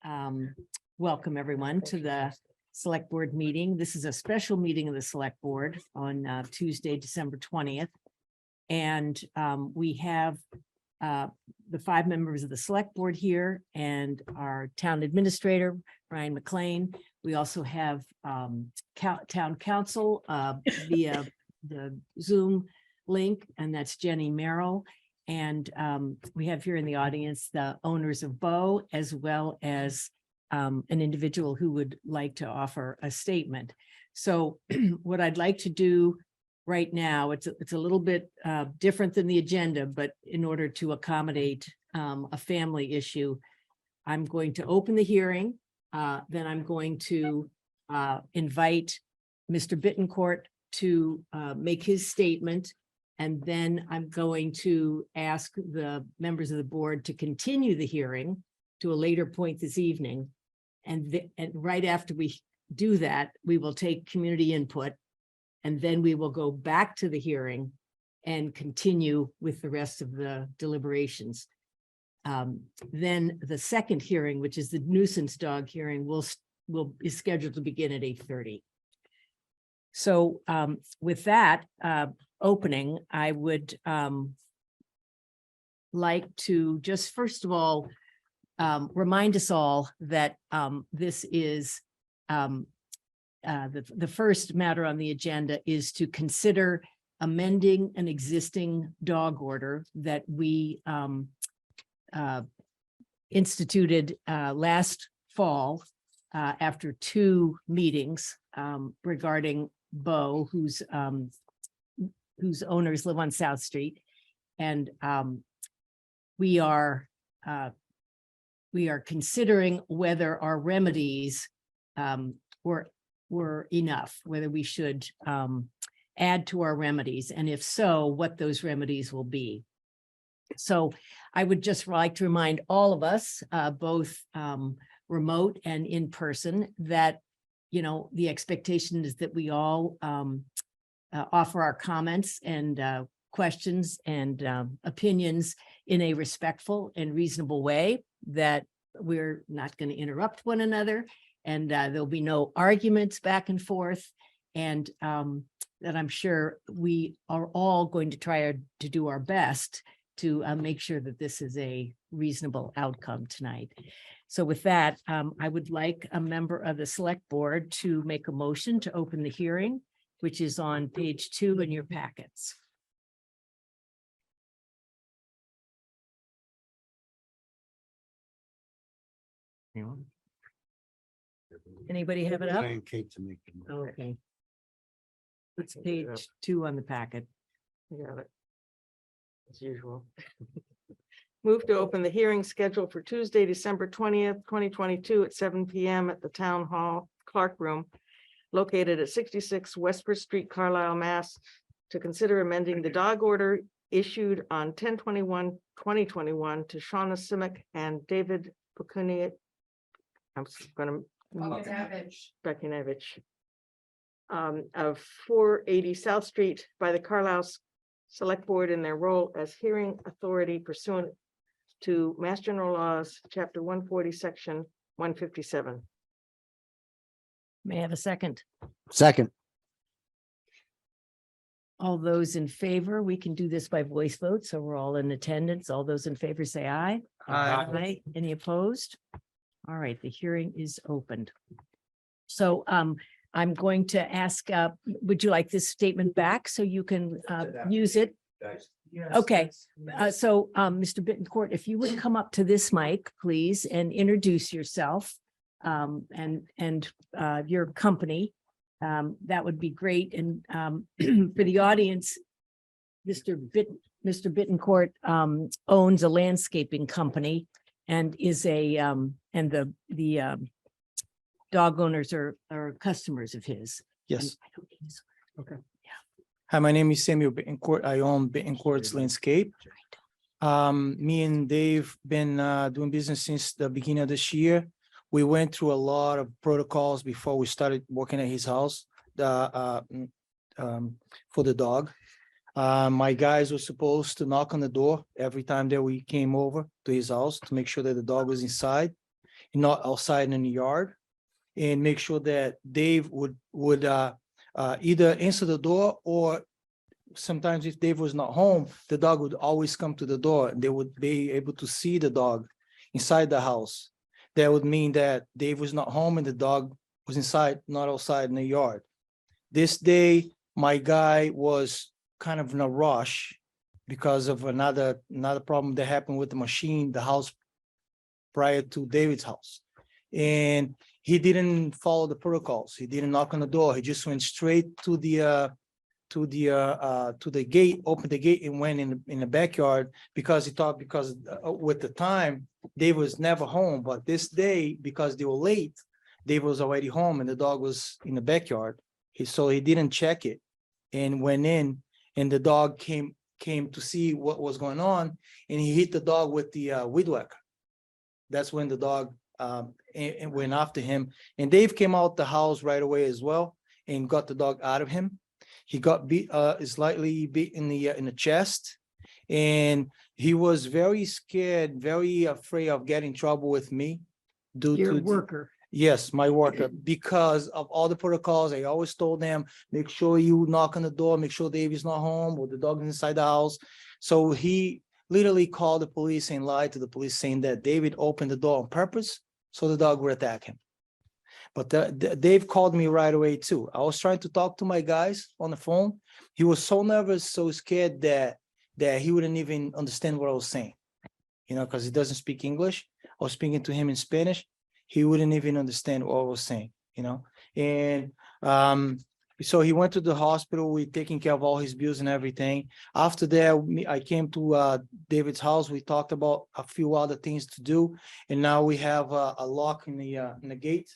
welcome everyone to the Select Board meeting. This is a special meeting of the Select Board on Tuesday, December 20th. And we have the 5 members of the Select Board here and our town administrator, Brian McLean. We also have town council via the Zoom link, and that's Jenny Merrill. And we have here in the audience the owners of Bo, as well as an individual who would like to offer a statement. So what I'd like to do right now, it's a little bit different than the agenda, but in order to accommodate a family issue, I'm going to open the hearing. Then I'm going to invite Mr. Bittencourt to make his statement. And then I'm going to ask the members of the board to continue the hearing to a later point this evening. And right after we do that, we will take community input, and then we will go back to the hearing and continue with the rest of the deliberations. Then the second hearing, which is the nuisance dog hearing, is scheduled to begin at 8:30. So with that opening, I would like to just first of all remind us all that this is the first matter on the agenda is to consider amending an existing dog order that we instituted last fall after 2 meetings regarding Bo, whose owners live on South Street. And we are considering whether our remedies were enough, whether we should add to our remedies, and if so, what those remedies will be. So I would just like to remind all of us, both remote and in person, that the expectation is that we all offer our comments and questions and opinions in a respectful and reasonable way, that we're not going to interrupt one another, and there'll be no arguments back and forth, and that I'm sure we are all going to try to do our best to make sure that this is a reasonable outcome tonight. So with that, I would like a member of the Select Board to make a motion to open the hearing, which is on page 2 in your packets. Anybody have it up? Okay. It's page 2 on the packet. You got it. As usual. Move to open the hearing scheduled for Tuesday, December 20th, 2022 at 7 p.m. at the Town Hall Clark Room located at 66 Westford Street, Carlisle, Mass. To consider amending the dog order issued on 10/21/2021 to Shauna Simic and David Pocuniat. I'm going to Bekinevich of 480 South Street by the Carlisle Select Board in their role as hearing authority pursuant to Mass General Laws, Chapter 140, Section 157. May I have a second? Second. All those in favor, we can do this by voice vote, so we're all in attendance. All those in favor say aye. Aye. Any opposed? All right, the hearing is opened. So I'm going to ask, would you like this statement back so you can use it? Okay, so Mr. Bittencourt, if you would come up to this mic, please, and introduce yourself and your company, that would be great. And for the audience, Mr. Bittencourt owns a landscaping company and is and the dog owners are customers of his. Yes. Okay. Hi, my name is Samuel Bittencourt. I own Bittencourt's Landscape. Me and Dave been doing business since the beginning of this year. We went through a lot of protocols before we started working at his house for the dog. My guys were supposed to knock on the door every time that we came over to his house to make sure that the dog was inside. not outside in the yard, and make sure that Dave would either answer the door, or sometimes if Dave was not home, the dog would always come to the door. They would be able to see the dog inside the house. That would mean that Dave was not home and the dog was inside, not outside in the yard. This day, my guy was kind of in a rush because of another problem that happened with the machine, the house prior to David's house. And he didn't follow the protocols. He didn't knock on the door. He just went straight to the gate, opened the gate and went in the backyard, because he thought, because with the time, Dave was never home. But this day, because they were late, Dave was already home and the dog was in the backyard. So he didn't check it and went in, and the dog came to see what was going on, and he hit the dog with the weed whacker. That's when the dog and went after him, and Dave came out the house right away as well and got the dog out of him. He got beat, slightly beat in the chest, and he was very scared, very afraid of getting in trouble with me due Your to worker. Yes, my worker, because of all the protocols. I always told them, make sure you knock on the door, make sure Dave is not home or the dog is inside the house. So he literally called the police and lied to the police, saying that David opened the door on purpose so the dog would attack him. But Dave called me right away too. I was trying to talk to my guys on the phone. He was so nervous, so scared that he wouldn't even understand what I was saying, because he doesn't speak English. I was speaking to him in Spanish. He wouldn't even understand what I was saying, and so he went to the hospital. We taking care of all his bills and everything. After that, I came to David's house. We talked about a few other things to do, and now we have a lock in the gate.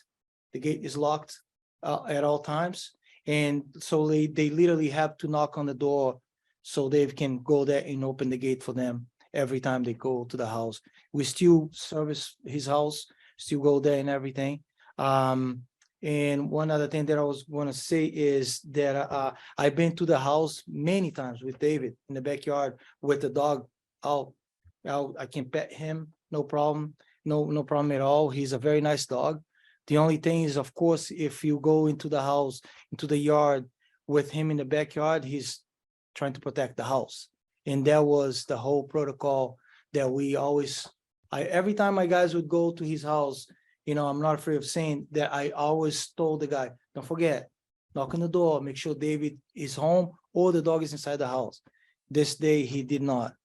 The gate is locked at all times, and so they literally have to knock on the door so Dave can go there and open the gate for them every time they go to the house. We still service his house, still go there and everything. And one other thing that I was going to say is that I've been to the house many times with David in the backyard with the dog out. I can pet him, no problem, no problem at all. He's a very nice dog. The only thing is, of course, if you go into the house, into the yard with him in the backyard, he's trying to protect the house. And that was the whole protocol that we always, every time my guys would go to his house, I'm not afraid of saying that I always told the guy, don't forget, knock on the door, make sure David is home or the dog is inside the house. This day he did not.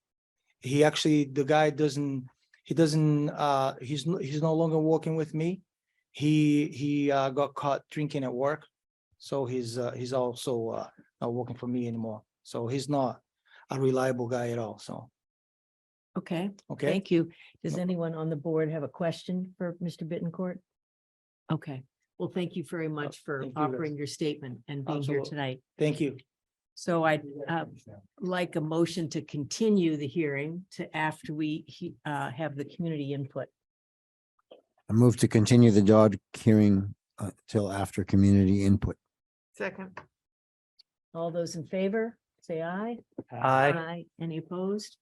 He actually, the guy he's no longer working with me. He got caught drinking at work. So he's also not working for me anymore. So he's not a reliable guy at all. So. Okay, Okay. thank you. Does anyone on the board have a question for Mr. Bittencourt? Okay, well, thank you very much for thank you, guys. offering your statement and being here Absolutely. tonight. Thank you. So I'd like a motion to continue the hearing to after we have the community input. I move to continue the dog hearing till after community input. Second. All those in favor, say aye. Aye. Any opposed?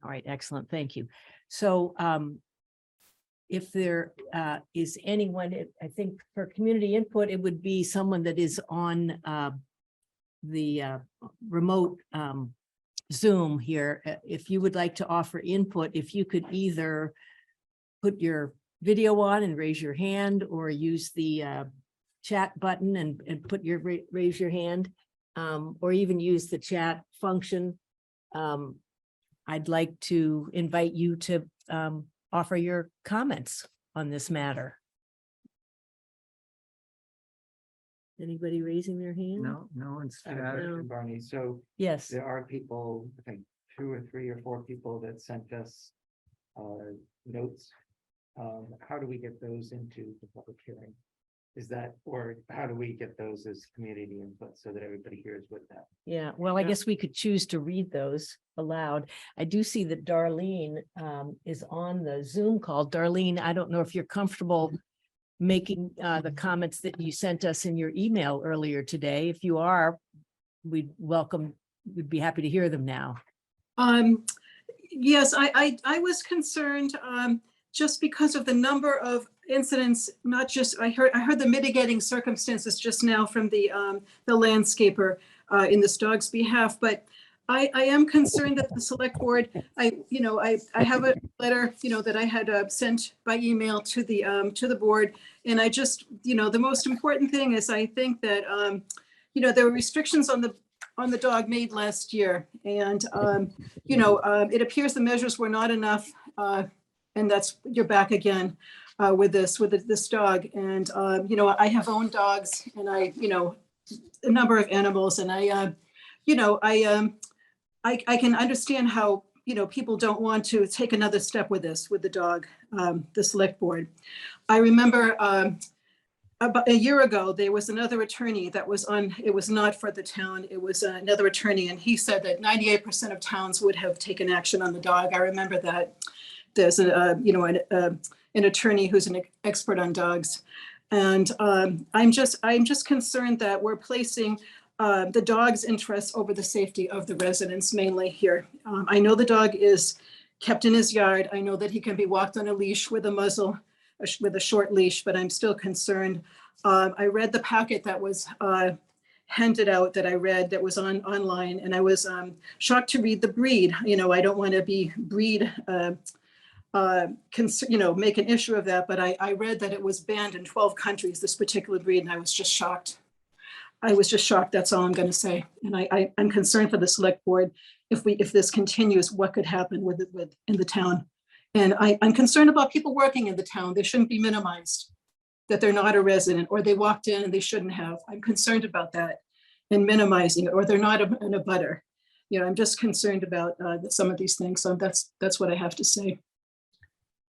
All right, excellent. Thank you. So if there is anyone, I think for community input, it would be someone that is on the remote Zoom here. If you would like to offer input, if you could either put your video on and raise your hand, or use the chat button and put your raise your hand, or even use the chat function. I'd like to invite you to offer your comments on this matter. Anybody raising their hand? No one's No. Barney. So Yes, there are people, I think 2 or 3 or 4 people that sent us notes. How do we get those into the public hearing? Is that, or how do we get those as community input so that everybody hears what that? yeah. Well, I guess we could choose to read those aloud. I do see that Darlene is on the Zoom call. Darlene, I don't know if you're comfortable making the comments that you sent us in your email earlier today. If you are, we'd be happy to hear them now. Yes, I was concerned just because of the number of incidents, not just, I heard the mitigating circumstances just now from the landscaper in this dog's behalf, but I am concerned that the select board, I have a letter, that I had sent by email to the board. And I just, the most important thing is I think that, there were restrictions on the dog made last year. And, it appears the measures were not enough. And that's, you're back again with this dog. And, I have owned dogs and a number of animals, and I can understand how, people don't want to take another step with the dog, the select board. I remember about a year ago, there was another attorney that was on, it was not for the town, it was another attorney, and he said that 98% of towns would have taken action on the dog. I remember that. There's an attorney who's an expert on dogs. And I'm just concerned that we're placing the dog's interests over the safety of the residents mainly here. I know the dog is kept in his yard. I know that he can be walked on a leash with a muzzle, with a short leash, but I'm still concerned. I read the packet that was handed out that I read that was online, and I was shocked to read the breed. I don't want to be breed, make an issue of that, but I read that it was banned in 12 countries, this particular breed, and I was just shocked. That's all I'm going to say. And I'm concerned for the select board. If this continues, what could happen with in the town? And I'm concerned about people working in the town. They shouldn't be minimized, that they're not a resident, or they walked in and they shouldn't have. I'm concerned about that and minimizing it, or they're not in a butter. I'm just concerned about some of these things. So that's what I have to say.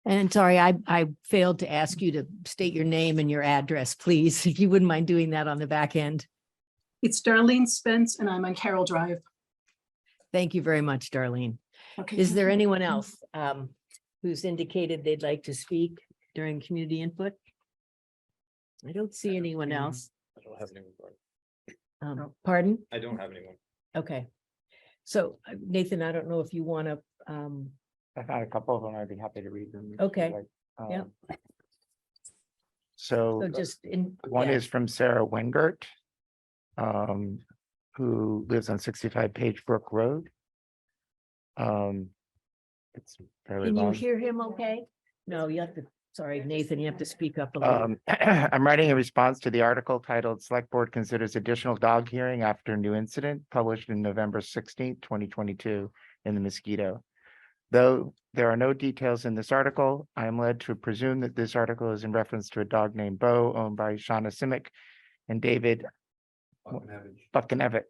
And sorry, I failed to ask you to state your name and your address, please, if you wouldn't mind doing that on the back end. It's Darlene Spence, and I'm on Carroll Drive. Thank you very much, Darlene. Okay. Is there anyone else who's indicated they'd like to speak during community input? I don't see anyone else. I don't have anyone. Pardon? I don't have anyone. Okay. So Nathan, I don't know if you want to, I found a couple of them. I'd be happy to read them. Okay. Yeah. So so just in. one yeah. is from Sarah Wengert, who lives on 65 Page Brook Road. It's fairly Can you long. hear him okay? No, you have to, sorry, Nathan, you have to speak up a little. I'm writing a response to the article titled "Select Board Considers Additional Dog Hearing After New Incident," published in November 16th, 2022 in the Mosquito. Though there are no details in this article, I am led to presume that this article is in reference to a dog named Bo, owned by Shauna Simic and David Buchanevich.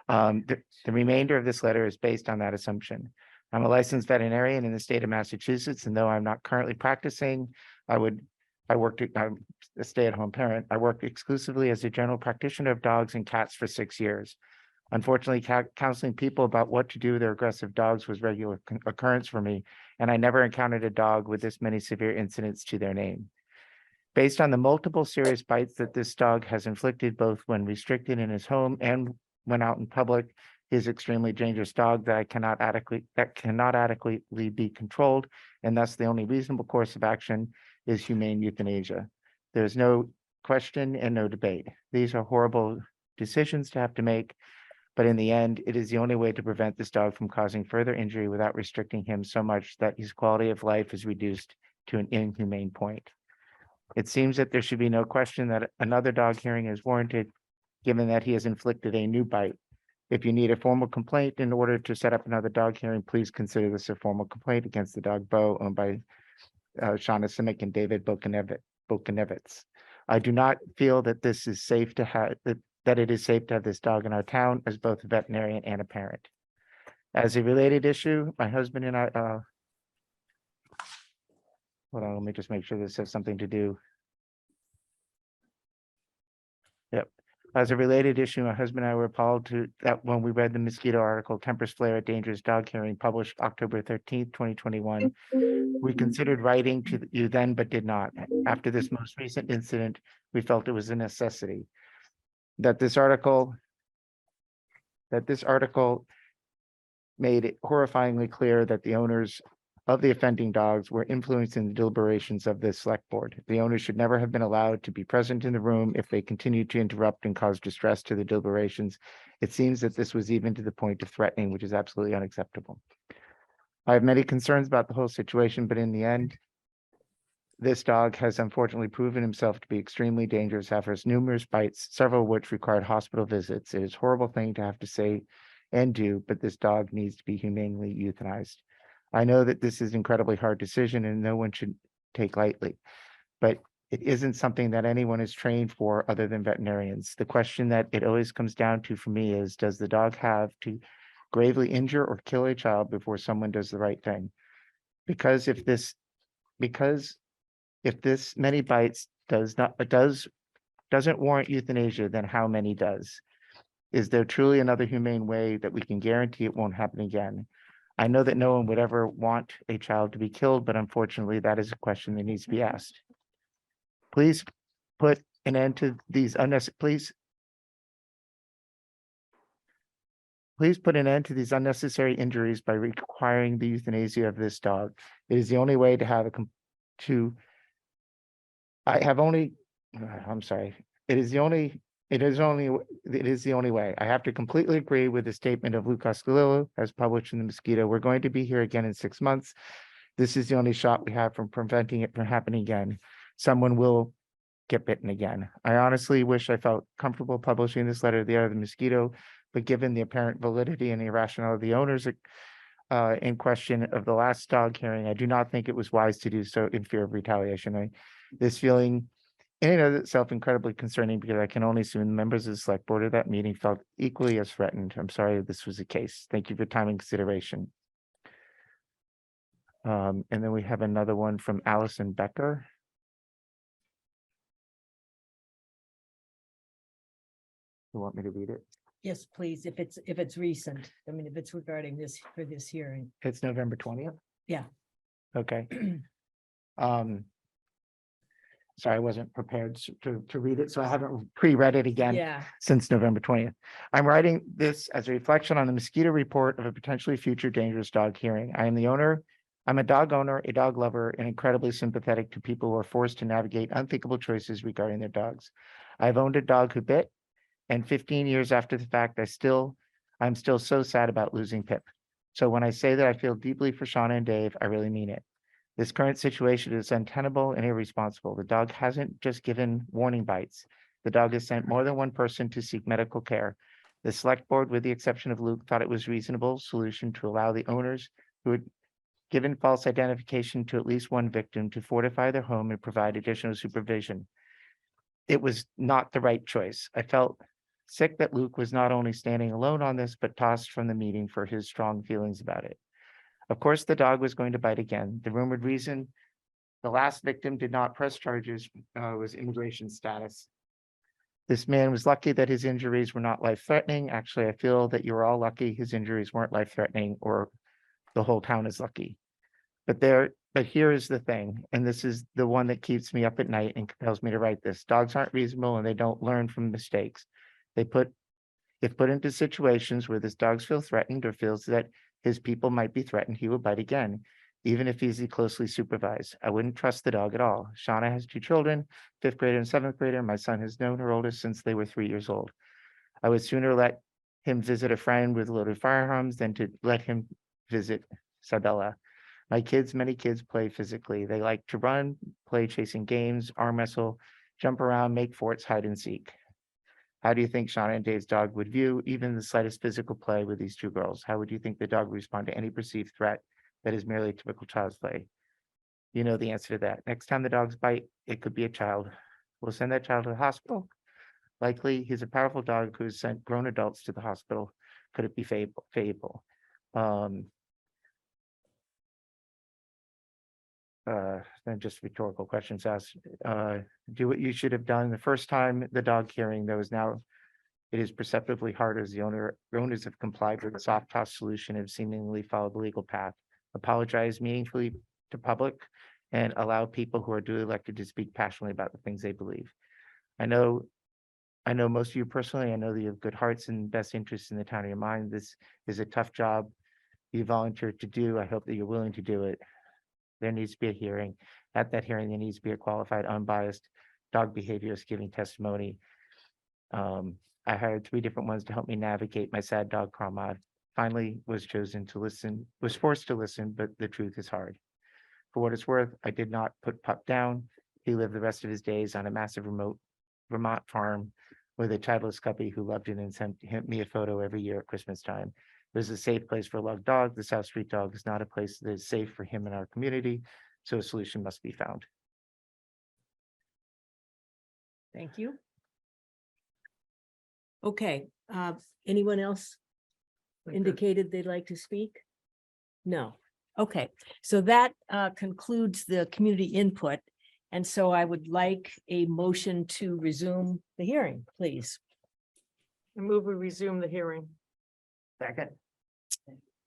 The remainder of this letter is based on that assumption. I'm a licensed veterinarian in the state of Massachusetts, and though I'm not currently practicing, I'm a stay-at-home parent. I worked exclusively as a general practitioner of dogs and cats for 6 years. Unfortunately, counseling people about what to do with their aggressive dogs was regular occurrence for me, and I never encountered a dog with this many severe incidents to their name. Based on the multiple serious bites that this dog has inflicted, both when restricted in his home and when out in public, he is an extremely dangerous dog that cannot adequately be controlled, and thus the only reasonable course of action is humane euthanasia. There's no question and no debate. These are horrible decisions to have to make, but in the end, it is the only way to prevent this dog from causing further injury without restricting him so much that his quality of life is reduced to an inhumane point. It seems that there should be no question that another dog hearing is warranted, given that he has inflicted a new bite. If you need a formal complaint in order to set up another dog hearing, please consider this a formal complaint against the dog Bo, owned by Shauna Simic and David Buchanevich. I do not feel that this is safe to have, that it is safe to have this dog in our town as both a veterinarian and a parent. As a related issue, my husband and I, hold on, let me just make sure this has something to do. Yep. As a related issue, my husband and I were appalled that when we read the Mosquito article, Tempers Flare at Dangerous Dog Hearing, published October 13th, 2021, we considered writing to you then, but did not. After this most recent incident, we felt it was a necessity. That this article made it horrifyingly clear that the owners of the offending dogs were influencing the deliberations of the select board. The owner should never have been allowed to be present in the room if they continued to interrupt and cause distress to the deliberations. It seems that this was even to the point of threatening, which is absolutely unacceptable. I have many concerns about the whole situation, but in the end, this dog has unfortunately proven himself to be extremely dangerous after his numerous bites, several of which required hospital visits. It is a horrible thing to have to say and do, but this dog needs to be humanely euthanized. I know that this is an incredibly hard decision and no one should take lightly, but it isn't something that anyone is trained for other than veterinarians. The question that it always comes down to for me is, does the dog have to gravely injure or kill a child before someone does the right thing? Because if this many bites doesn't warrant euthanasia, then how many does? Is there truly another humane way that we can guarantee it won't happen again? I know that no one would ever want a child to be killed, but unfortunately, that is a question that needs to be asked. Please put an end to these Please put an end to these unnecessary injuries by requiring the euthanasia of this dog. It is the only way to have I'm sorry. It is the only way. I have to completely agree with the statement of Lou Coscolillo as published in the Mosquito. We're going to be here again in 6 months. This is the only shot we have from preventing it from happening again. Someone will get bitten again. I honestly wish I felt comfortable publishing this letter to the editor of the Mosquito, but given the apparent validity and irrationality of the owners in question of the last dog hearing, I do not think it was wise to do so in fear of retaliation. This feeling in and of itself incredibly concerning because I can only assume the members of the select board of that meeting felt equally as threatened. I'm sorry this was the case. Thank you for time and consideration. And then we have another one from Allison Becker. You want me to read it? Yes, please, if it's recent, I mean, if it's regarding this, for this hearing. It's November 20th? Yeah. Okay. Sorry, I wasn't prepared to read it, so I haven't pre-read it again Yeah, since November 20th. I'm writing this as a reflection on the Mosquito report of a potentially future dangerous dog hearing. I'm a dog owner, a dog lover, and incredibly sympathetic to people who are forced to navigate unthinkable choices regarding their dogs. I've owned a dog who bit, and 15 years after the fact, I'm still so sad about losing Pip. So when I say that I feel deeply for Shauna and Dave, I really mean it. This current situation is untenable and irresponsible. The dog hasn't just given warning bites. The dog has sent more than one person to seek medical care. The select board, with the exception of Luke, thought it was a reasonable solution to allow the owners who had given false identification to at least one victim to fortify their home and provide additional supervision. It was not the right choice. I felt sick that Luke was not only standing alone on this, but tossed from the meeting for his strong feelings about it. Of course, the dog was going to bite again. The rumored reason the last victim did not press charges was immigration status. This man was lucky that his injuries were not life-threatening. Actually, I feel that you were all lucky his injuries weren't life-threatening, or the whole town is lucky. But here is the thing, and this is the one that keeps me up at night and compels me to write this. Dogs aren't reasonable and they don't learn from mistakes. If put into situations where this dog feels threatened or feels that his people might be threatened, he will bite again, even if he's closely supervised. I wouldn't trust the dog at all. Shauna has 2 children, 5th grader and 7th grader. My son has known her oldest since they were 3 years old. I would sooner let him visit a friend with loaded firearms than to let him visit Sabella. Many kids play physically. They like to run, play chasing games, arm wrestle, jump around, make forts, hide and seek. How do you think Shauna and Dave's dog would view even the slightest physical play with these 2 girls? How would you think the dog would respond to any perceived threat that is merely typical child's play? You know the answer to that. Next time the dogs bite, it could be a child. We'll send that child to the hospital. Likely, he's a powerful dog who has sent grown adults to the hospital. Could it be fable? Then just rhetorical questions asked. Do what you should have done the first time the dog hearing. It is perceptibly hard as the owners have complied with a soft toss solution and seemingly followed the legal path. Apologize meaningfully to public and allow people who are duly elected to speak passionately about the things they believe. I know most of you personally. I know that you have good hearts and best interests in the town of your mind. This is a tough job you volunteered to do. I hope that you're willing to do it. There needs to be a hearing. At that hearing, there needs to be a qualified, unbiased dog behaviorist giving testimony. I hired 3 different ones to help me navigate my sad dog Carlisle. Finally was chosen to listen, was forced to listen, but the truth is hard. For what it's worth, I did not put Pup down. He lived the rest of his days on a massive remote Vermont farm with a childless guppy who loved it and sent me a photo every year at Christmas time. It was a safe place for a loved dog. The South Street dog is not a place that is safe for him in our community, so a solution must be found. Thank you. Okay, anyone else indicated they'd like to speak? No. Okay, so that concludes the community input. And so I would like a motion to resume the hearing, please. I move we resume the hearing. Second.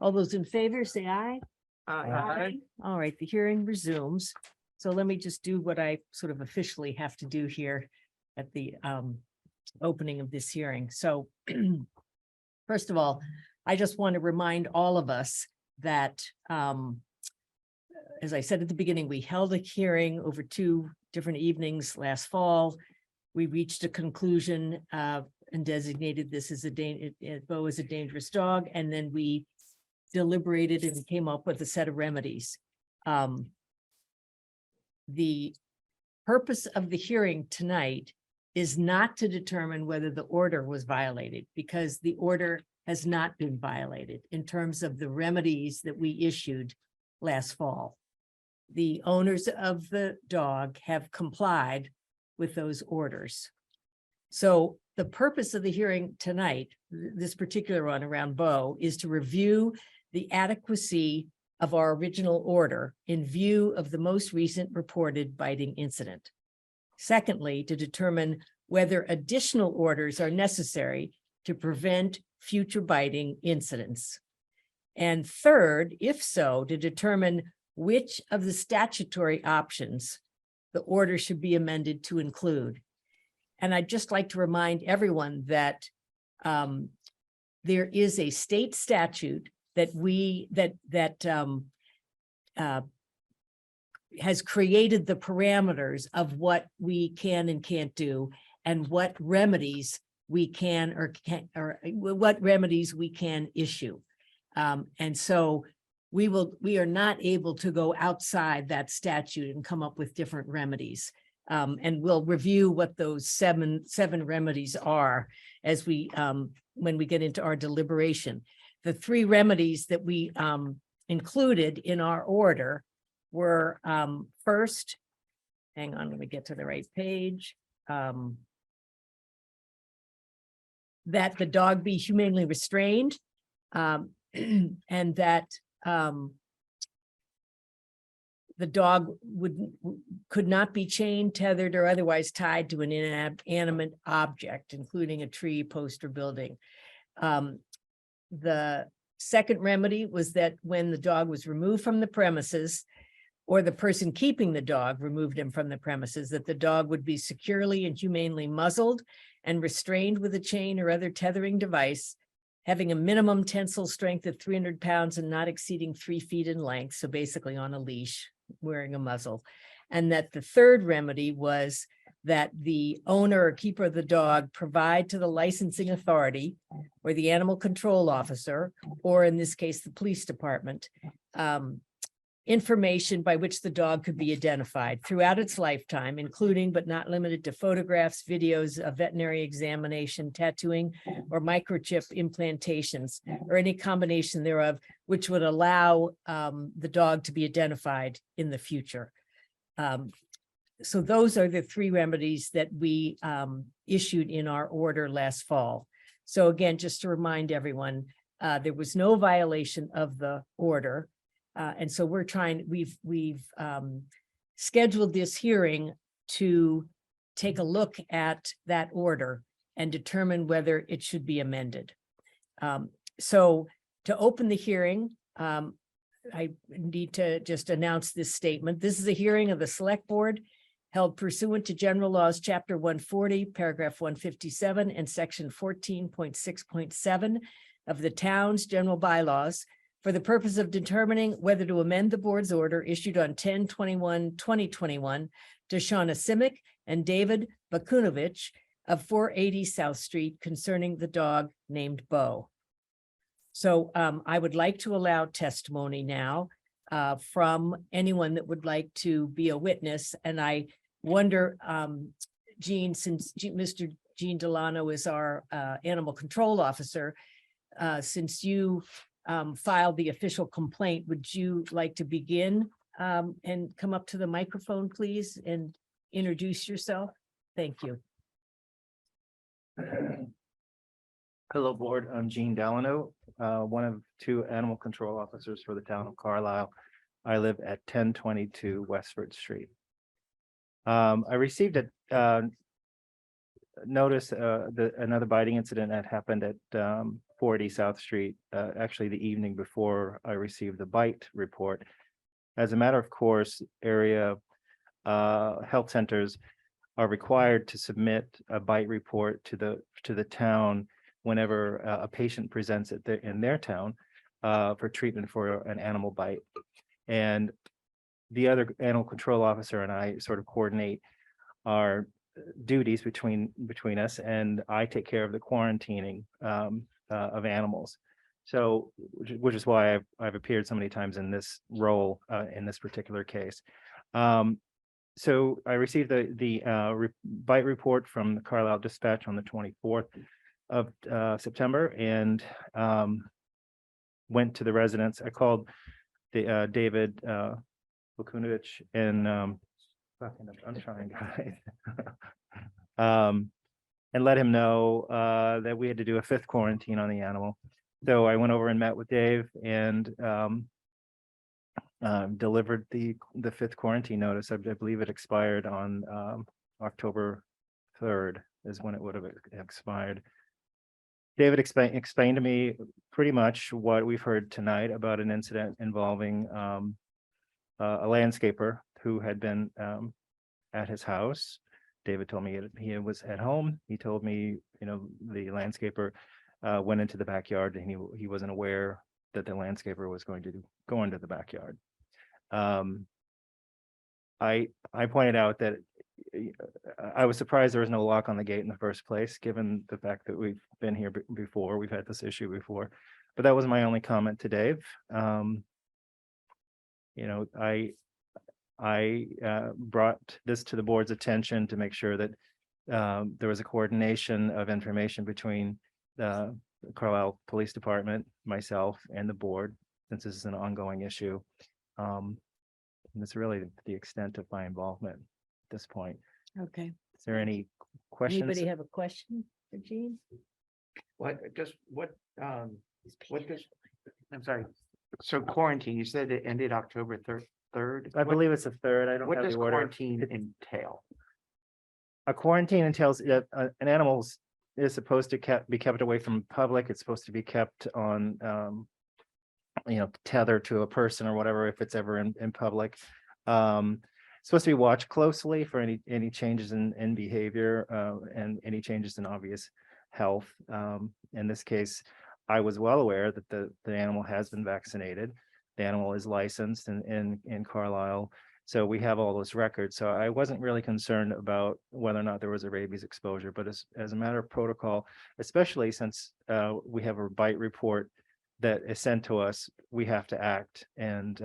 All those in favor, say aye. Aye. All right, the hearing resumes. So let me just do what I sort of officially have to do here at the opening of this hearing. So first of all, I just want to remind all of us that as I said at the beginning, we held a hearing over 2 different evenings last fall. We reached a conclusion and designated this as Bo as a dangerous dog, and then we deliberated and came up with a set of remedies. The purpose of the hearing tonight is not to determine whether the order was violated, because the order has not been violated in terms of the remedies that we issued last fall. The owners of the dog have complied with those orders. So the purpose of the hearing tonight, this particular one around Bo, is to review the adequacy of our original order in view of the most recent reported biting incident. Secondly, to determine whether additional orders are necessary to prevent future biting incidents. And third, if so, to determine which of the statutory options the order should be amended to include. And I'd just like to remind everyone that there is a state statute that has created the parameters of what we can and can't do, and what remedies we can or what remedies we can issue. And so we are not able to go outside that statute and come up with different remedies. And we'll review what those seven remedies are as we when we get into our deliberation. The 3 remedies that we included in our order were first, hang on, let me get to the right page. That the dog be humanely restrained, and that the dog could not be chained, tethered, or otherwise tied to an inanimate object, including a tree, post, or building. The second remedy was that when the dog was removed from the premises, or the person keeping the dog removed him from the premises, that the dog would be securely and humanely muzzled and restrained with a chain or other tethering device, having a minimum tensile strength of 300 pounds and not exceeding 3 feet in length. So basically on a leash, wearing a muzzle. And that the third remedy was that the owner or keeper of the dog provide to the licensing authority or the animal control officer, or in this case, the police department, information by which the dog could be identified throughout its lifetime, including but not limited to photographs, videos of veterinary examination, tattooing, or microchip implantations, or any combination thereof, which would allow the dog to be identified in the future. So those are the 3 remedies that we issued in our order last fall. So again, just to remind everyone, there was no violation of the order. And so we've scheduled this hearing to take a look at that order and determine whether it should be amended. So to open the hearing, I need to just announce this statement. This is a hearing of the Select Board held pursuant to General Laws, Chapter 140, Paragraph 157, and Section 14.6.7 of the town's general bylaws, for the purpose of determining whether to amend the board's order issued on 10/21/2021 to Shauna Simic and David Bakunovich of 480 South Street concerning the dog named Bo. So I would like to allow testimony now from anyone that would like to be a witness. And I wonder, Jean, since Mr. Jean Delano is our animal control officer, since you filed the official complaint, would you like to begin and come up to the microphone, please, and introduce yourself? Thank you. Hello, board. I'm Gene Delano, one of two animal control officers for the town of Carlisle. I live at 1022 Westford Street. I received a notice another biting incident that happened at 40 South Street, actually the evening before I received the bite report. As a matter of course, area health centers are required to submit a bite report to the town whenever a patient presents it in their town for treatment for an animal bite. And the other animal control officer and I sort of coordinate our duties between us, and I take care of the quarantining of animals. So, which is why I've appeared so many times in this role in this particular case. So I received the bite report from the Carlisle Dispatch on the 24th of September, and went to the residence. I called the David Bakunovich, and I'm trying, guys. And let him know that we had to do a 5th quarantine on the animal. So I went over and met with Dave and delivered the 5th quarantine notice. I believe it expired on October 3rd is when it would have expired. David explained to me pretty much what we've heard tonight about an incident involving a landscaper who had been at his house. David told me he was at home. He told me, the landscaper went into the backyard, and he wasn't aware that the landscaper was going to go into the backyard. I pointed out that I was surprised there was no lock on the gate in the first place, given the fact that we've been here before. We've had this issue before, but that was my only comment to Dave. I brought this to the board's attention to make sure that there was a coordination of information between the Carlisle Police Department, myself, and the board, since this is an ongoing issue. And it's really the extent of my involvement at this point. Okay. Is there any questions? Anybody have a question for Jean? What does, I'm sorry. So quarantine, you said it ended October 3rd? I believe it's the 3rd. I don't What have does the order. quarantine entail? A quarantine entails that an animal is supposed to be kept away from public. It's supposed to be kept on, tethered to a person or whatever, if it's ever in public. Supposed to be watched closely for any changes in behavior and any changes in obvious health. In this case, I was well aware that the animal has been vaccinated. The animal is licensed in Carlisle. So we have all those records. So I wasn't really concerned about whether or not there was a rabies exposure, but as a matter of protocol, especially since we have a bite report that is sent to us, we have to act, and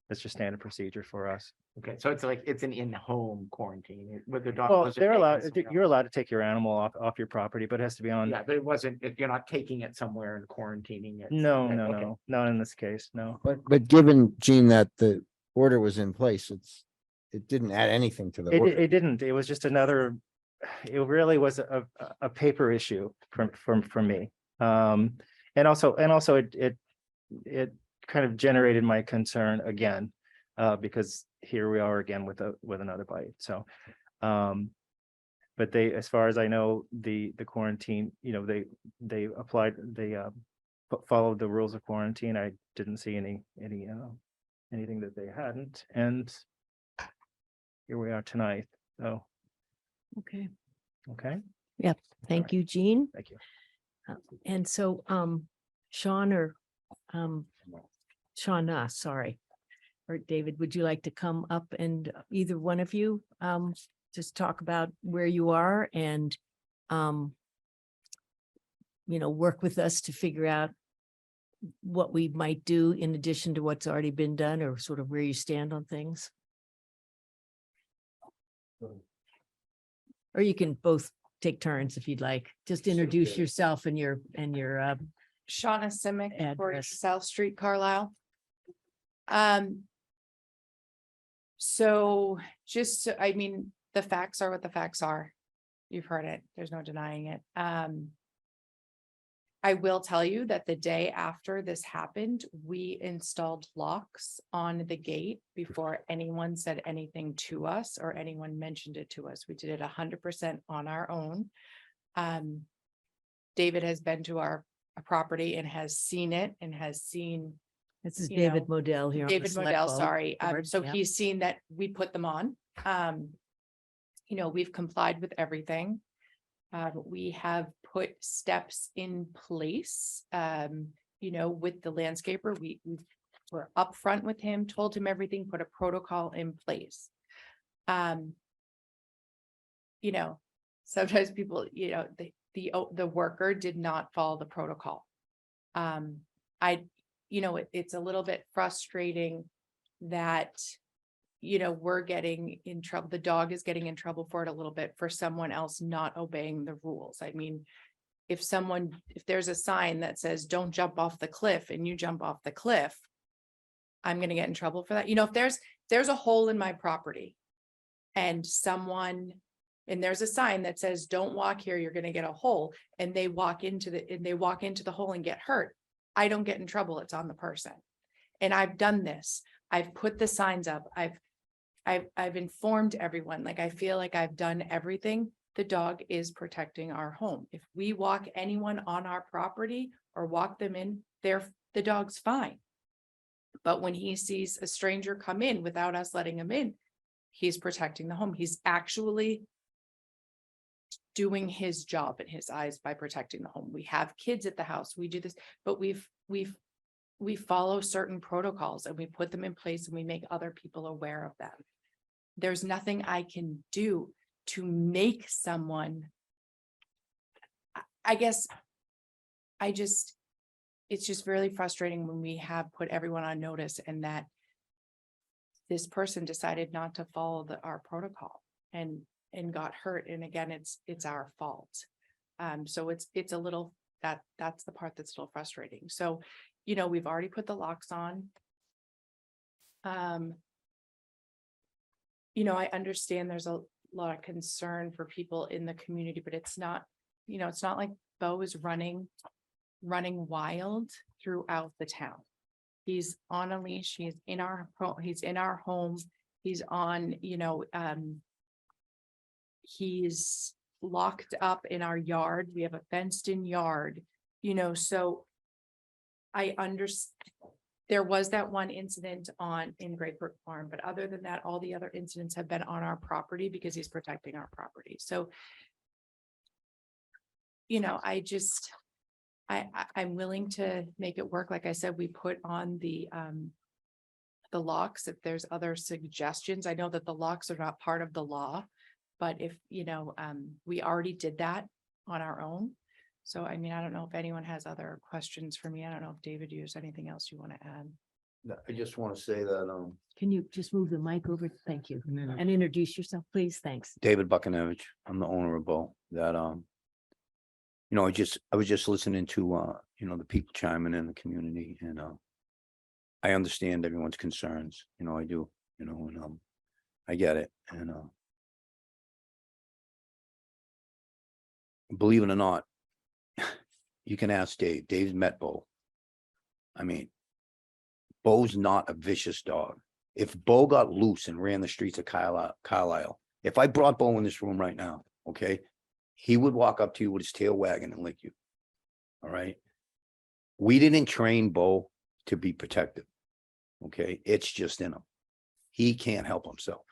it's just standard procedure for us. Okay, so it's an in-home quarantine with the dog. Well, wasn't they're taken allowed, somewhere you're else. allowed to take your animal off your property, but it has to be on. Yeah, but it wasn't, you're not taking it somewhere and quarantining it. No, Okay, no, okay. no, not in this case, no. But given, Gene, that the order was in place, it didn't add anything to the order. It didn't, it was just another, it really was a paper issue for me. And also it kind of generated my concern again, because here we are again with another bite. So, but they, as far as I know, the quarantine, they applied, they followed the rules of quarantine. I didn't see anything that they hadn't, and here we are tonight. So, Okay, okay, thank you, Jean. thank you. And so, Sean or Shauna, sorry. Or David, would you like to come up and either one of you, just talk about where you are and, work with us to figure out what we might do in addition to what's already been done, or sort of where you stand on things? Or you can both take turns if you'd like. Just introduce yourself and your Shauna Simic, for address. South Street, Carlisle. So just, I mean, the facts are what the facts are. You've heard it. There's no denying it. I will tell you that the day after this happened, we installed locks on the gate before anyone said anything to us or anyone mentioned it to us. We did it 100% on our own. David has been to our property and has seen it and has seen This is you David know, Modell here. on the David select Modell, board. sorry. board, So yeah. he's seen that we put them on. We've complied with everything. We have put steps in place, with the landscaper. We were upfront with him, told him everything, put a protocol in place. Sometimes people, the worker did not follow the protocol. It's a little bit frustrating that, we're getting in trouble. The dog is getting in trouble for it a little bit for someone else not obeying the rules. I mean, if there's a sign that says, don't jump off the cliff and you jump off the cliff, I'm going to get in trouble for that. If there's a hole in my property and there's a sign that says, don't walk here, you're going to get a hole, and they walk into the hole and get hurt, I don't get in trouble. It's on the person. And I've done this. I've put the signs up. I've informed everyone. Like, I feel like I've done everything. The dog is protecting our home. If we walk anyone on our property or walk them in, the dog's fine. But when he sees a stranger come in without us letting him in, he's protecting the home. He's actually doing his job in his eyes by protecting the home. We have kids at the house. We do this, but we follow certain protocols and we put them in place and we make other people aware of them. There's nothing I can do to make someone, it's just really frustrating when we have put everyone on notice and that this person decided not to follow our protocol and got hurt. And again, it's our fault. So it's a little, that's the part that's a little frustrating. So, we've already put the locks on. I understand there's a lot of concern for people in the community, but it's not like Bo is running wild throughout the town. He's on a leash. He's in our home. He's on, he's locked up in our yard. We have a fenced in yard, so I understand. There was that one incident in Great Brook Farm, but other than that, all the other incidents have been on our property because he's protecting our property. So, I'm willing to make it work. Like I said, we put on the locks. If there's other suggestions, I know that the locks are not part of the law, but if, we already did that on our own. So, I don't know if anyone has other questions for me. I don't know if David, you has anything else you want to add? No, I just want to say that, Can you just move the mic over? Thank you. And introduce yourself, please. Thanks. David Buckinevich, I'm the owner of Bo, that, I was just listening to, the people chiming in the community and, I understand everyone's concerns, I do, and, I get it. And, believe it or not, you can ask Dave. Dave's met Bo. Bo's not a vicious dog. If Bo got loose and ran the streets of Carlisle, if I brought Bo in this room right now, okay, he would walk up to you with his tail wagging and lick you. All right. We didn't train Bo to be protective. Okay. It's just in him. He can't help himself.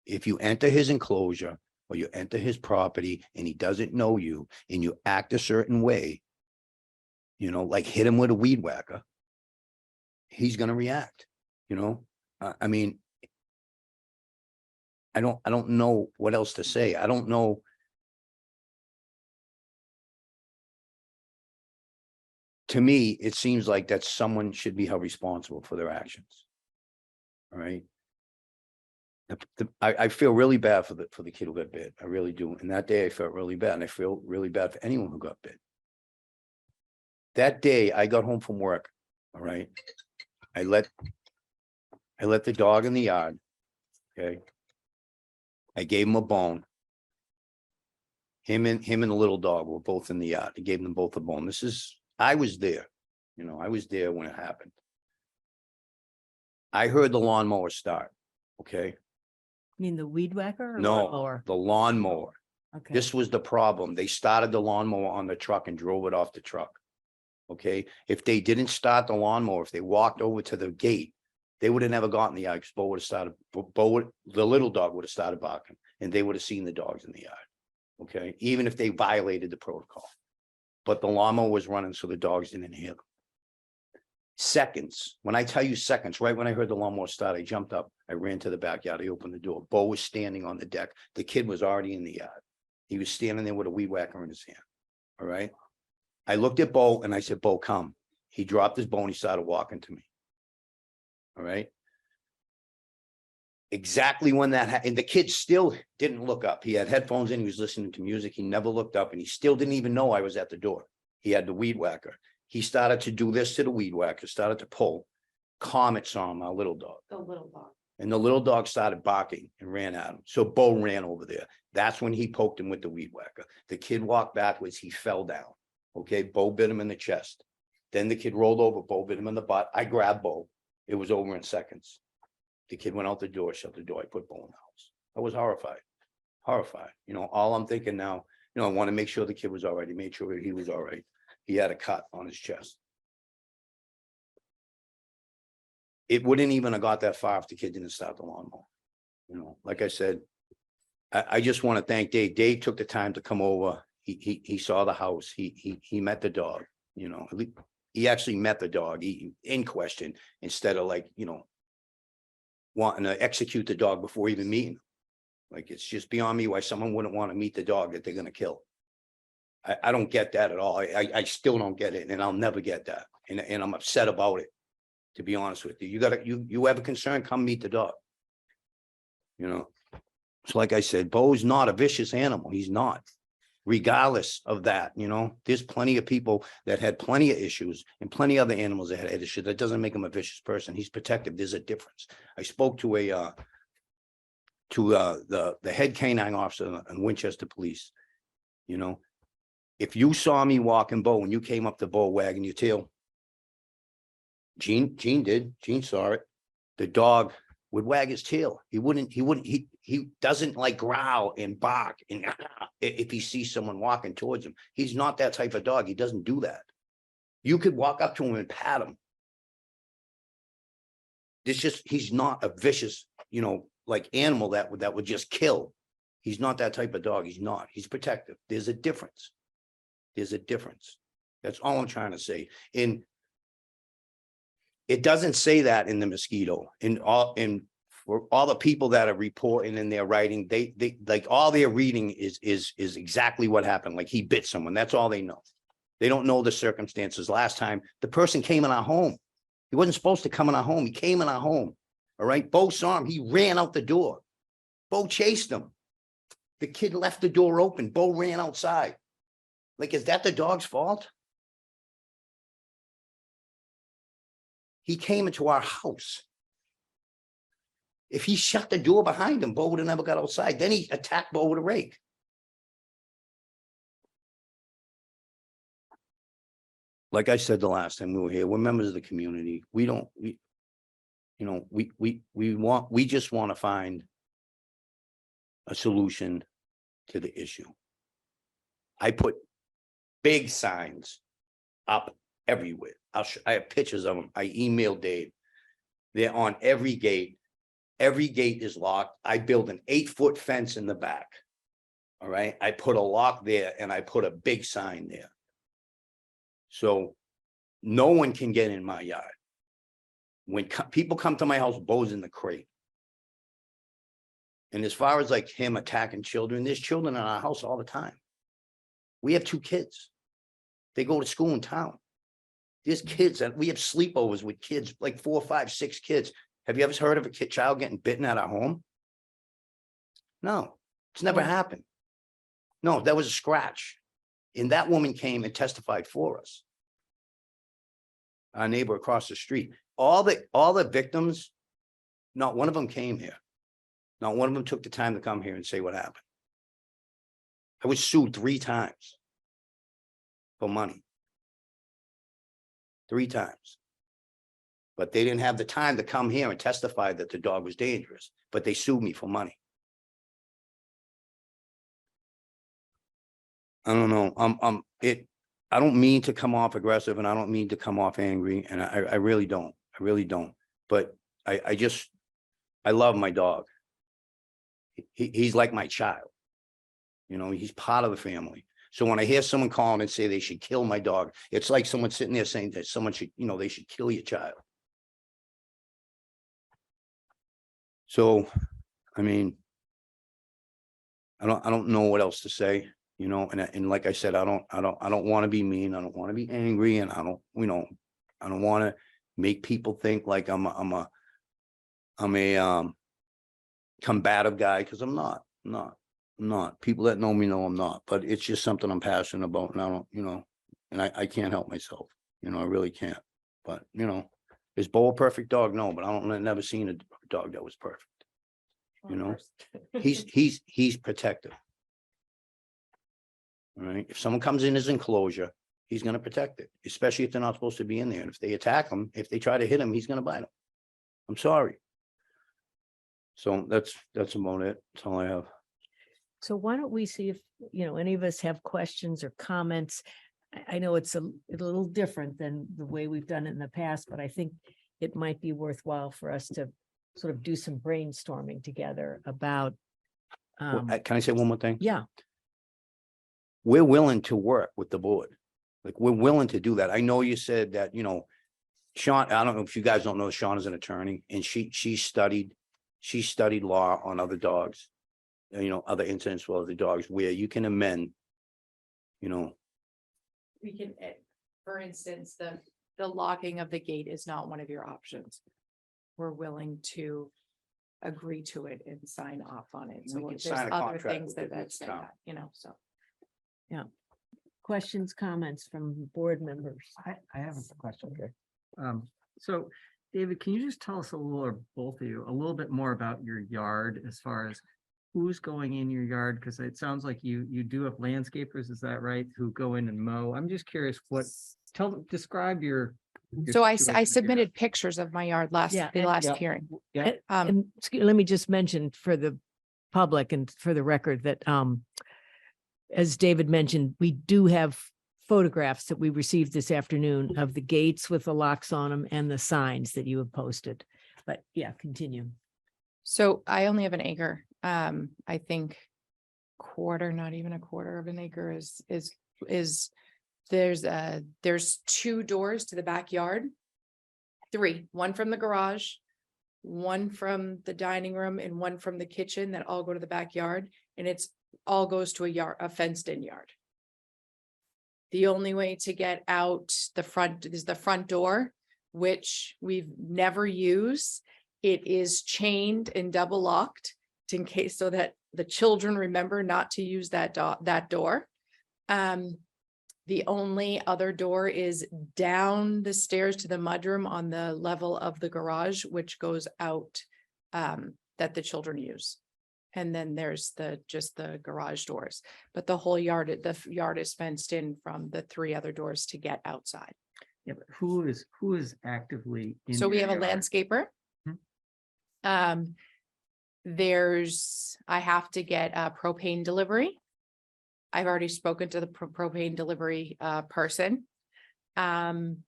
If you enter his enclosure or you enter his property and he doesn't know you and you act a certain way, like hit him with a weed whacker, he's gonna react, you know? I mean, I don't know what else to say. I don't know. To me, it seems like that someone should be held responsible for their actions. All right. I feel really bad for the kid who got bit. I really do. And that day I felt really bad. And I feel really bad for anyone who got bit. That day I got home from work. All right. I let the dog in the yard. Okay. I gave him a bone. Him and the little dog were both in the yard. I gave them both a bone. I was there. You know, I was there when it happened. I heard the lawnmower start. Okay. I mean, the weed whacker or No, lawnmower? the lawnmower. Okay. This was the problem. They started the lawnmower on the truck and drove it off the truck. Okay, if they didn't start the lawnmower, if they walked over to the gate, they would have never gotten the yard, because Bo would have started, the little dog would have started barking, and they would have seen the dogs in the yard. Okay, even if they violated the protocol. But the lawnmower was running, so the dogs didn't hear them. Seconds, when I tell you seconds, right when I heard the lawnmower start, I jumped up, I ran to the backyard, I opened the door. Bo was standing on the deck. The kid was already in the yard. He was standing there with a weed whacker in his hand. All right. I looked at Bo and I said, Bo, come. He dropped his bone. He started walking to me. All right. Exactly when that happened, and the kid still didn't look up. He had headphones in, he was listening to music. He never looked up, and he still didn't even know I was at the door. He had the weed whacker. He started to do this to the weed whacker, started to pull. Comet saw him, our little dog. The little dog. And the little dog started barking and ran at him. So Bo ran over there. That's when he poked him with the weed whacker. The kid walked backwards. He fell down. Okay. Bo bit him in the chest. Then the kid rolled over. Bo bit him in the butt. I grabbed Bo. It was over in seconds. The kid went out the door, shut the door. I put Bo in the house. I was horrified. Horrified. You know, all I'm thinking now, you know, I want to make sure the kid was all right. He made sure he was all right. He had a cut on his chest. It wouldn't even have got that far if the kid didn't start the lawnmower. You know, like I said, I just want to thank Dave. Dave took the time to come over. He saw the house. He met the dog. You know, he actually met the dog in question, instead of, like, you know, wanting to execute the dog before even meeting him. Like, it's just beyond me why someone wouldn't want to meet the dog that they're going to kill. I don't get that at all. I still don't get it, and I'll never get that. And I'm upset about it, to be honest with you. You have a concern, come meet the dog. You know, so like I said, Bo's not a vicious animal. He's not. Regardless of that, you know, there's plenty of people that had plenty of issues, and plenty of other animals that had issues. That doesn't make him a vicious person. He's protective. There's a difference. I spoke to the head canine officer in Winchester Police. You know, if you saw me walking Bo and you came up to Bo wagging your tail, Gene did. Gene saw it. The dog would wag his tail. He doesn't like growl and bark and if he sees someone walking towards him. He's not that type of dog. He doesn't do that. You could walk up to him and pat him. He's not a vicious, you know, like animal that would just kill. He's not that type of dog. He's not. He's protective. There's a difference. There's a difference. That's all I'm trying to say. And it doesn't say that in the mosquito. For all the people that are reporting and they're writing, they like, all they're reading is exactly what happened. Like, he bit someone. That's all they know. They don't know the circumstances. Last time the person came in our home. He wasn't supposed to come in our home. He came in our home. All right. Bo saw him. He ran out the door. Bo chased him. The kid left the door open. Bo ran outside. Like, is that the dog's fault? He came into our house. If he shut the door behind him, Bo would have never got outside. Then he attacked Bo with a rake. Like I said the last time we were here, we're members of the community. We just want to find a solution to the issue. I put big signs up everywhere. I have pictures of them. I emailed Dave. They're on every gate. Every gate is locked. I built an 8-foot fence in the back. All right. I put a lock there and I put a big sign there. So no one can get in my yard. When people come to my house, Bo's in the crate. And as far as like him attacking children, there's children in our house all the time. We have 2 kids. They go to school in town. There's kids and we have sleepovers with kids, like 4, 5, 6 kids. Have you ever heard of a child getting bitten at our home? No, it's never happened. No, that was a scratch. And that woman came and testified for us. Our neighbor across the street, all the victims, not one of them came here. Not one of them took the time to come here and say what happened. I was sued 3 times for money. 3 times. But they didn't have the time to come here and testify that the dog was dangerous, but they sued me for money. I don't know. I don't mean to come off aggressive and I don't mean to come off angry. And I really don't. I really don't. But I love my dog. He's like my child. You know, he's part of the family. So when I hear someone calling and say they should kill my dog, it's like someone sitting there saying that someone should, you know, they should kill your child. So, I mean, I don't know what else to say, you know, and like I said, I don't want to be mean. I don't want to be angry, and I don't want to make people think like I'm a combative guy, because I'm not. People that know me know I'm not, but it's just something I'm passionate about, and I don't, you know, and I can't help myself, you know, I really can't. But, you know, is Bo a perfect dog? No, but I've never seen a dog that was perfect. You know, he's protective. All right. If someone comes in his enclosure, he's going to protect it, especially if they're not supposed to be in there. And if they attack him, if they try to hit him, he's going to bite him. I'm sorry. So that's about it. That's all I have. So why don't we see if, you know, any of us have questions or comments? I know it's a little different than the way we've done it in the past, but I think it might be worthwhile for us to sort of do some brainstorming together about. Can I say one more thing? Yeah, We're willing to work with the board. Like, we're willing to do that. I know you said that, you know, Sean, I don't know if you guys don't know, Sean is an attorney, and she studied law on other dogs, you know, other incidents with other dogs where you can amend, you know. We can, for instance, the locking of the gate is not one of your options. We're willing to agree to it and sign off on it. We So can there's sign a other contract things with that's, the town. you know, so. questions, comments from board members? I have a question. Okay. So David, can you just tell us a little, or both of you, a little bit more about your yard as far as who's going in your yard? Because it sounds like you do have landscapers, is that right? Who go in and mow? I'm just curious describe your. So I situation that you submitted pictures of my yard Yeah, the and- last Yeah. hearing. Yeah. And let me just mention for the public and for the record that, as David mentioned, we do have photographs that we received this afternoon of the gates with the locks on them and the signs that you have posted. But yeah, continue. So I only have an acre. I think not even a quarter of an acre is there's 2 doors to the backyard. 3, one from the garage, one from the dining room, and one from the kitchen that all go to the backyard. And it's all goes to a fenced in yard. The only way to get out the front is the front door, which we've never used. It is chained and double locked in case, so that the children remember not to use that door. The only other door is down the stairs to the mudroom on the level of the garage, which goes out, that the children use. And then there's just the garage doors, but the yard is fenced in from the 3 other doors to get outside. Yeah, but who is actively in So we your have a yard? landscaper. I have to get a propane delivery. I've already spoken to the propane delivery person. And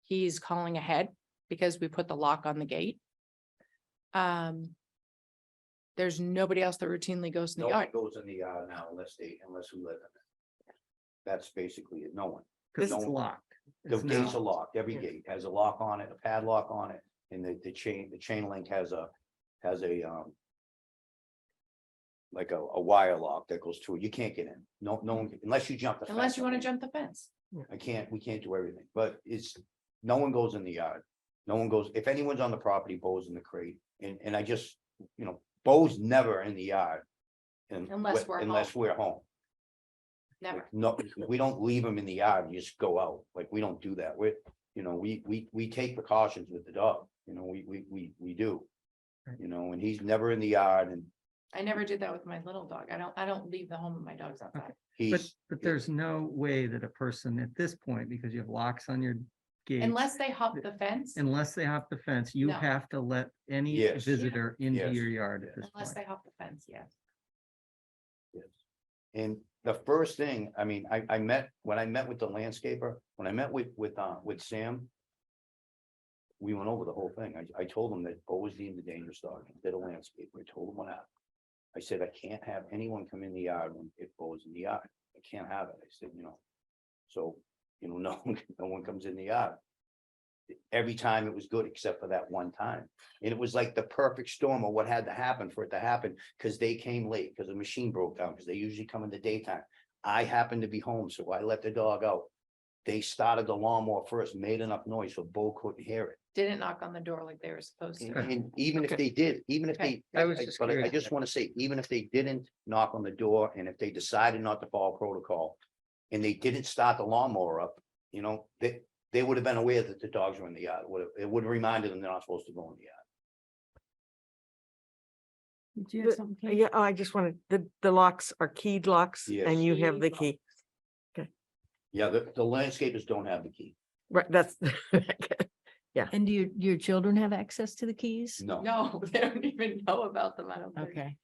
he's calling ahead because we put the lock on the gate. There's nobody else that routinely goes in the No one yard. goes in the yard now unless we live in it. That's basically it. No one. Because No it's one. locked. The It's gates not- are locked, every Yeah. gate has a lock on it, a padlock on it, and the chain link has a, like a wire lock that goes through it. You can't get in. No one, unless you jump the fence. Unless you want to I jump think. the fence. We can't do everything, but no one goes in the yard. No one goes, if anyone's on the property, Bo's in the crate, and I just, Bo's never in the yard. Unless we're Unless we're home. Never. Like, no, we don't leave them in the yard and just go out, like, we don't do that, we take precautions with the dog, we do. Right. And he's never in the yard and I never did that with my little dog. I don't leave the home of my dogs outside. But, he's. but there's no way that a person at this point, because you have locks on your gate. Unless they hop the fence, Unless they hop the fence, you No. have to let any Yes. visitor into Yes. your yard at this unless point. they hop the fence, yes. Yes. And the first thing, I mean, when I met with the landscaper, when I met with Sam. We went over the whole thing. I told him that Bo was deemed a dangerous dog. He did a landscaper. I told him what happened. I said, I can't have anyone come in the yard if Bo is in the yard. I can't have it. I said, so, no one comes in the yard. Every time it was good, except for that one time. And it was like the perfect storm of what had to happen for it to happen, because they came late, because the machine broke down, because they usually come in the daytime. I happened to be home, so I let the dog out. They started the lawnmower first, made enough noise so Bo couldn't hear it. Didn't knock on the door like they were supposed to. And even if Okay. they did, even if Okay. they, I was just but I curious. just want to say, even if they didn't knock on the door, and if they decided not to follow protocol. And they didn't start the lawnmower up, they would have been aware that the dogs were in the yard. It would have reminded them they're not supposed to go in the yard. Did you have something? Kate? Yeah, I just wanted, the locks are keyed locks Yes. and you have the Keyed key. Yeah, the landscapers don't have the key. Right, that's. And do your children have access to the keys? No, No, they don't even know about them, I don't think. Okay,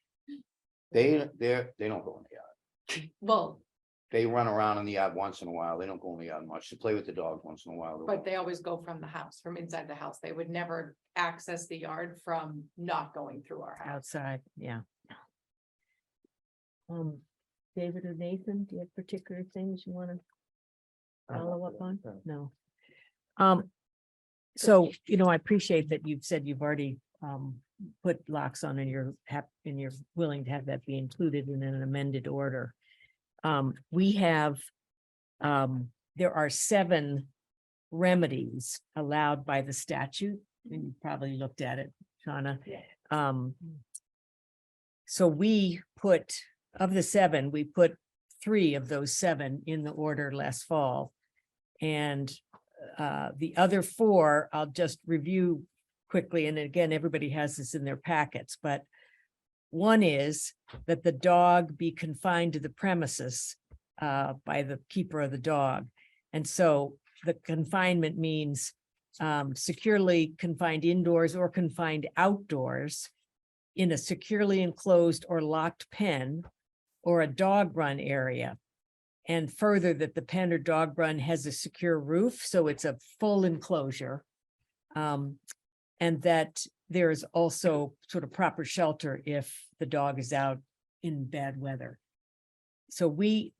they don't go in the yard. Well, They run around in the yard once in a while. They don't go in the yard much. They play with the dogs once in a while. but they always go from the house, from inside the house. They would never access the yard from not going through our house. outside, yeah. David or Nathan, do you have particular things you want to follow up on? No. So, I appreciate that you've said you've already put locks on and you're willing to have that be included in an amended order. We have, there are 7 remedies allowed by the statute, and you probably looked at it, Shauna. Yeah. So we put, of the 7, we put 3 of those 7 in the order last fall. And the other 4, I'll just review quickly. And again, everybody has this in their packets, but one is that the dog be confined to the premises by the keeper of the dog. And so the confinement means securely confined indoors or confined outdoors in a securely enclosed or locked pen or a dog run area. And further, that the pen or dog run has a secure roof, so it's a full enclosure. And that there is also sort of proper shelter if the dog is out in bad weather. So we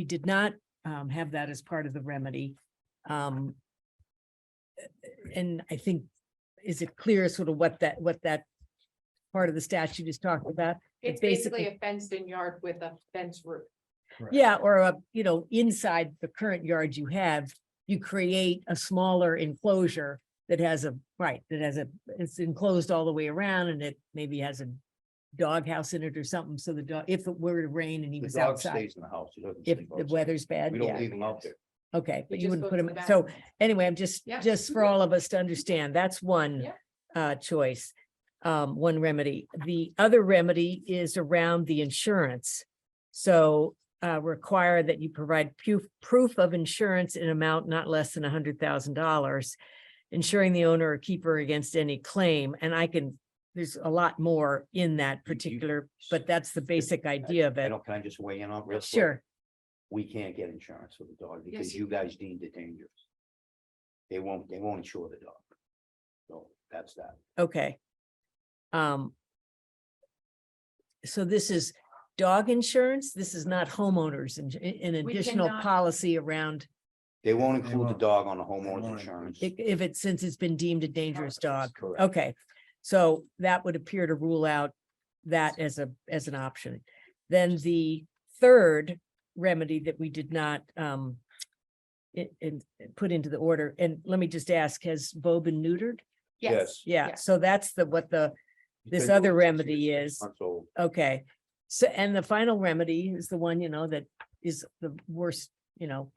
did not have that as part of the remedy. And I think, is it clear sort of what that part of the statute is talking about? It's basically a fenced in yard with a fence roof. Yeah, or inside the current yard you have, you create a smaller enclosure that has it's enclosed all the way around, and it maybe has a dog house in it or something. So the dog, if it were to rain and he The was dog outside, stays in the house. He doesn't if sleep the outside. weather's bad, We don't yeah. leave him out there. Okay, but He you just wouldn't goes put to him, the so bathroom. anyway, I'm just Yeah. for all of us to understand, that's one Yeah. choice. One remedy. The other remedy is around the insurance. So require that you provide proof of insurance in amount not less than $100,000, ensuring the owner or keeper against any claim. And there's a lot more in that particular, but that's the basic idea of it. Can I just weigh in on real quick? Sure. We can't get insurance for the dog because Yes, you you guys deemed it dangerous. They won't insure the dog. So that's that. Okay. So this is dog insurance. This is not homeowners and an We additional cannot- policy around They won't They include the won't. dog on the homeowner's won't include insurance. If it's, since it's been deemed a dangerous dog. Correct. Okay, so that would appear to rule out that as an option. Then the third remedy that we did not put into the order, and let me just ask, has Bo been neutered? Yes. Yeah, Yeah. so that's what this Because other it's remedy 6 is. months old. Okay, so, and the final remedy is the one, that is the worst,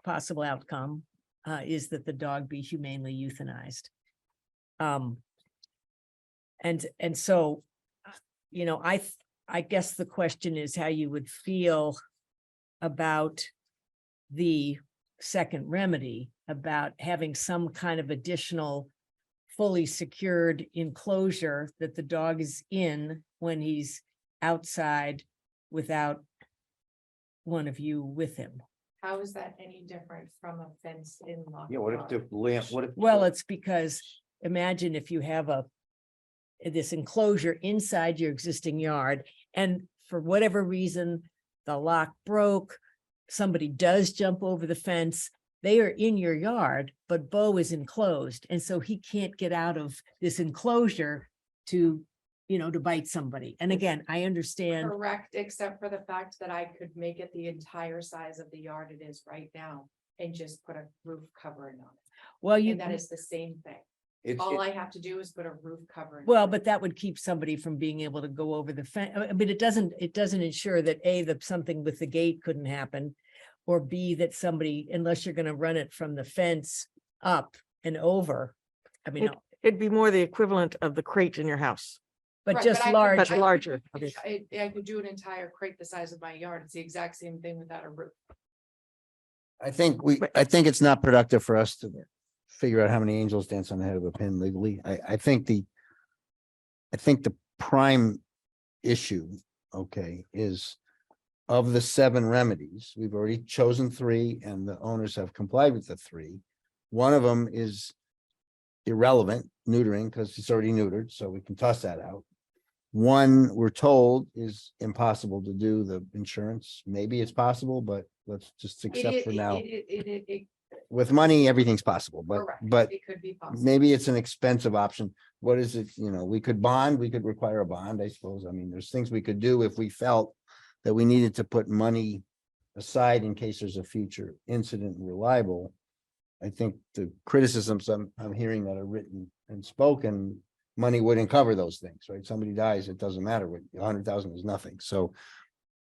possible outcome, is that the dog be humanely euthanized. And so, I guess the question is how you would feel about the second remedy, about having some kind of additional fully secured enclosure that the dog is in when he's outside without one of you with him. How is that any different from a fenced in locked Yeah, what if yard? the lamp, what if? Well, it's because imagine if you have this enclosure inside your existing yard, and for whatever reason, the lock broke, somebody does jump over the fence, they are in your yard, but Bo is enclosed, and so he can't get out of this enclosure to bite somebody. And again, I understand, Correct, except for the fact that I could make it the entire size of the yard it is right now and just put a roof covering on it. well, And that is the same thing. It's, All I have to do is put a roof covering. well, on it. but that would keep somebody from being able to go over the fence. But it doesn't ensure that A, that something with the gate couldn't happen, or B, that somebody, unless you're gonna run it from the fence up and over. I mean, It'd be more the equivalent of the crate in your house. but Right, just I could- larger. But larger, I could do an entire crate the size of my yard. It's the exact same thing without a roof. I think it's not productive for us to figure out how many angels dance on the head of a pin legally. I think the prime issue, okay, is of the 7 remedies, we've already chosen 3 and the owners have complied with the 3. One of them is irrelevant, neutering, because it's already neutered, so we can toss that out. One, we're told, is impossible to do, the insurance. Maybe it's possible, but let's just accept for now. With money, everything's possible, but It could be possible. maybe it's an expensive option. What is it? We could bond, we could require a bond, I suppose. I mean, there's things we could do if we felt that we needed to put money aside in case there's a future incident and reliable. I think the criticisms I'm hearing that are written and spoken, money wouldn't cover those things, right? Somebody dies, it doesn't matter what, 100,000 is nothing. So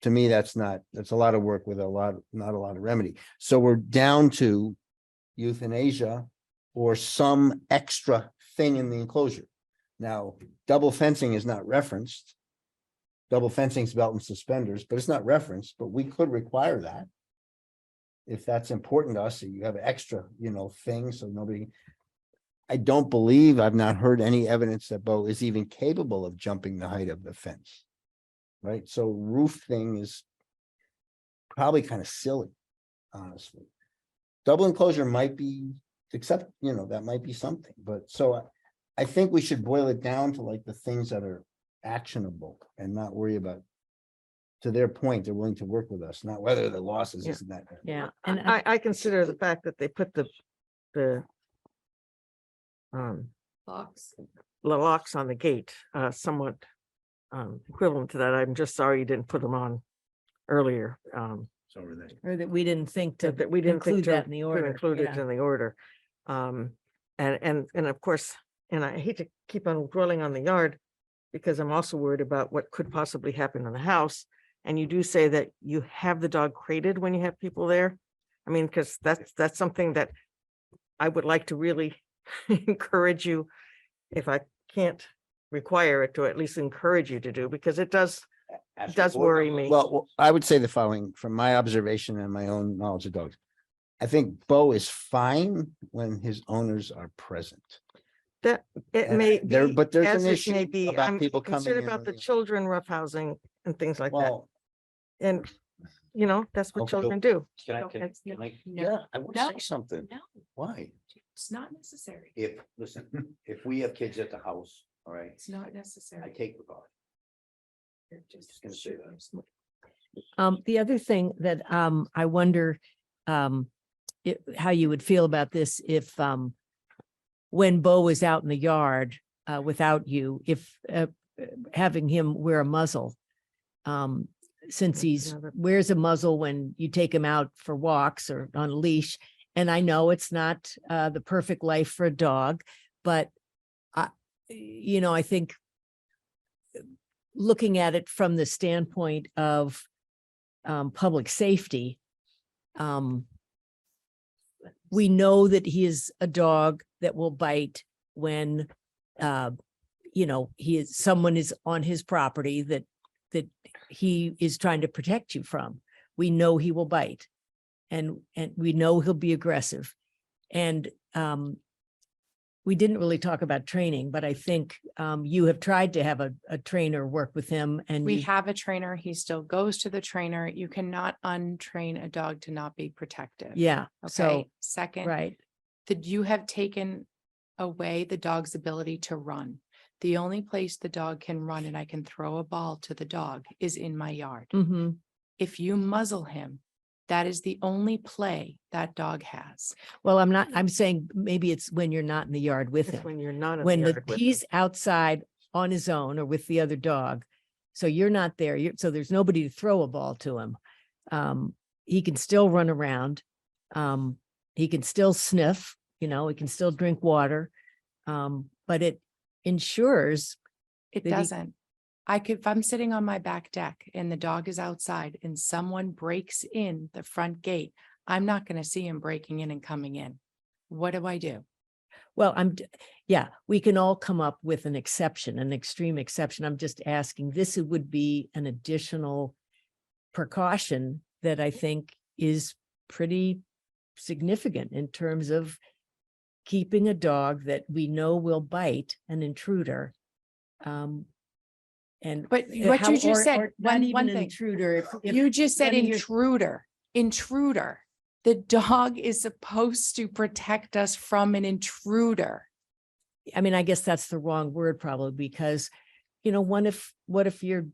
to me, that's a lot of work with not a lot of remedy. So we're down to euthanasia or some extra thing in the enclosure. Now, double fencing is not referenced. Double fencing is belt and suspenders, but it's not referenced, but we could require that. If that's important to us, so you have extra, thing, so nobody. I don't believe, I've not heard any evidence that Bo is even capable of jumping the height of the fence. Right, so roof thing is probably kind of silly, honestly. Double enclosure might be, except, that might be something, but so I think we should boil it down to like the things that are actionable and not worry about. To their point, they're willing to work with us, not whether the losses Yeah. isn't that. Yeah, and I consider the fact that they put the Locks. locks on the gate, somewhat equivalent to that. I'm just sorry you didn't put them on earlier. So are they. or that we didn't think to That we didn't think include to that in the to order. include it yeah. in the order. And of course, and I hate to keep on dwelling on the yard because I'm also worried about what could possibly happen in the house. And you do say that you have the dog crated when you have people there. I mean, because that's something that I would like to really encourage you, if I can't require it, to at least encourage you to do, because it does worry me. Well, I would say the following from my observation and my own knowledge of dogs. I think Bo is fine when his owners are present. That it And may there- be, but there's as an it issue may be, about I'm people coming concerned in about with the the- children roughhousing and things like that. Well, And, that's what Okay. children do. Can I, No, can, that's- can I, No. yeah, I want to No. say something. No, Why? it's not necessary. Listen, if we have kids at the house, all right, It's not I necessary. take the dog. You're Just gonna say that. The other thing that I wonder, how you would feel about this if, when Bo was out in the yard, without you, if, having him wear a muzzle. Since he's wears a muzzle when you take him out for walks or on a leash. And I know it's not, the perfect life for a dog, but I think looking at it from the standpoint of, public safety, we know that he is a dog that will bite when, someone is on his property that he is trying to protect you from. We know he will bite, and we know he'll be aggressive. And we didn't really talk about training, but I think you have tried to have a trainer work with him, and We have a trainer. He still goes to the trainer. You cannot untrain a dog to not be protective. yeah. So, Okay, second, right. that you have taken away the dog's ability to run. The only place the dog can run and I can throw a ball to the dog is in my yard. Mm-hmm. If you muzzle him, that is the only play that dog has. Well, I'm saying maybe it's when you're not in the yard with It's him. when you're not in the When yard with he's them. outside on his own or with the other dog. So you're not there. So there's nobody to throw a ball to him. He can still run around. He can still sniff, he can still drink water. But it ensures, It Did he- doesn't. If I'm sitting on my back deck and the dog is outside and someone breaks in the front gate, I'm not going to see him breaking in and coming in. What do I do? well, we can all come up with an exception, an extreme exception. I'm just asking, this would be an additional precaution that I think is pretty significant in terms of keeping a dog that we know will bite an intruder. And But what you just said, not one even an thing. intruder. if You just said one of your- intruder. The dog is supposed to protect us from an intruder. I mean, I guess that's the wrong word probably because, what if your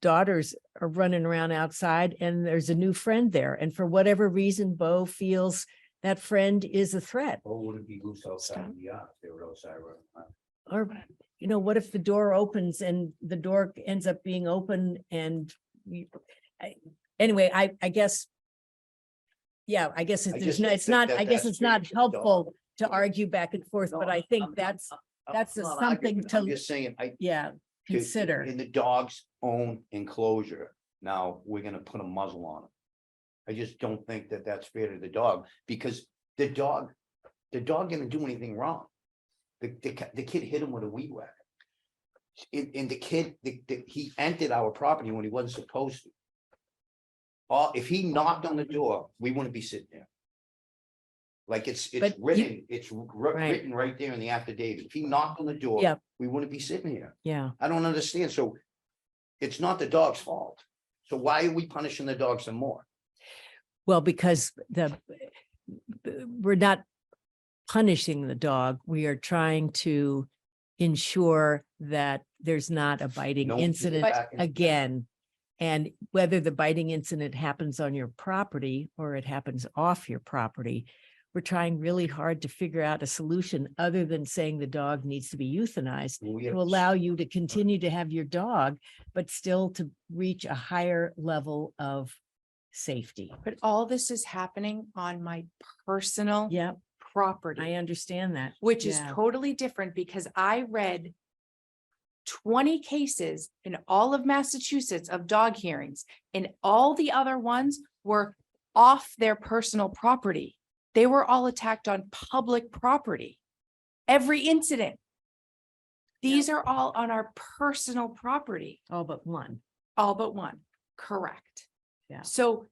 daughters are running around outside and there's a new friend there, and for whatever reason, Bo feels that friend is a threat? Or would it be loose outside Stop. in the yard? If they were outside running around? Or, what if the door opens and the door ends up being open and anyway, I guess. Yeah, I guess I there's just no, think it's not, that I guess that's it's not fair to the dog. helpful to argue back and forth, No, but I think I'm- that's I'm not not something arguing. I'm to- just saying, yeah, consider. in the dog's own enclosure, now we're gonna put a muzzle on it. I just don't think that that's fair to the dog, because the dog didn't do anything wrong. The kid hit him with a weed whacker. And the kid, he entered our property when he wasn't supposed to. If he knocked on the door, we wouldn't be sitting there. Like it's But you- written, Right. written right there in the affidavit. If he knocked on the door, Yeah. we wouldn't be sitting here. Yeah, I don't understand. So it's not the dog's fault. So why are we punishing the dog some more? well, because we're not punishing the dog. We are trying to ensure that there's not a biting No one can incident get back in. again. And whether the biting incident happens on your property or it happens off your property, we're trying really hard to figure out a solution other than saying the dog needs to be euthanized We to have- allow you to continue to have your dog, but still to reach a higher level of safety. But all this is happening on my personal Yeah, property. I understand that. Which is Yeah. totally different because I read 20 cases in all of Massachusetts of dog hearings, and all the other ones were off their personal property. They were all attacked on public property. Every incident. These are all on our personal property, All but one. all but one. Correct. Yeah. So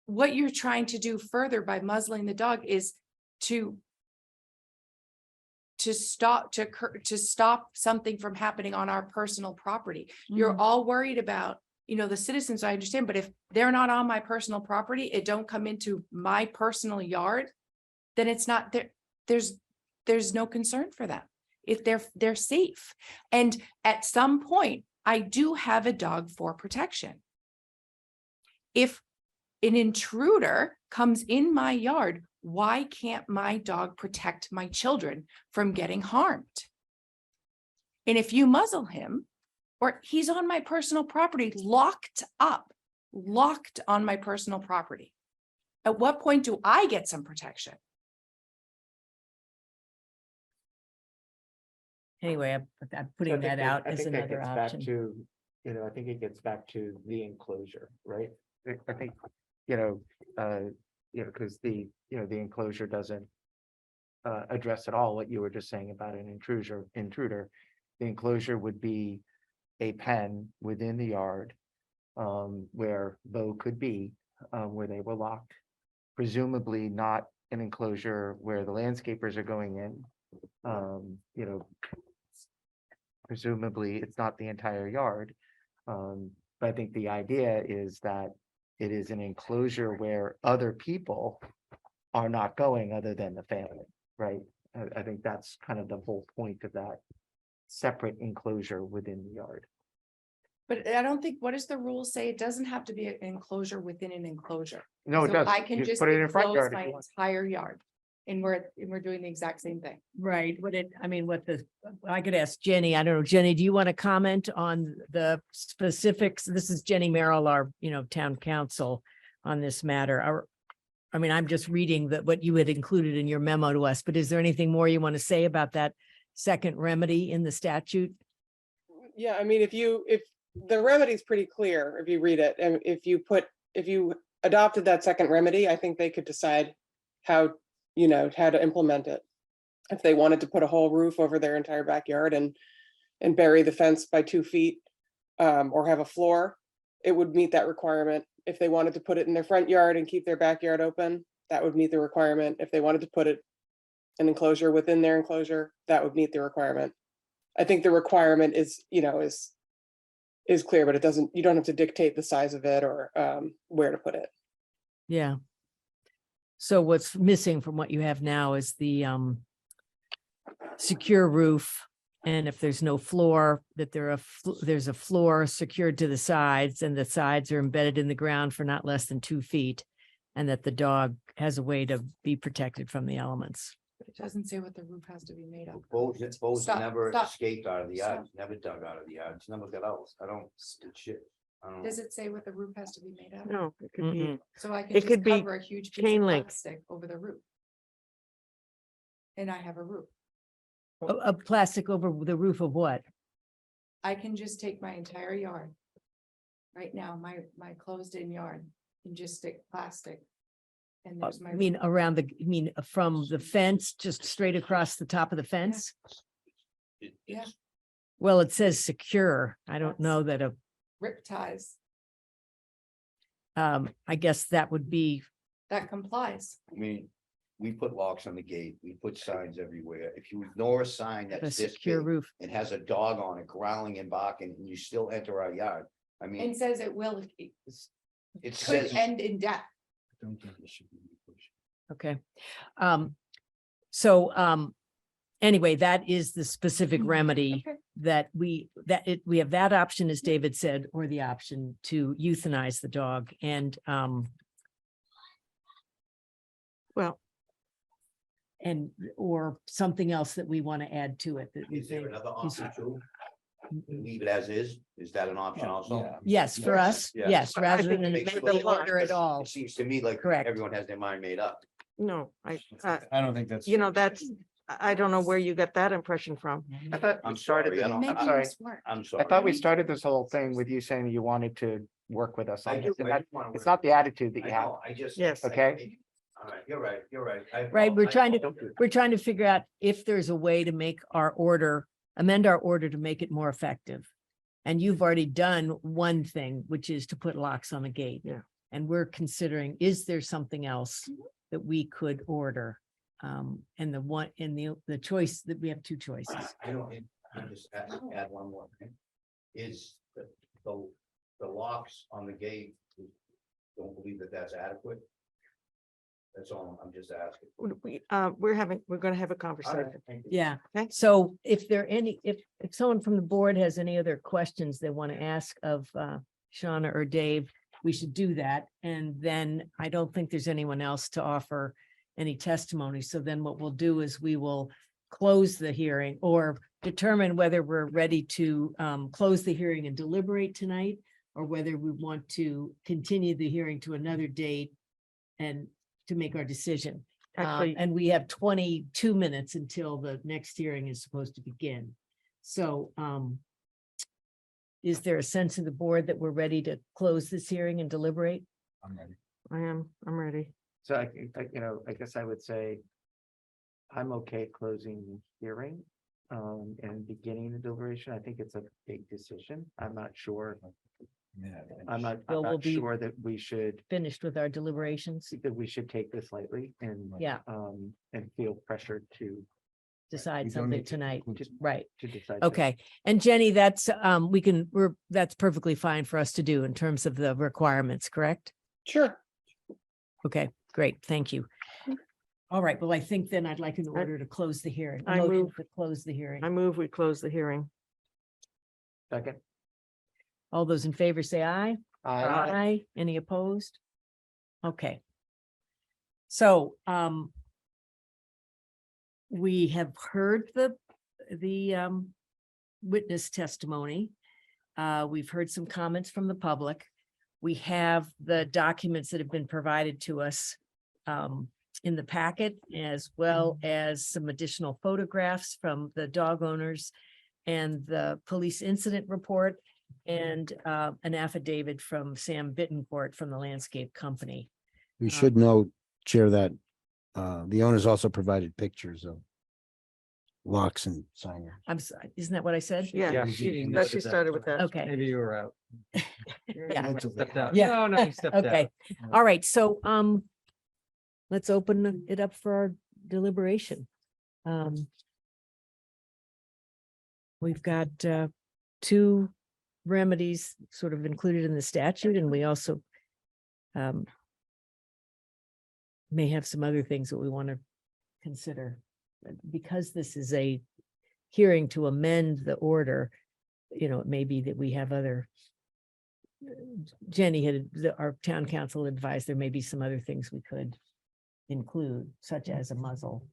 what you're trying to do further by muzzling the dog is to stop something from happening on our personal property. You're Mm. all worried about, the citizens, I understand, but if they're not on my personal property, it don't come into my personal yard, then it's not there. There's no concern for them. If they're safe. And at some point, I do have a dog for protection. If an intruder comes in my yard Why can't my dog protect my children from getting harmed? And if you muzzle him, or he's on my personal property, locked on my personal property. At what point do I get some protection? Anyway, I'm So I putting think that out I as think that another gets back option. to, I think it gets back to the enclosure, right? I think, because the enclosure doesn't address at all what you were just saying about an intruder. The enclosure would be a pen within the yard where Bo could be, where they were locked. Presumably not an enclosure where the landscapers are going in. Presumably it's not the entire yard. But I think the idea is that it is an enclosure where other people are not going other than the family, right? I think that's kind of the whole point of that separate enclosure within the yard. But I don't think, what does the rule say? It doesn't have to be an enclosure within an enclosure. No, it So does. I can You just put it in front enclose yard if my you want. entire yard. And we're doing the exact same thing. Right, I could ask Jenny, I don't know, Jenny, do you want to comment on the specifics? This is Jenny Merrill, our, town council on this matter. I'm just reading what you had included in your memo to us, but is there anything more you want to say about that second remedy in the statute? Yeah, I mean, if the remedy is pretty clear, if you read it, and if you adopted that second remedy, I think they could decide how to implement it. If they wanted to put a whole roof over their entire backyard and bury the fence by 2 feet, or have a floor, it would meet that requirement. If they wanted to put it in their front yard and keep their backyard open, that would meet the requirement. If they wanted to put it an enclosure within their enclosure, that would meet the requirement. I think the requirement is clear, but you don't have to dictate the size of it or where to put it. Yeah. So what's missing from what you have now is the secure roof. And if there's no floor, that there's a floor secured to the sides, and the sides are embedded in the ground for not less than 2 feet. And that the dog has a way to be protected from the elements. But it doesn't say what the roof has to be made of. Bo's Stop, never stop, escaped out of the yard, stop. never dug out of the yard, it's never got out, I don't, shit. I don't know. Does it say what the roof has to be made of? No, it could be, Mm-mm. So I can It just could be cover a huge piece chain of link. plastic over the roof. And I have a roof. A plastic over the roof of what? I can just take my entire yard. Right now, my closed in yard, and just stick plastic. And there's my. I mean, from the fence, just straight across the top of the fence? Yeah. Well, it says secure. I don't know that Rip ties, I guess that would be, that complies. I mean, we put locks on the gate, we put signs everywhere, if you ignore a sign a that's this secure big roof. and has a dog on it growling and barking, and you still enter our yard, I And mean, says it will, it it could says. end in death. Okay. Anyway, that is the specific remedy Okay. that we have that option, as David said, or the option to euthanize the dog and, well, or something else that we want to add to it. That we Is there think another is- option too? Leave it as is that an option also? Yes, for us, Yeah. yes, rather think than Make make sure the that- order at all. It seems to me like Correct. everyone has their mind made up. no, I don't think that's. I don't know where you got that impression from. I thought I'm we started, sorry, I this- don't- I'm Maybe sorry, this work. I'm I sorry. thought we started this whole thing with you saying that you wanted to work with us I on do, this, and I that, do wanna it's work. not the attitude that I you have. know, I just. Yes. Okay. All right, you're right. Right, we're trying to- Don't do it. We're trying to figure out if there's a way to make amend our order to make it more effective. And you've already done one thing, which is to put locks on the gate. Yeah. And we're considering, is there something else that we could order? And the choice that we have two choices. I don't, I just add one more thing. Is the locks on the gate, don't believe that that's adequate? That's all, I'm just asking. We're gonna have a All right, conversation. thank you. Yeah, Okay. so if someone from the board has any other questions they want to ask of Shauna or Dave, we should do that. And then I don't think there's anyone else to offer any testimony. So then what we'll do is we will close the hearing or determine whether we're ready to close the hearing and deliberate tonight, or whether we want to continue the hearing to another date and to make our decision. Actually, And we have 22 minutes until the next hearing is supposed to begin. So is there a sense of the board that we're ready to close this hearing and deliberate? I'm ready. I'm ready. So I guess I would say I'm okay closing the hearing and beginning the deliberation. I think it's a big decision. I'm not sure. Yeah. I'm Well, not we'll be- sure that we should, Finished with our deliberations, take this lightly and Yeah. and feel pressured to decide You don't something need to tonight, conclude. right? decide. Okay, and Jenny, that's that's perfectly fine for us to do in terms of the requirements, correct? Sure. Okay, great, thank you. All right, well, I think then I'd like an order to close the hearing. A I motion move- to close the hearing. I move we close the hearing. Second. All those in favor say aye. Aye. Any opposed? Okay. So, we have heard the witness testimony. We've heard some comments from the public. We have the documents that have been provided to us in the packet, as well as some additional photographs from the dog owners and the police incident report, and an affidavit from Sam Bittencourt from the landscape company. We should note, Chair, that the owners also provided pictures of locks and signage. I'm sorry, isn't that what I said? Yeah, Yeah, she she that she noted that. started with that. Okay, Maybe you were out. yeah, Stepped out. Yeah. No, no, you stepped out. okay. All right, so let's open it up for our deliberation. We've got two remedies sort of included in the statute, and we also may have some other things that we want to consider. Because this is a hearing to amend the order, it may be that we have other. Jenny our town council advised there may be some other things we could include, such as a muzzle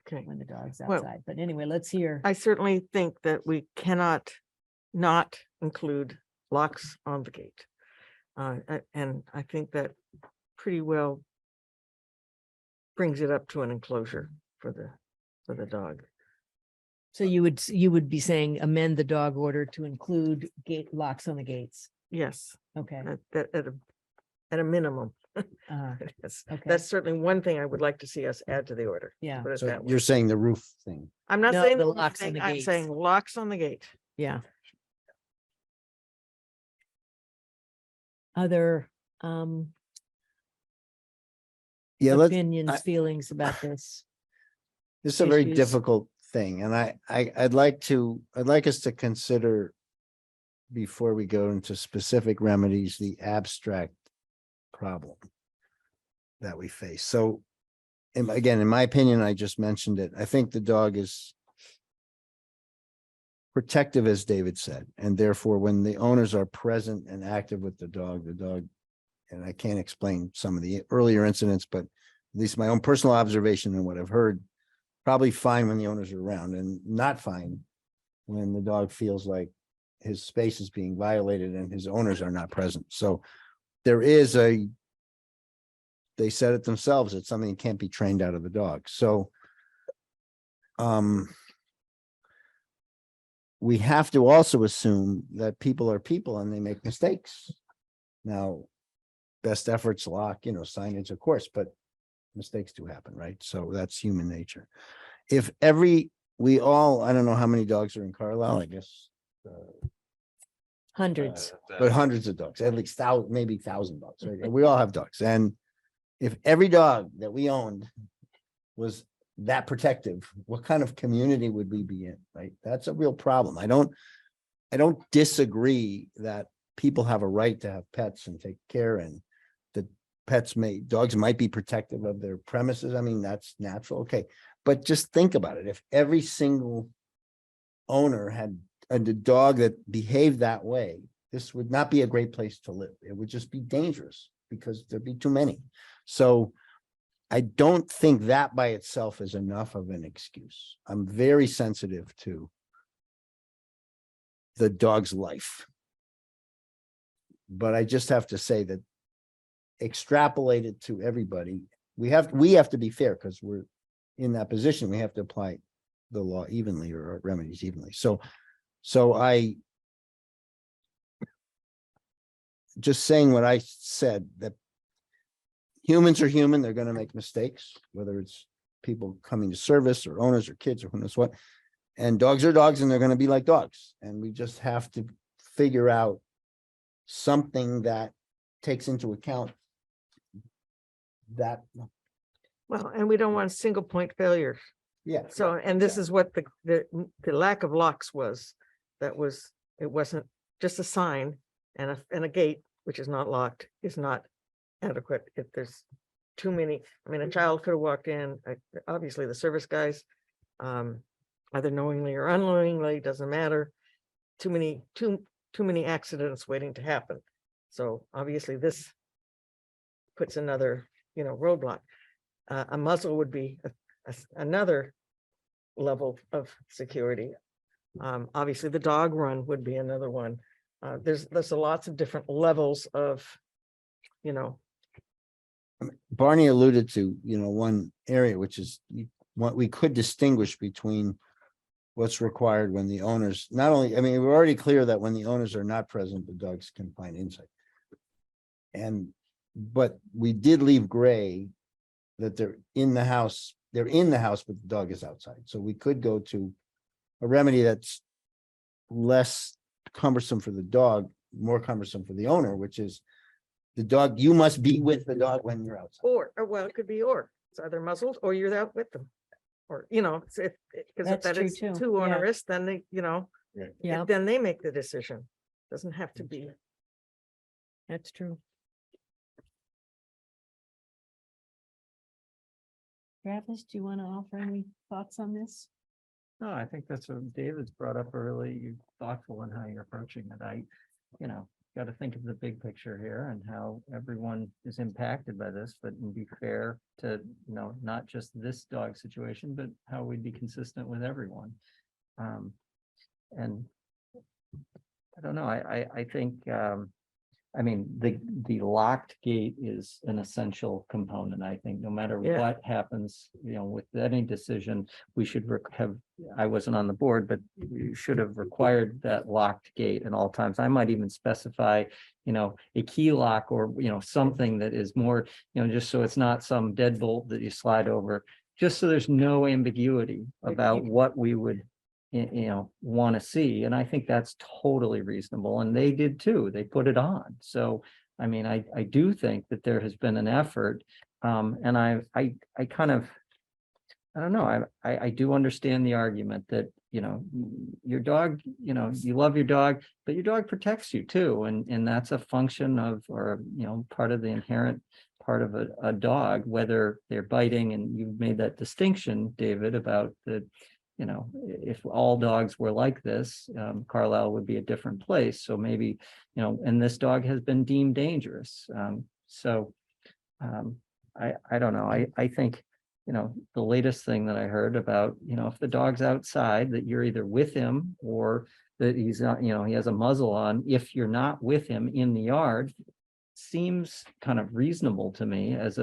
Okay. when the dog's Well, outside. But anyway, let's hear. I certainly think that we cannot not include locks on the gate. And I think that pretty well brings it up to an enclosure for the dog. So you would be saying amend the dog order to include gate locks on the gates. Yes, Okay. at a minimum. Okay. That's certainly one thing I would like to see us add to the order. Yeah, Put it So that way. you're saying the roof thing. I'm not No, saying the the locks on thing, the I'm gates. saying locks on the gate. yeah. Other Yeah, let's, opinions, feelings about this? this is a very issues. difficult thing, and I'd like us to consider before we go into specific remedies, the abstract problem that we face. So again, in my opinion, I just mentioned it. I think the dog is protective, as David said, and therefore when the owners are present and active with the dog, and I can't explain some of the earlier incidents, but at least my own personal observation and what I've heard, probably fine when the owners are around and not fine when the dog feels like his space is being violated and his owners are not present. So there is they said it themselves, it's something that can't be trained out of the dog. So we have to also assume that people are people and they make mistakes. Now, best efforts, signage, of course, but mistakes do happen, right? So that's human nature. If I don't know how many dogs are in Carlisle, I guess, Hundreds. but hundreds of dogs, at least maybe 1,000 dogs, right? And we all have dogs. And if every dog that we owned was that protective, what kind of community would we be in, right? That's a real problem. I don't disagree that people have a right to have pets and take care, and that dogs might be protective of their premises. I mean, that's natural. Okay. But just think about it. If every single owner had a dog that behaved that way, this would not be a great place to live. It would just be dangerous because there'd be too many. So I don't think that by itself is enough of an excuse. I'm very sensitive to the dog's life. But I just have to say that extrapolate it to everybody. We have to be fair because we're in that position. We have to apply the law evenly or remedies evenly. So I just saying what I said, that humans are human. They're going to make mistakes, whether it's people coming to service or owners or kids or who knows what. And dogs are dogs and they're going to be like dogs. And we just have to figure out something that takes into account that. Well, and we don't want single point failures. Yeah. So, and this is what the lack of locks was. It wasn't just a sign and a gate, which is not locked, is not adequate. If there's too many, I mean, a child could have walked in, obviously the service guys, either knowingly or unknowingly, doesn't matter. Too many accidents waiting to happen. So obviously this puts another, roadblock. A muzzle would be another level of security. Obviously the dog run would be another one. There's lots of different levels of, Barney alluded to, one area, which is what we could distinguish between what's required when the owners, not only, I mean, we're already clear that when the owners are not present, the dogs can find insight. But we did leave gray that they're in the house, but the dog is outside. So we could go to a remedy that's less cumbersome for the dog, more cumbersome for the owner, which is the dog, you must be with the dog when you're outside. or well, it could be it's either muzzled or you're out with them. Or, because if That's that true is too. too Yeah. onerous, then they, Yeah, then they make the decision. Doesn't have to be. that's true. Travis, do you want to offer any thoughts on this? No, I think that's what David's brought up, really thoughtful in how you're approaching it. Got to think of the big picture here and how everyone is impacted by this, but be fair to, not just this dog situation, but how we'd be consistent with everyone. And I don't know, I think, the locked gate is an essential component. I think no matter Yeah. what happens, with any decision, we should I wasn't on the board, but we should have required that locked gate at all times. I might even specify, a key lock or, something that is more, just so it's not some deadbolt that you slide over, just so there's no ambiguity about what we would want to see. And I think that's totally reasonable. And they did too. They put it on. So, I do think that there has been an effort. And I kind of, I don't know, I do understand the argument that, your dog, you love your dog, but your dog protects you too. And that's a function of, or, part of the inherent part of a dog, whether they're biting. And you've made that distinction, David, about the, if all dogs were like this, Carlisle would be a different place. So maybe, and this dog has been deemed dangerous. I don't know. I think, the latest thing that I heard about, if the dog's outside, that you're either with him or that he's not, he has a muzzle on. If you're not with him in the yard, seems kind of reasonable to me as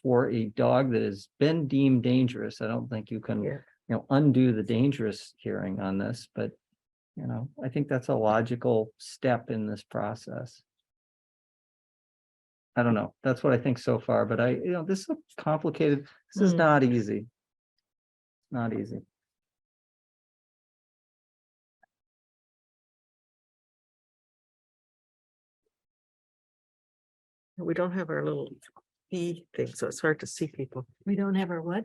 for a dog that has been deemed dangerous. I don't think you can, undo the dangerous hearing on this, but, I think that's a logical step in this process. I don't know. That's what I think so far, but this is complicated. This is not easy. Not easy. We don't have our little V thing, so it's hard to see people. We don't have our what?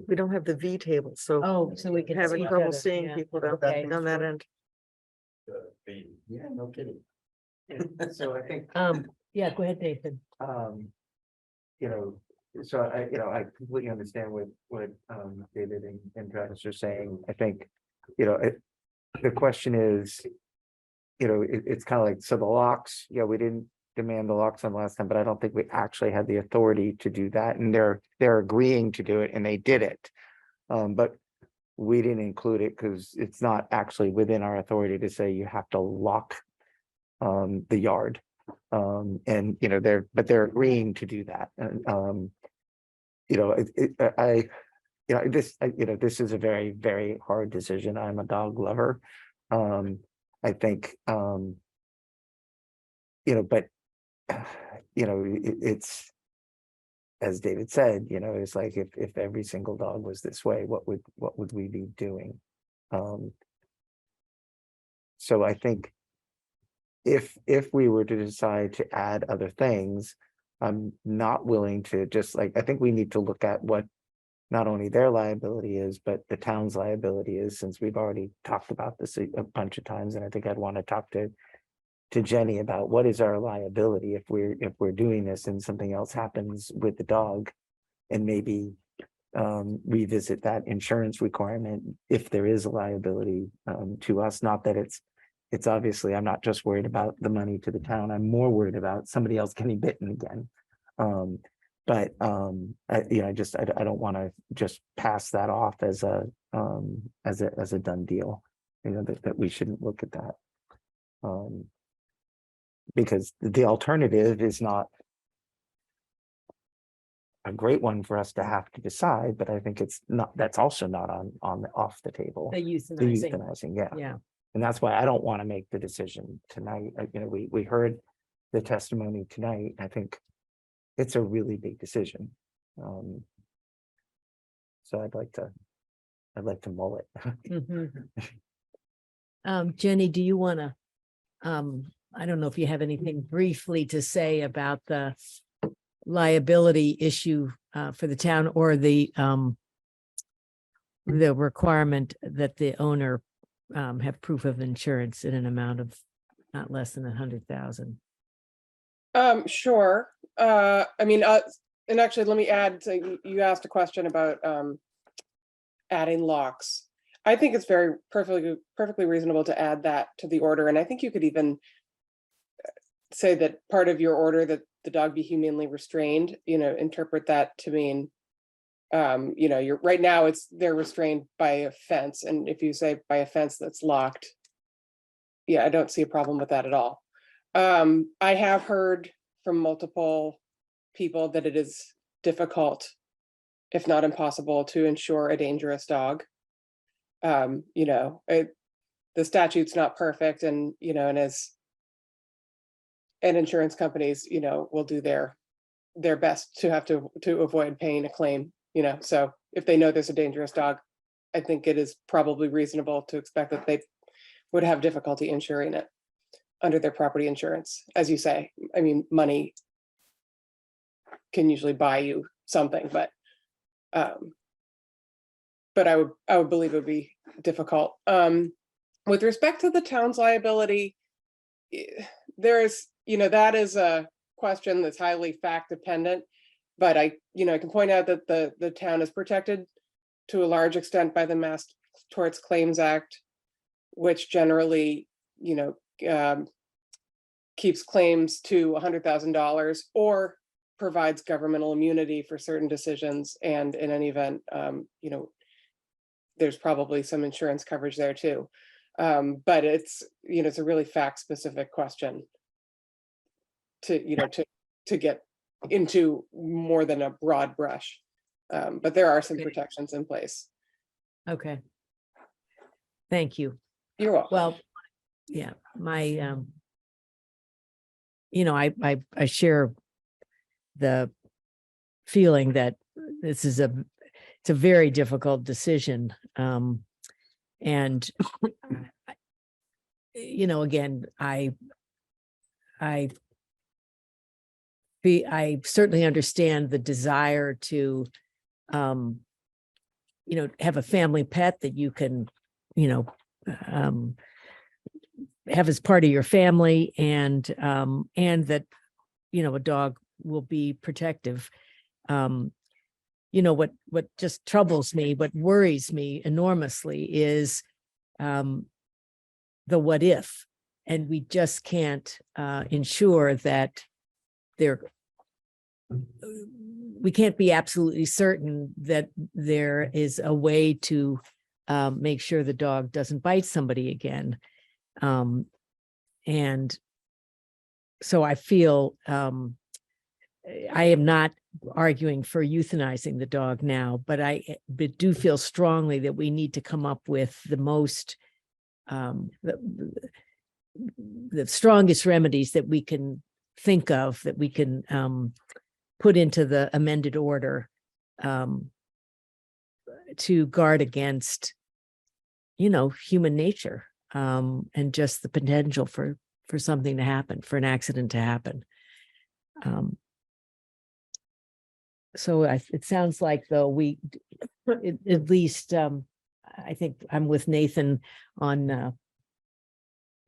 We don't have the V table, so Oh, so we can. having see each trouble other. seeing Yeah. people Okay. down that end. Yeah, no kidding. So I think, Yeah, go ahead, David. so I completely understand what David and Travis are saying. I think, the question is, it's kind of like, so the locks, we didn't demand the locks on last time, but I don't think we actually had the authority to do that. And they're agreeing to do it and they did it. But we didn't include it because it's not actually within our authority to say you have to lock the yard. And you know, they're agreeing to do that. And you know, this is a very, very hard decision. I'm a dog lover. I think but it's, as David said, it's like if every single dog was this way, what would we be doing? So I think if we were to decide to add other things, I'm not willing to just I think we need to look at what not only their liability is, but the town's liability is, since we've already talked about this a bunch of times. And I think I'd want to talk to Jenny about what is our liability if we're doing this and something else happens with the dog, and maybe revisit that insurance requirement if there is a liability to us. Not that it's obviously, I'm not just worried about the money to the town. I'm more worried about somebody else getting bitten again. I don't want to just pass that off as a done deal. That we shouldn't look at that. Because the alternative is not a great one for us to have to decide, but I think that's also not off the table. The The euthanizing. euthanizing, yeah. Yeah. And that's why I don't want to make the decision tonight. We heard the testimony tonight. I think it's a really big decision. So I'd like to mull it. Mhm. Jenny, do you want to, I don't know if you have anything briefly to say about the liability issue for the town, or the requirement that the owner have proof of insurance in an amount of not less than 100,000. Sure. And actually, let me add, so you asked a question about adding locks. I think it's perfectly reasonable to add that to the order. And I think you could even say that part of your order that the dog be humanely restrained, interpret that to mean, you're right now they're restrained by a fence. And if you say by a fence that's locked, yeah, I don't see a problem with that at all. I have heard from multiple people that it is difficult, if not impossible, to insure a dangerous dog. The statute's not perfect, and and insurance companies, will do their best to avoid paying a claim. So if they know there's a dangerous dog, I think it is probably reasonable to expect that they would have difficulty insuring it under their property insurance. As you say, I mean, money can usually buy you something, but I would believe it would be difficult. With respect to the town's liability, that is a question that's highly fact dependent, but I can point out that the town is protected to a large extent by the Mass Torts Claims Act, which generally, keeps claims to $100,000 or provides governmental immunity for certain decisions. And in any event, there's probably some insurance coverage there too. But it's a really fact specific question to get into more than a broad brush. But there are some Okay. protections in place. Okay. Thank you. You're welcome. Well, yeah, my, I share the feeling that this is it's a very difficult decision. And, again, I certainly understand the desire to, have a family pet that you can, have as part of your family, and that, a dog will be protective. What just troubles me, what worries me enormously is the what if. and we just can't ensure that there, we can't be absolutely certain that there is a way to make sure the dog doesn't bite somebody again. And so I feel I am not arguing for euthanizing the dog now, but I do feel strongly that we need to come up with the most the strongest remedies that we can think of, that we can put into the amended order to guard against, human nature and just the potential for something to happen, for an accident to happen. So it sounds like, though, we at least I think I'm with Nathan on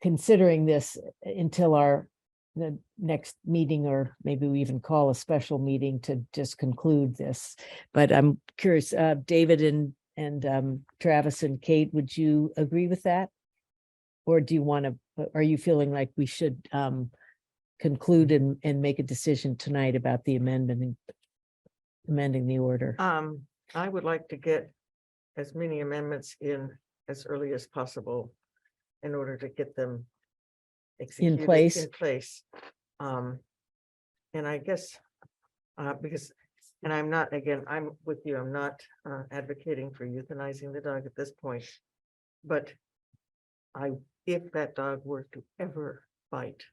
considering this until the next meeting, or maybe we even call a special meeting to just conclude this. But I'm curious, David and Travis and Kate, would you agree with that? Or do you want to, are you feeling like we should conclude and make a decision tonight about the amending the order? I would like to get as many amendments in as early as possible in order to get them executed place? In place. And I guess, because, and I'm not, again, I'm with you, I'm not advocating for euthanizing the dog at this point. But if that dog were to ever bite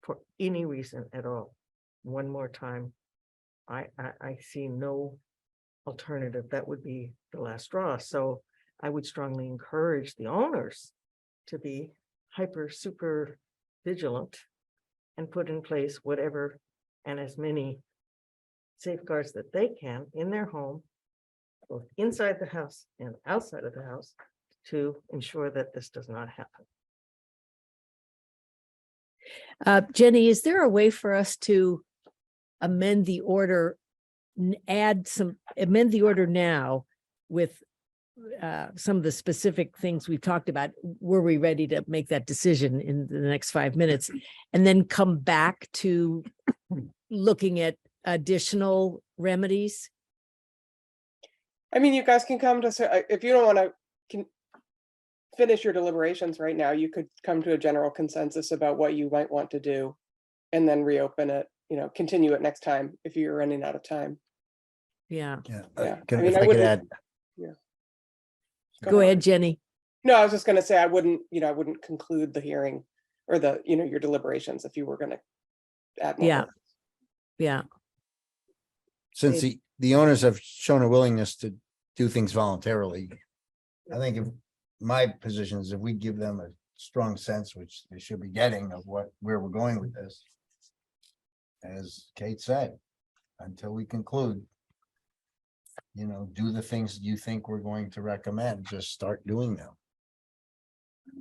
for any reason at all, one more time, I see no alternative. That would be the last straw. So I would strongly encourage the owners to be super vigilant and put in place whatever and as many safeguards that they can in their home, both inside the house and outside of the house, to ensure that this does not happen. Jenny, is there a way for us to amend the order, amend the order now with some of the specific things we've talked about? Were we ready to make that decision in the next 5 minutes, and then come back to looking at additional remedies? I mean, you guys can come to, if you don't want to finish your deliberations right now, you could come to a general consensus about what you might want to do and then reopen it, continue it next time if you're running out of time. Yeah. Yeah. Yeah. Can- I mean, if I I could wouldn't- add, Go ahead, Jenny. No, I was just gonna say, I wouldn't conclude the hearing or your deliberations if you were gonna add more. Yeah. Yeah. since the owners have shown a willingness to do things voluntarily, I think my position is if we give them a strong sense, which they should be getting, of where we're going with this. As Kate said, until we conclude, do the things you think we're going to recommend, just start doing them.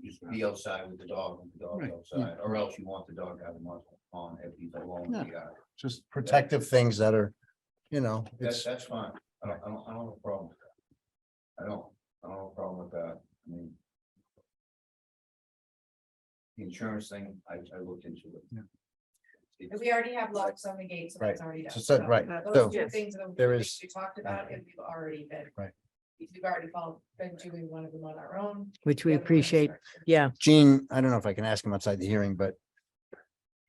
Just be outside with the dog when the dog's outside, or else you want the dog to have a muzzle on if he's alone in the yard. Just protective things that are, That's fine. I don't have a problem with that. I don't have a problem with that. I mean. The insurance thing, I looked into it. It's- We already have locks on the gates, so that's Right. already done. So, right, Those so two things are the there things is- we talked about, and we've already been. Right. We've already been doing one of them on our own. Which we The other one is appreciate. structured. Yeah. Gene, I don't know if I can ask him outside the hearing, but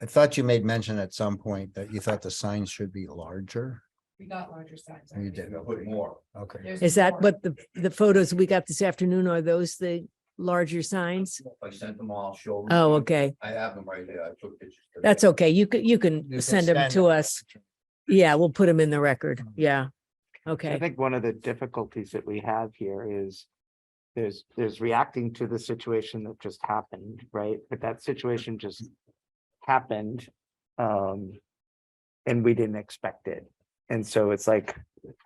I thought you made mention at some point that you thought the signs should be larger. We got larger signs. You already. did. They'll put more. Okay. There's Is that more. what the photos we got this afternoon, are those the larger signs? I sent them all, showed them. Oh, okay. I have them right there. I took pictures. today. That's okay. You can send them to us. Yeah, we'll put them in the record. Yeah. I Okay. think one of the difficulties that we have here is there's reacting to the situation that just happened, right? But that situation just happened. And we didn't expect it. And so it's like,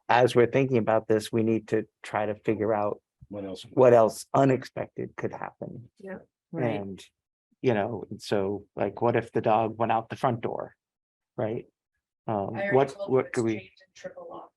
as we're thinking about this, we need to try to figure out what else unexpected could happen. Right. And, and so like, what if the dog went out the front door? Right? I already told you What it's could we? chained and triple locked.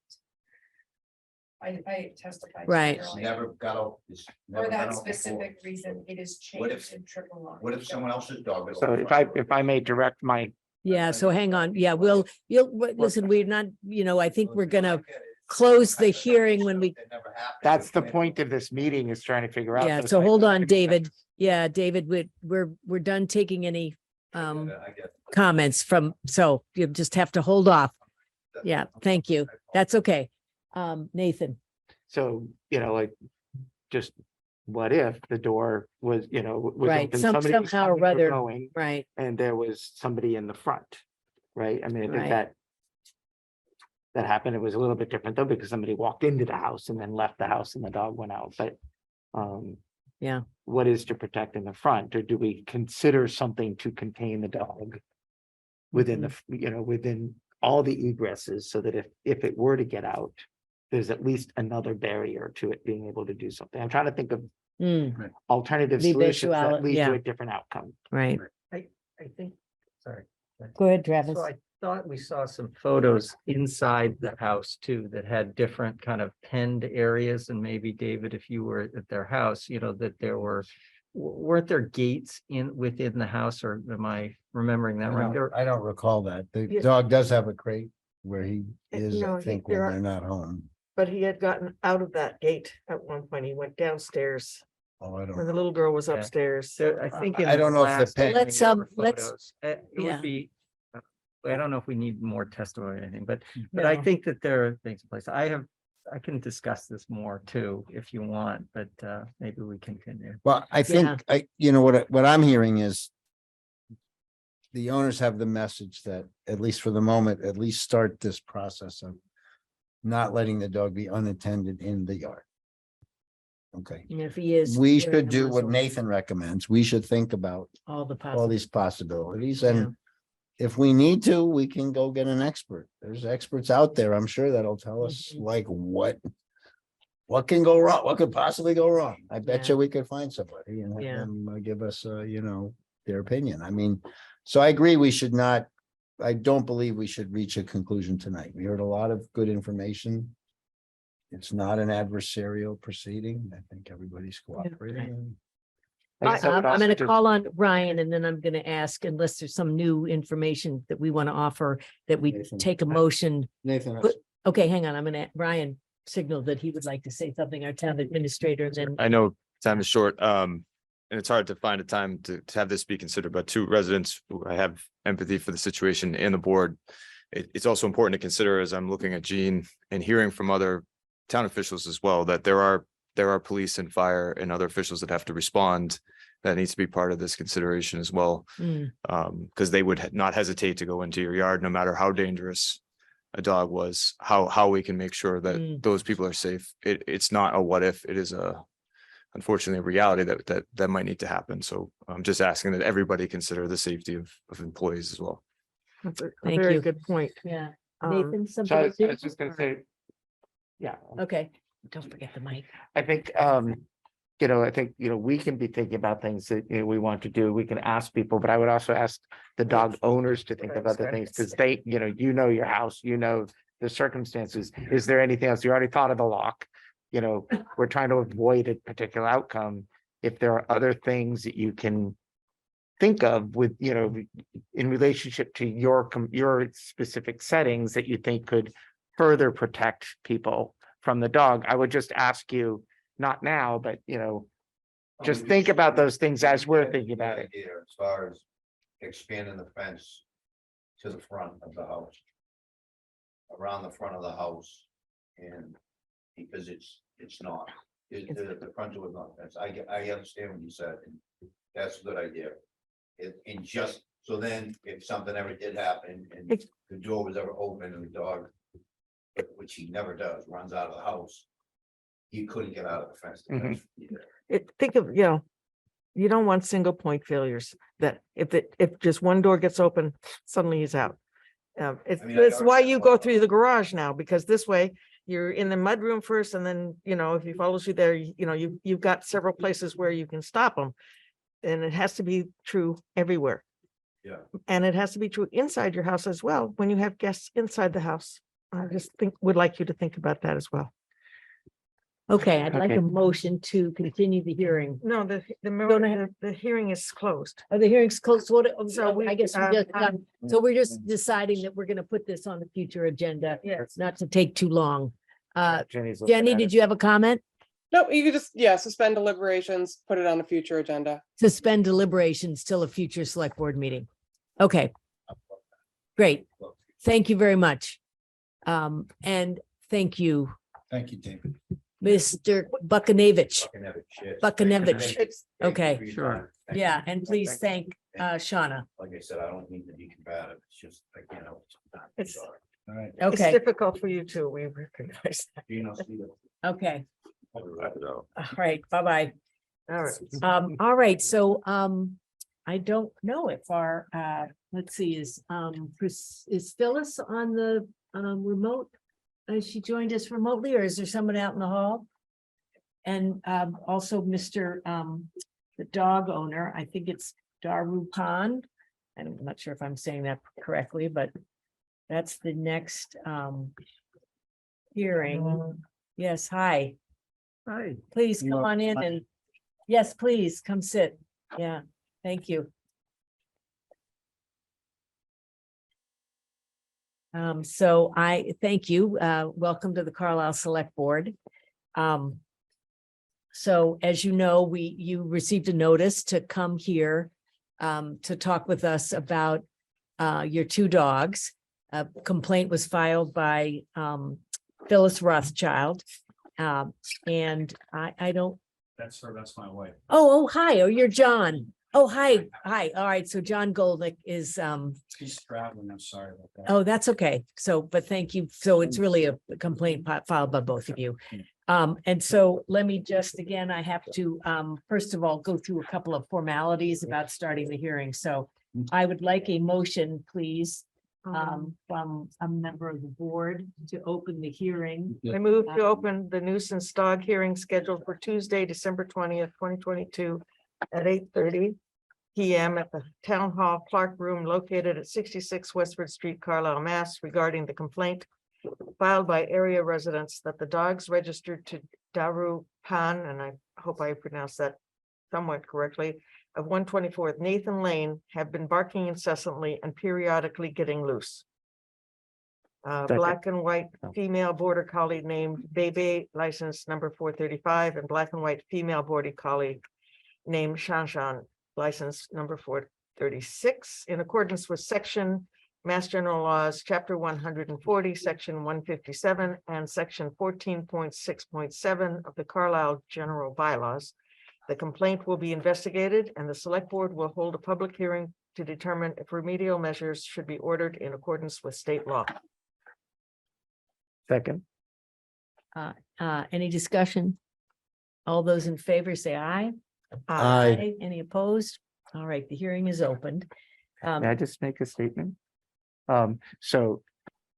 I testified. Right. It's never got out. It's never For been that out before. specific reason, it is What if- changed in triple lock. What if someone else's dog? got So out if front? if I may direct my, Yeah, so hang on. Yeah, listen, we're not, I think we're gonna close the hearing when we, That never happened. that's the point of this meeting, is trying to figure out. yeah, those so types hold of on, things. David. Yeah, David, we're done taking any I get it. comments from, so you just have to hold off. Yeah, thank you. That's okay. Nathan, So, like, just what if the door was, was Right, open, somebody was somehow or coming or other- going, right, and there was somebody in the front, right? I mean, I think Right. that happened. It was a little bit different though, because somebody walked into the house and then left the house and the dog went out, but yeah, what is to protect in the front, or do we consider something to contain the dog within within all the egresses, so that if it were to get out, there's at least another barrier to it being able to do something. I'm trying to think of Mm, alternative The solutions that visual- lead to yeah. a different outcome. right. I think, sorry. Go ahead, Travis. So I thought we saw some photos inside the house too, that had different kind of penned areas, and maybe David, if you were at their house, that there weren't there gates within the house, or am I remembering that right? There- I don't recall that. The Yes. dog does have a crate where he is, No, I think, when there are- they're not home. But he had gotten out of that gate at one point. He went downstairs Oh, I when don't. the little girl was Yeah. upstairs. There, I think. in I don't know if the last pen- Let's, photos, It yeah. would be, I don't know if we need more testimony or anything, but I No. think that there are things in place. I can discuss this more too, if you want, but maybe we can continue. Well, I think, what I'm hearing is the owners have the message that, at least for the moment, at least start this process of not letting the dog be unattended in the yard. Okay, And if he is. we wearing should a do what muzzle, Nathan recommends. We should think about All the all possible. these possibilities, Yeah. and if we need to, we can go get an expert. There's experts out there, I'm sure, that'll tell us Mhm. like what can go wrong, what could possibly go wrong. I bet Yeah. you we could find somebody and have Yeah. them give us, their opinion. I mean, so I agree, we should not, I don't believe we should reach a conclusion tonight. We heard a lot of good information. It's not an adversarial proceeding. I think everybody's cooperating. I guess I would I'm also gonna just- call on Ryan, and then I'm gonna ask, unless there's some new information that we want to offer, that we Nathan. take a motion. Nathan, But- Okay, hang on, I'm gonna, Ryan signaled that he would like to say something, our town administrator, then. I know time is short, and it's hard to find a time to have this be considered, but two residents who I have empathy for the situation and the board. It's also important to consider, as I'm looking at Gene and hearing from other town officials as well, that there are police and fire and other officials that have to respond. That needs to be part of this consideration as well. Mm, Because they would not hesitate to go into your yard, no matter how dangerous a dog was, how we can make sure that Mm. those people are safe. It's not a what if, it is unfortunately a reality that might need to happen. So I'm just asking that everybody consider the safety of employees as well. That's a Thank very you. good point. Yeah, Um, Nathan, So I something. was I was just gonna say, yeah, Okay, don't forget the mic. I think, we can be thinking about things that, we want to do. We can ask people, but I would also ask the dog owners to think of other things, because they, your house, the circumstances. Is there anything else? You already thought of the lock. We're trying to avoid a particular outcome. If there are other things that you can think of with, in relationship to your specific settings that you think could further protect people from the dog, I would just ask you, not now, but just think about those things as we're thinking about it. As far as expanding the fence to the front of the house. Around the front of the house, and because it's not, the front door is not fence. I understand what you said, and that's a good idea. And just, so then if something ever did happen and the door was ever open and the dog, which he never does, runs out of the house, he couldn't get out of the fence. Think of, you don't want single point failures, that if just one door gets open, suddenly he's out. It's, I mean, I it's why understand you why- go through the garage now, because this way you're in the mudroom first, and then, if he follows you there, you've got several places where you can stop him. And it has to be true everywhere. Yeah. And it has to be true inside your house as well, when you have guests inside the house. I just would like you to think about that as well. Okay, I'd like Okay. a motion to continue the hearing. No, Go ahead. the hearing is closed. Oh, the hearing's closed. What, So we, I guess we just, so we're just deciding that we're gonna put this on the future agenda, Yes. not to take too long. Jenny's looking Jenny, at did it. you have a comment? No, you could just, yeah, suspend deliberations, put it on a future agenda. Suspend deliberations till a future select board meeting. Okay. Great. Thank you very much. And thank you, Thank you, David. Mr. Buckanevich. Buckanevich. It's, Okay, Sure. yeah, and please thank Shauna. Like I said, I don't mean to be combative. It's just, I can't help it. It's- All right. it's Okay, difficult for you too. We recognize that. okay. All right, bye-bye. All right. All right, so, I don't know if our, let's see, is Phyllis on the, remote? Has she joined us remotely, or is there someone out in the hall? And, also Mr., the dog owner, I think it's Darupan. I'm not sure if I'm saying that correctly, but that's the next, hearing. Yes, hi. Hi. Please come on in and, yes, please, come sit. Yeah, thank you. So I thank you. Welcome to the Carlisle Select Board. So as you know, you received a notice to come here to talk with us about your two dogs. A complaint was filed by Phyllis Rothschild. And I don't. That's her, that's my wife. Oh, hi. Oh, you're John. Oh, hi. Hi. All right. So John Goldnick is, She's traveling, I'm sorry about that. oh, that's okay. So, but thank you. So it's really a complaint filed by both of you. And so let me just, again, I have to, first of all, go through a couple of formalities about starting the hearing. So I would like a motion, please, from a member of the board to open the hearing. I move to open the nuisance dog hearing scheduled for Tuesday, December 20th, 2022 at 8:30 PM at the Town Hall Clark Room located at 66 Westford Street, Carlisle, Mass. Regarding the complaint filed by area residents that the dogs registered to Daru Pan, and I hope I pronounced that somewhat correctly, of 124th Nathan Lane have been barking incessantly and periodically getting loose. Black and white female border collie named Bebe, license number 435, and black and white female border collie named Shanshan, license number 436, in accordance with section Mass General Laws, chapter 140, section 157, and section 14.6.7 of the Carlisle General Bylaws. The complaint will be investigated and the select board will hold a public hearing to determine if remedial measures should be ordered in accordance with state law. Second, Any discussion? All those in favor say aye. Aye. Any opposed? All right, the hearing is opened. may I just make a statement? So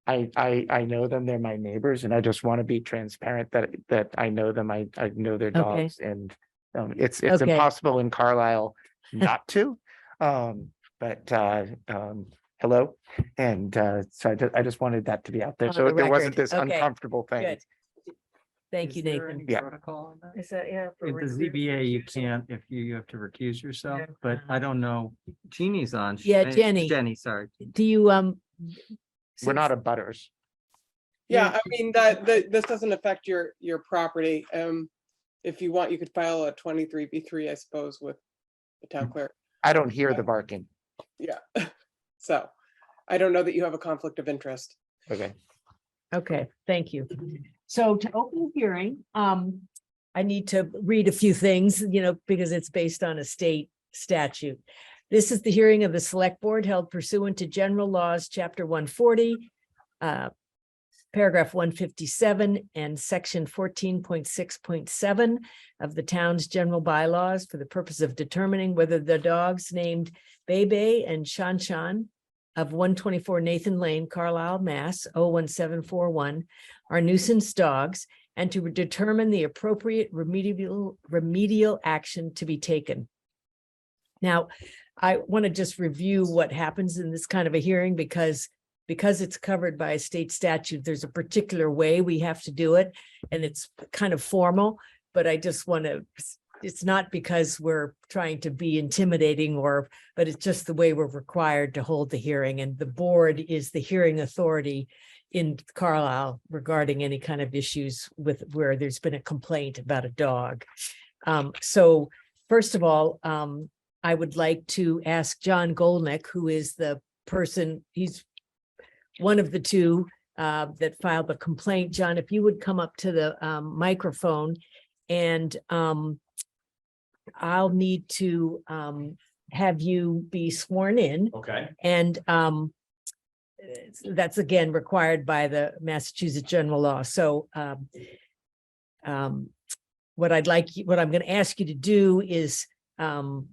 I know them, they're my neighbors, and I just want to be transparent that I know them, I know their Okay. dogs, and it's Okay. impossible in Carlisle not to. Hello, and so I just wanted that to be out there, On so the there wasn't record. this Okay, uncomfortable thing. Good. Thank you, Nathan. Yeah. Protocol on that? Is that, yeah? for With the recruiting? ZBA, you can't, if you have to recuse yourself, Yeah. but I don't know. Jeannie's on. Yeah, Jenny. Jenny, sorry. Do you, We're not a butters. Yeah, I mean, this doesn't affect your property. If you want, you could file a 23B3, I suppose, with the town clerk. I don't hear the barking. Yeah. So I don't know that you have a conflict of interest. Okay. Okay, thank you. So to open the hearing, I need to read a few things, because it's based on a state statute. This is the hearing of the select board held pursuant to general laws, chapter 140, paragraph 157 and section 14.6.7 of the town's general bylaws for the purpose of determining whether the dogs named Bebe and Shanshan of 124 Nathan Lane, Carlisle, Mass. 01741 are nuisance dogs, and to determine the appropriate remedial action to be taken. Now, I want to just review what happens in this kind of a hearing, because because it's covered by a state statute, there's a particular way we have to do it, and it's kind of formal, but I just want to, it's not because we're trying to be intimidating but it's just the way we're required to hold the hearing, and the board is the hearing authority in Carlisle regarding any kind of issues with where there's been a complaint about a dog. So first of all, I would like to ask John Golnick, who is the person, he's one of the two that filed the complaint. John, if you would come up to the microphone, and I'll need to have you be sworn in. Okay. And that's again required by the Massachusetts general law. So what I'm going to ask you to do is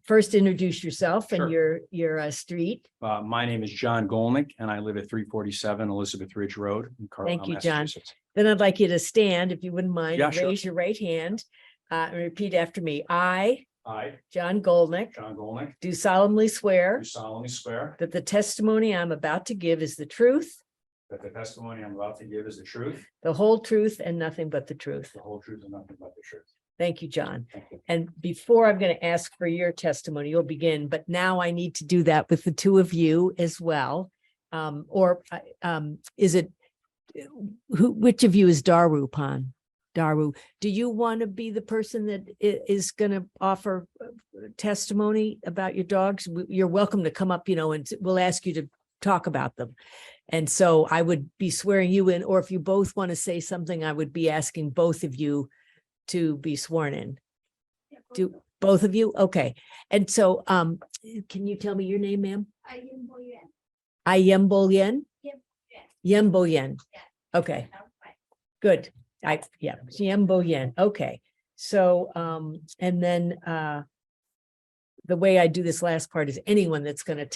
first introduce yourself and your street. My name is John Golnick and I live at 347 Elizabeth Ridge Road in Carlisle, Thank you, John. Massachusetts. Then I'd like you to stand, if you wouldn't mind, Yeah, and sure. raise your right hand and repeat after me. I, I, John Golnick, John Golnick, do solemnly swear do solemnly swear that the testimony I'm about to give is the truth, that the testimony I'm about to give is the truth, the whole truth, and nothing but the truth. the whole truth, and nothing but the truth. Thank you, John. Thank you. And before I'm going to ask for your testimony, you'll begin, but now I need to do that with the two of you as well. Is it, which of you is Daru Pan? Daru, do you want to be the person that is going to offer testimony about your dogs? You're welcome to come up, and we'll ask you to talk about them. And so I would be swearing you in, or if you both want to say something, I would be asking both of you to be sworn in. Do both of you? Okay. And so can you tell me your name, ma'am? Ayembolyen. Yemboyen. Okay. Good. Yemboyen. Okay. So and then the way I do this last part is anyone that's going to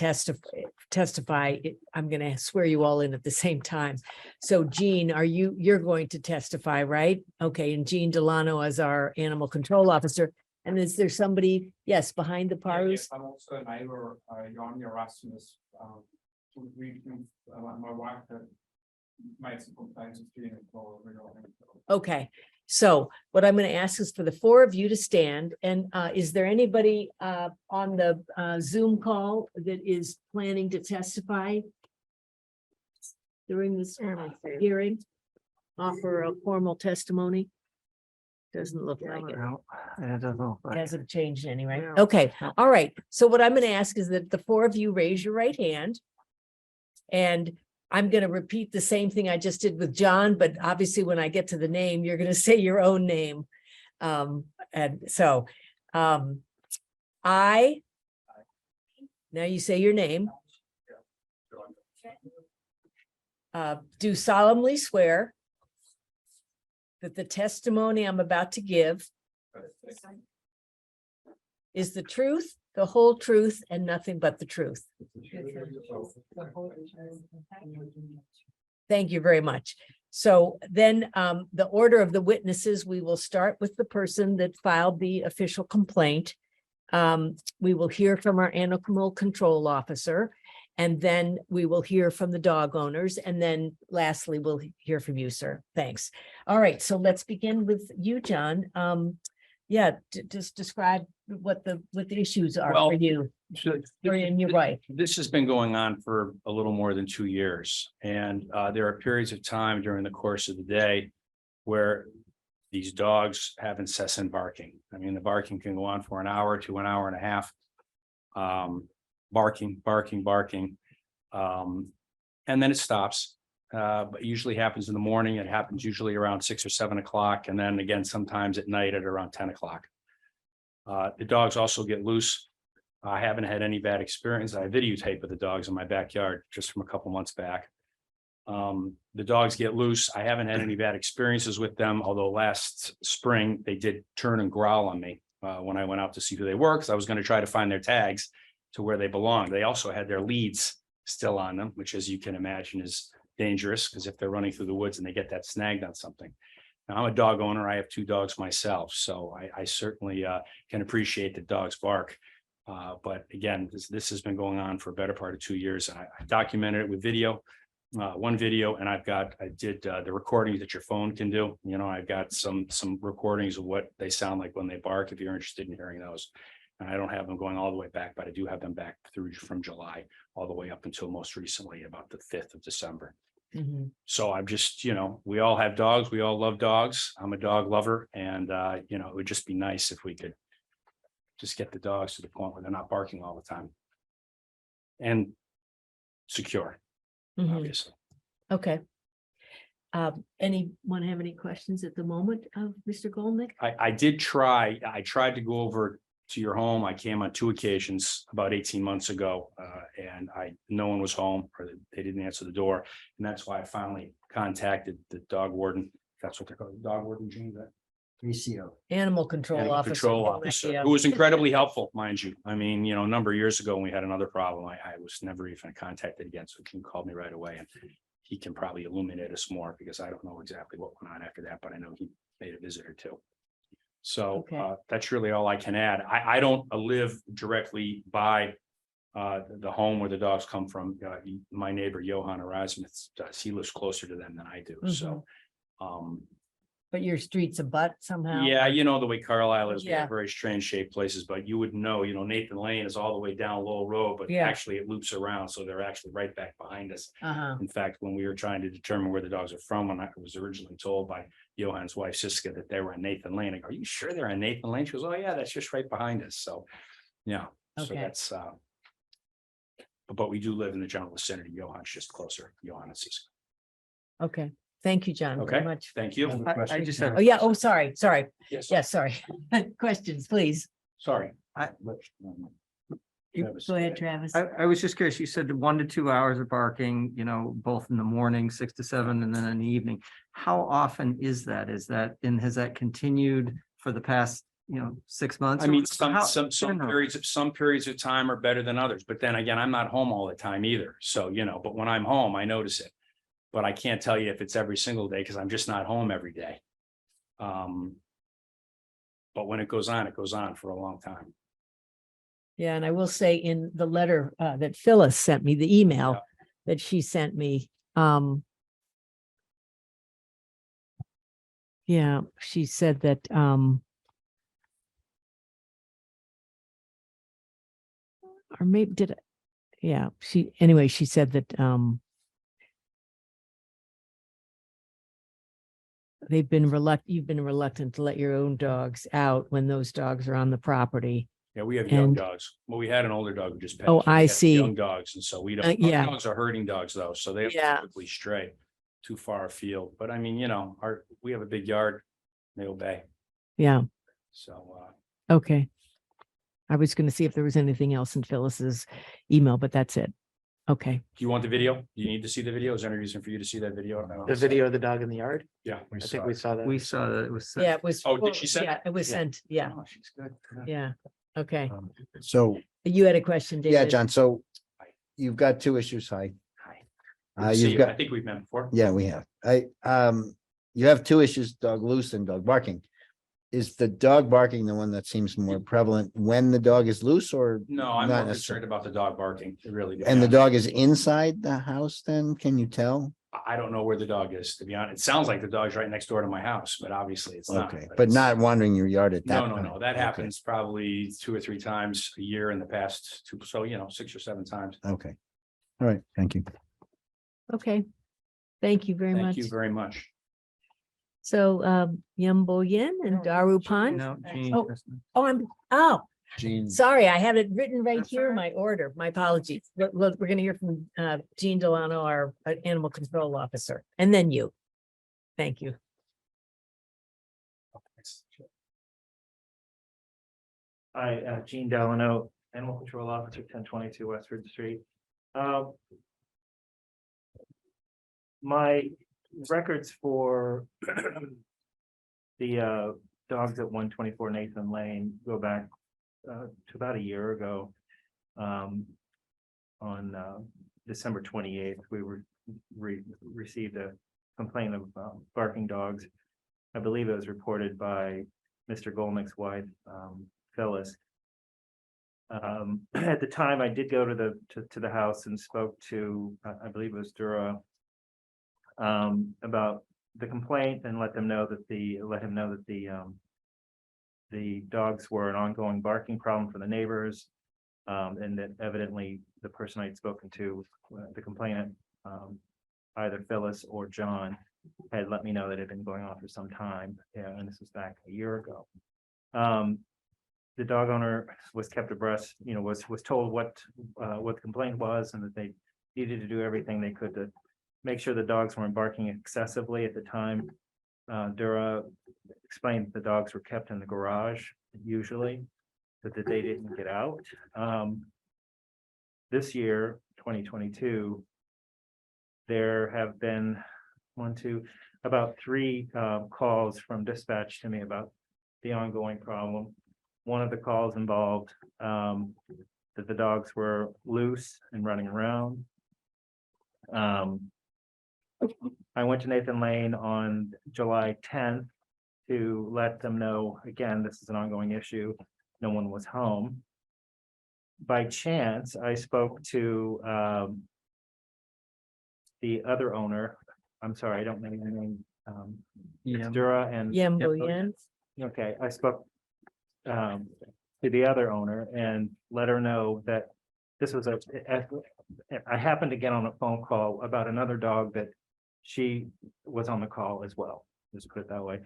testify, I'm going to swear you all in at the same time. So Jean, you're going to testify, right? Okay, and Jean Delano as our animal control officer. And is there somebody, yes, behind the Parus? I'm also a neighbor, Jan Erasmus. My wife had made some complaints of feeling Okay, so what I'm going to ask is for the four of you to stand. And is there anybody on the Zoom call that is planning to testify during this hearing? Offer a formal testimony? Doesn't look like it. I don't know. Hasn't changed any, right? Okay, all right. So what I'm going to ask is that the four of you raise your right hand. And I'm going to repeat the same thing I just did with John, but obviously when I get to the name, you're going to say your own name. And so I, now you say your name. Do solemnly swear that the testimony I'm about to give is the truth, the whole truth, and nothing but the truth. Thank you very much. So then the order of the witnesses, we will start with the person that filed the official complaint. We will hear from our animal control officer, and then we will hear from the dog owners. And then lastly, we'll hear from you, sir. Thanks. All right, so let's begin with you, John. Just describe what the issues are for you. And you're right. This has been going on for a little more than 2 years. And there are periods of time during the course of the day where these dogs have incessant barking. I mean, the barking can go on for an hour to an hour and a half. Barking. And then it stops. But usually happens in the morning. It happens usually around 6 or 7 o'clock. And then again, sometimes at night at around 10 o'clock. The dogs also get loose. I haven't had any bad experience. I videotape of the dogs in my backyard just from a couple months back. The dogs get loose. I haven't had any bad experiences with them, although last spring they did turn and growl on me when I went out to see who they were, because I was going to try to find their tags to where they belong. They also had their leads still on them, which, as you can imagine, is dangerous, because if they're running through the woods and they get that snagged on something. Now, I'm a dog owner. I have 2 dogs myself, so I certainly can appreciate the dogs bark. But again, this has been going on for a better part of 2 years. I documented it with video. one video, and I did the recordings that your phone can do. You know, I've got some recordings of what they sound like when they bark, if you're interested in hearing those. And I don't have them going all the way back, but I do have them back through from July all the way up until most recently, about the 5th of December. Mhm. So I'm just, you know, we all have dogs. We all love dogs. I'm a dog lover, and you know, it would just be nice if we could just get the dogs to the point where they're not barking all the time. And secure, Mhm. obviously. Okay. Anyone have any questions at the moment of Mr. Golnick? I tried to go over to your home. I came on 2 occasions about 18 months ago, and no one was home, or they didn't answer the door. And that's why I finally contacted the dog warden. That's what they're called, dog warden, Gene, that PCO. Animal control animal officer. control Golnick, officer, yeah. who was incredibly helpful, mind you. I mean, you know, a number of years ago, when we had another problem, I was never even contacted again. So King called me right away, and he can probably illuminate us more, because I don't know exactly what went on after that, but I know he made a visit or two. So Okay. that's really all I can add. I don't live directly by the home where the dogs come from. My neighbor Johan Erasmus does. He lives closer to them than I do. So But your street's a butt somehow? yeah, you know, the way Carlisle is, we Yeah. have very strange shaped places, but you would know, Nathan Lane is all the way down Lowell Road, but Yeah. actually it loops around. So they're actually right back behind us. Uh-huh. In fact, when we were trying to determine where the dogs are from, when I was originally told by Johan's wife, Siska, that they were on Nathan Lane, I go, are you sure they're on Nathan Lane? She goes, oh yeah, that's just right behind us. So, yeah, so Okay. that's, but we do live in the general vicinity. Johan's just closer, Johan and Siska. Okay. Thank you, John, very Okay, much. thank you. I just have. Oh, yeah. Oh, sorry. Yes, Yeah, sorry. Questions, please. sorry. Go ahead, Travis. I was just curious, you said 1 to 2 hours of barking, both in the morning, 6 to 7, and then in the evening. How often is that? And has that continued for the past, 6 months? I mean, How- some periods of time are better than others, but then again, I'm not home all the time either. So, but when I'm home, I notice it. But I can't tell you if it's every single day, because I'm just not home every day. But when it goes on for a long time. Yeah, and I will say in the letter that Phyllis sent me, the email Yeah. that she sent me, yeah, she said that or maybe did it, yeah, she said that you've been reluctant to let your own dogs out when those dogs are on the property. Yeah, we have young And- dogs. Well, we had an older dog who just passed. Oh, We I have see. Young dogs, and so we don't, our yeah. dogs are herding dogs though, so they Yeah. don't typically stray too far afield. But I mean, we have a big yard, they obey, Yeah, so. okay. I was going to see if there was anything else in Phyllis's email, but that's it. Okay. Do you want the video? Do you need to see the video? Is there any reason for you to see that video? The video of the dog in the yard? Yeah. I think we saw that. We saw that it was. Yeah, it was. Oh, did she send Yeah, it was sent. Yeah, Oh, she's good. yeah. Okay. So, You had a question, David? yeah, John, so you've got 2 issues, hi. Good to see You've you. I got, think we've met before. yeah, we have. You have 2 issues, dog loose and dog barking. Is the dog barking the one that seems more prevalent when the dog is loose, or? No, I'm not more necessarily? concerned about the dog barking, really. And the dog is inside the house then? Can you tell? I don't know where the dog is, to be honest. It sounds like the dog's right next door to my house, but obviously it's not. Okay, but it's- not wandering your yard at that No, point? no, that Okay, happens probably 2 or 3 times a year in the past 2, so 6 or 7 times. Okay. All right, thank you. Okay. Thank you very Thank much. you very much. So, Yumbo Yin and Daru Pan. No, Jean, Gene. Sorry, I have it written right here, my order. My apologies. We're going to hear from Jean Delano, our animal control officer, and then you. Thank you. Hi, Gene Delano, Animal Control Officer, 1022 Westford Street. My records for the dogs at 124 Nathan Lane go back to about a year ago. On December 28th, we received a complaint of barking dogs. I believe it was reported by Mr. Golnick's wife, Phyllis. At the time, I did go to the house and spoke to, I believe it was Dura about the complaint and let him know that the dogs were an ongoing barking problem for the neighbors. And that evidently the person I'd spoken to, the complainant, either Phyllis or John, had let me know that it had been going on for some time. Yeah, and this was back a year ago. The dog owner was kept abreast, was told what the complaint was, and that they needed to do everything they could to make sure the dogs weren't barking excessively at the time. Dura explained that the dogs were kept in the garage usually, but that they didn't get out. This year, 2022, there have been about 3 calls from dispatch to me about the ongoing problem. One of the calls involved that the dogs were loose and running around. I went to Nathan Lane on July 10th to let them know, again, this is an ongoing issue. No one was home. By chance, I spoke to the other owner. I'm sorry, I don't know your name. It's Dura and. Okay, I spoke to the other owner and let her know that this was I happened to get on a phone call about another dog that she was on the call as well. Let's put it that way.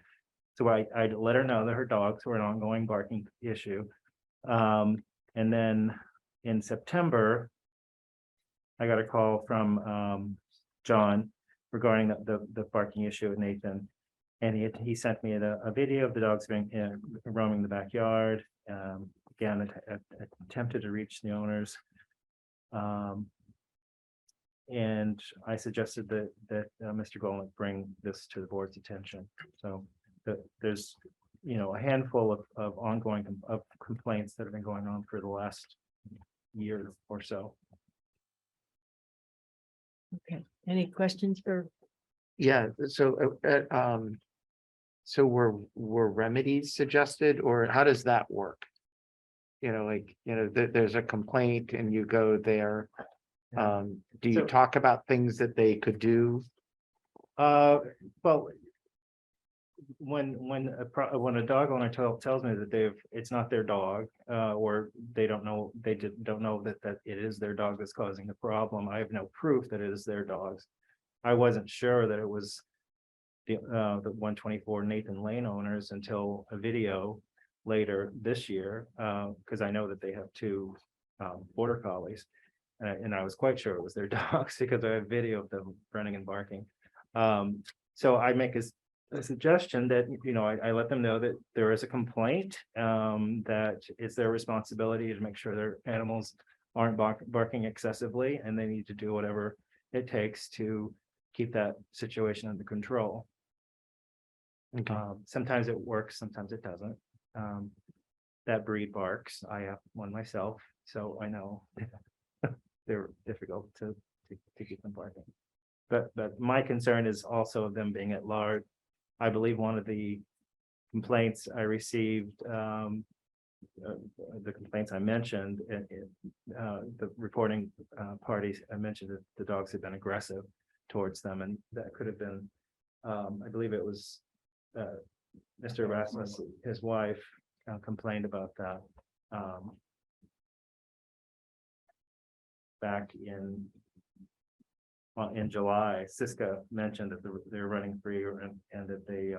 So I let her know that her dogs were an ongoing barking issue. And then in September, I got a call from John regarding the barking issue with Nathan. And he sent me a video of the dogs being roaming the backyard. Again, attempted to reach the owners. And I suggested that Mr. Golnick bring this to the board's attention. So there's, a handful of ongoing complaints that have been going on for the last year or so. Okay, any questions for? Yeah, so were remedies suggested, or how does that work? There's a complaint and you go there. Do you So- talk about things that they could do? Well, when a dog owner tells me that it's not their dog, or they don't know that it is their dog that's causing the problem, I have no proof that it is their dogs. I wasn't sure that it was the 124 Nathan Lane owners until a video later this year, because I know that they have 2 border collies, and I was quite sure it was their dogs because I have video of them running and barking. So I make a suggestion that, I let them know that there is a complaint, that it's their responsibility to make sure their animals aren't barking excessively, and they need to do whatever it takes to keep that situation under control. Sometimes it works, sometimes it doesn't. That breed barks. I have one myself, so I know they're difficult to keep them barking. But my concern is also of them being at large. I believe one of the complaints I received, the complaints I mentioned, the reporting parties, I mentioned that the dogs had been aggressive towards them, and that could have been, I believe it was Mr. Rasmus, his wife, complained about that back in July. Siska mentioned that they're running free and that they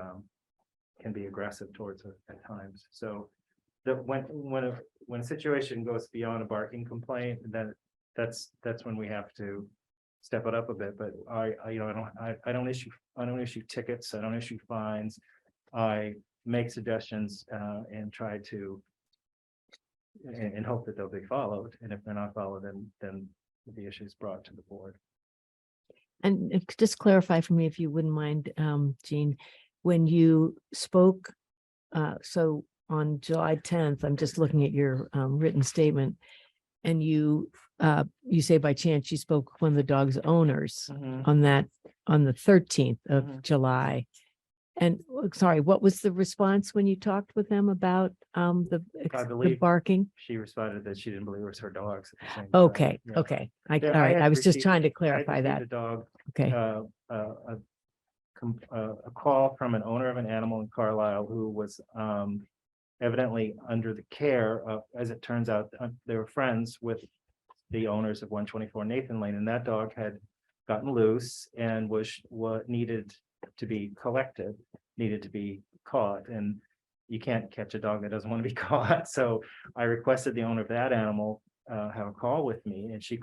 can be aggressive towards her at times. So that when a situation goes beyond a barking complaint, then that's when we have to step it up a bit. But I don't issue tickets. I don't issue fines. I make suggestions and try to and hope that they'll be followed. And if they're not followed, then the issue is brought to the board. And just clarify for me, if you wouldn't mind, Jean, when you spoke, so on July 10th, I'm just looking at your written statement, and you say by chance you spoke with one of the dog's owners on the 13th of July. And sorry, what was the response when you talked with them about the barking? She responded that she didn't believe it was her dogs at the same time. Okay, Yeah. okay. Yeah, All right, had I was just received- trying to I had clarify received that. a dog Okay, a call from an owner of an animal in Carlisle who was evidently under the care of, as it turns out, they were friends with the owners of 124 Nathan Lane, and that dog had gotten loose and was what needed to be collected, needed to be caught, and you can't catch a dog that doesn't want to be caught. So I requested the owner of that animal have a call with me, and she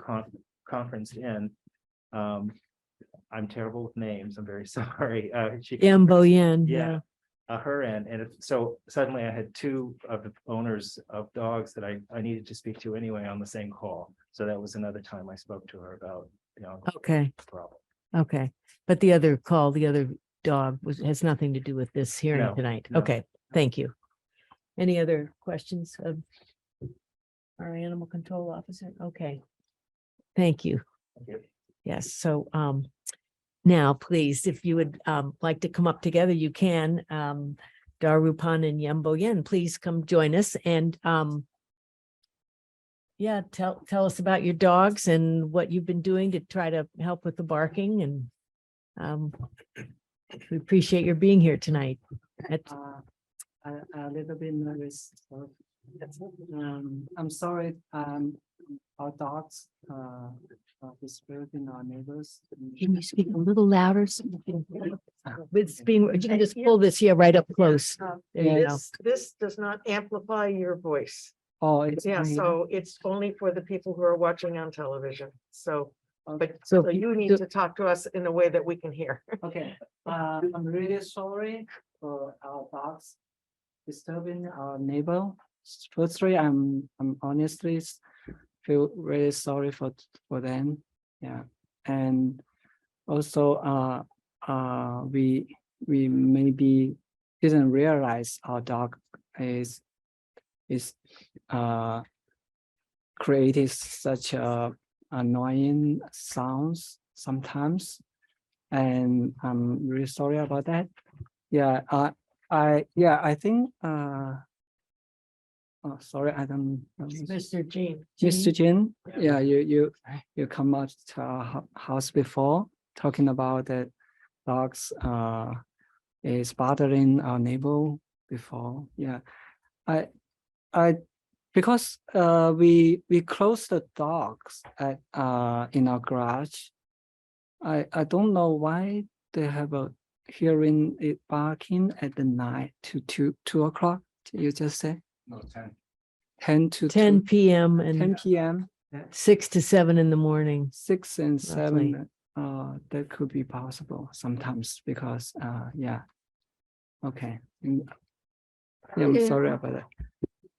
conferenced in. I'm terrible with names. I'm very sorry. Yambo Yen, Yeah. Her end. And so suddenly I had two of the owners of dogs that I needed to speak to anyway on the same call. So that was another time I spoke to her about, Okay, problem. okay. But the other call, the other dog has nothing to do with this hearing No, tonight. no. Okay, thank you. Any other questions of our animal control officer? Okay. Thank you. Okay. Yes, so now please, if you would like to come up together, you can. Darupan and Yembo Yen, please come join us and yeah, tell us about your dogs and what you've been doing to try to help with the barking, and we appreciate your being here tonight. A little bit nervous. I'm sorry. Our dogs disturbing our neighbors. Can you speak a little louder? So you can hear? It's being, you can just pull this here right up close. There you go. This does not amplify your voice. Oh, it's Yeah, fine. so it's only for the people who are watching on television. So, but So so you need to talk to us in a way that we can hear. Okay. I'm really sorry for our dogs disturbing our neighbor. Firstly, I'm honestly feel really sorry for them. Yeah, and also we maybe didn't realize our dog is created such annoying sounds sometimes, and I'm really sorry about that. Yeah, I think oh, sorry, I don't know. Mr. Jean. Mr. Jin, yeah, you come out to our house before talking about that dogs is bothering our neighbor before. Yeah, I because we closed the dogs at in our garage. I don't know why they have a hearing it barking at the night to 2 o'clock. You just say No, 10. 10 to 10 2, PM 10 and p.m. 6 to 7 in the morning. 6 and Roughly. 7 that could be possible sometimes because yeah. Okay. Yeah, I'm sorry about that.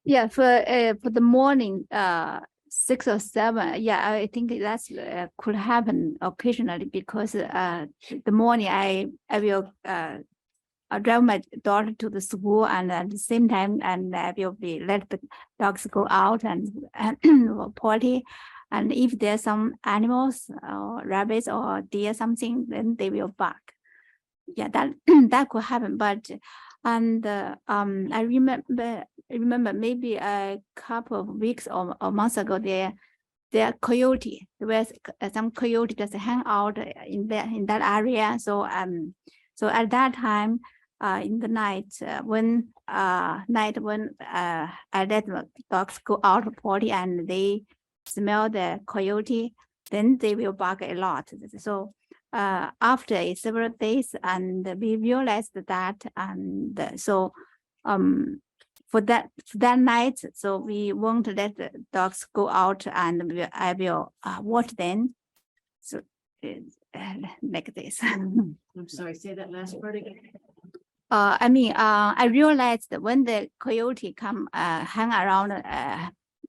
Yeah, for the morning, 6 or 7, yeah, I think that's could happen occasionally because the morning I will drive my daughter to the school, and at the same time, and I will be let the dogs go out and potty. And if there's some animals or rabbits or deer something, then they will bark. Yeah, that that could happen. But I remember maybe a couple of weeks or months ago there are coyote. There was some coyote just hang out in that area. So so at that time in the night when I let the dogs go out of potty and they smell the coyote, then they will bark a lot. So after several days, and we realized that, and so for that night, so we won't let the dogs go out, and I will watch them. So like this. I'm sorry, say that last part again. I mean, I realized that when the coyote come hang around,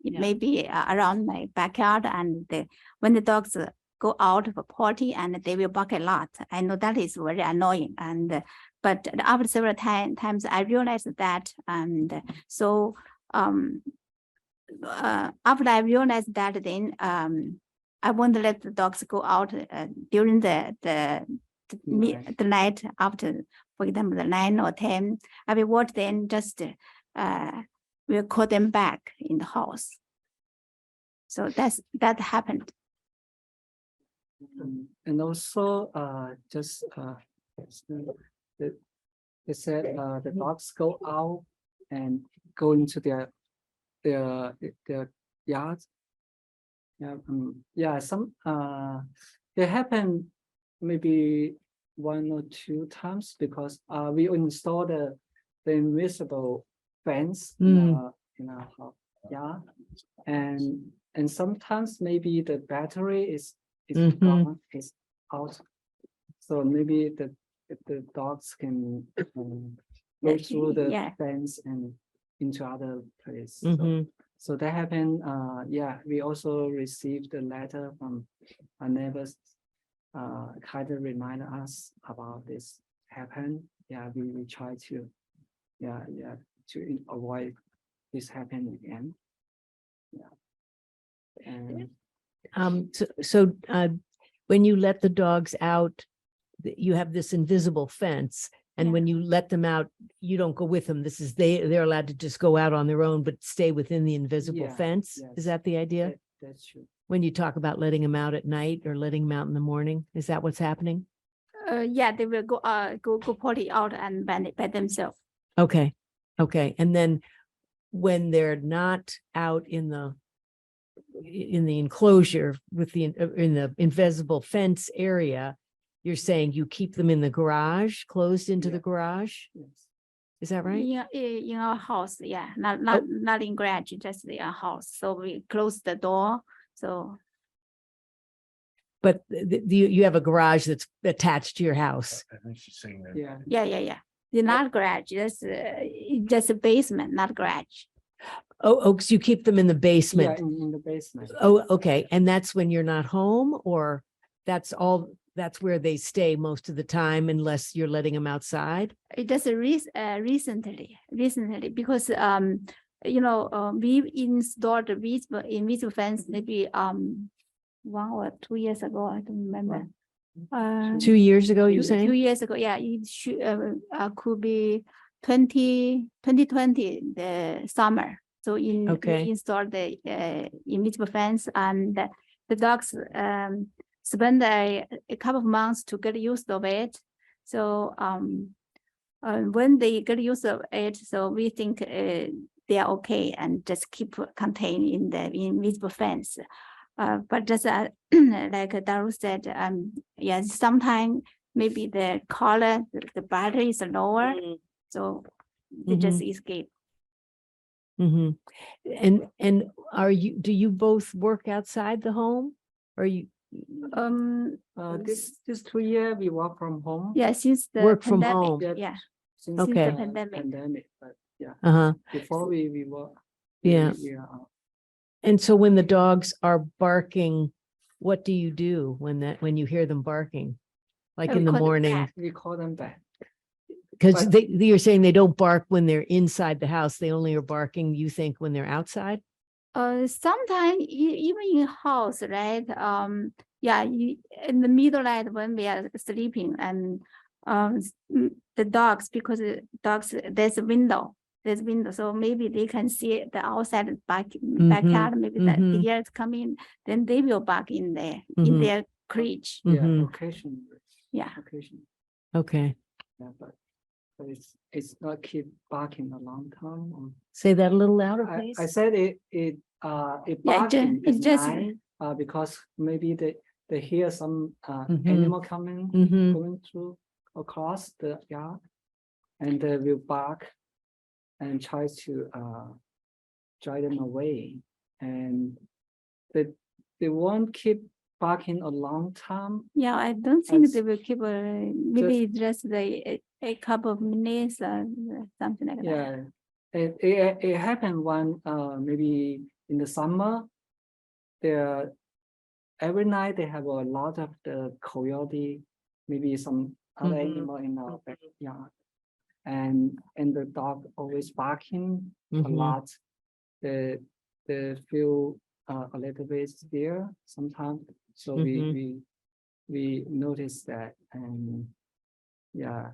maybe around my backyard, and when the dogs go out of a potty and they will bark a lot. I know that is very annoying, and but after several times I realized that, and so after I realized that, then I won't let the dogs go out during the night after, for example, the 9 or 10. I will watch them, just will call them back in the house. So that happened. And also, the- they said, the dogs go out and go into their yard. Yeah, they happen maybe 1 or 2 times because, we installed the invisible fence in our house. Yeah, and sometimes maybe the battery is gone, is out. So maybe the dogs can go through the Yeah. fence and into other place. Mhm. So that happened. Yeah, we also received a letter from our neighbors, kind of remind us about this happen. Yeah, we try to, to avoid this happening again. Yeah. And When you let the dogs out, you have this invisible fence. And Yeah. when you let them out, you don't go with them. This is they're allowed to just go out on their own, but stay within the invisible Yeah, fence. yes. Is that the idea? that's true. When you talk about letting them out at night or letting them out in the morning, is that what's happening? Yeah, they will go potty out and by themselves. Okay. Okay. And then when they're not out in the enclosure with in the invisible fence area, you're saying you keep them in the garage, closed into the garage? Yes. Is that right? Yeah, in our house, yeah, not in garage, just in our house. So we close the door. So But you have a garage that's attached to your house. I think she's saying that. Yeah. yeah. It's not garage, that's just a basement, not garage. Oh, so you keep them in the Yeah, basement. in the basement. Oh, okay. And that's when you're not home, or that's where they stay most of the time unless you're letting them outside? It just recently, because we installed the invisible fence maybe 1 or 2 years ago. I don't remember. 2 years ago, you're 2 saying? years ago, yeah, it should could be 2020 the summer. So we Okay. installed the invisible fence, and the dogs spend a couple of months to get used to it. So when they get used to it, so we think they are okay and just keep contained in the invisible fence. But just like Daru said, yes, sometimes maybe the color, the battery is lower, so they just escape. Mm-hmm. And do you both work outside the home? Or you This 2 year we work from home. Yeah, since the work from pandemic, home? yeah, Since Okay. the pandemic. But yeah, Uh-huh. before we work. Yeah. We are out. And so when the dogs are barking, what do you do when you hear them barking? Like We in the call them morning? back. We call them back. Because But- you're saying they don't bark when they're inside the house. They only are barking, you think, when they're outside? Sometimes even in house, right? Yeah, in the middle night when we are sleeping, and the dogs, because there's a window, so maybe they can see the outside backyard. Maybe the deer is coming, then they will bark in there in their cage. Yeah, Mhm. occasionally. Yeah. Occasionally. Okay. Yeah, but it's not keep barking a long time. Say that a little louder, please. I said it Yeah, barking it's at just- night, because maybe they hear some Mhm. animal coming, Mhm. going through across the yard, and they will bark and try to drive them away, and they won't keep barking a long time. Yeah, I don't think As- they will keep maybe just a couple of minutes or something like that. Yeah, it happened when maybe in the summer, every night they have a lot of the coyote, maybe some other Mhm. animal in our backyard, and the dog always barking a Mhm. lot. They feel a little bit scared sometimes, so we notice that, and yeah,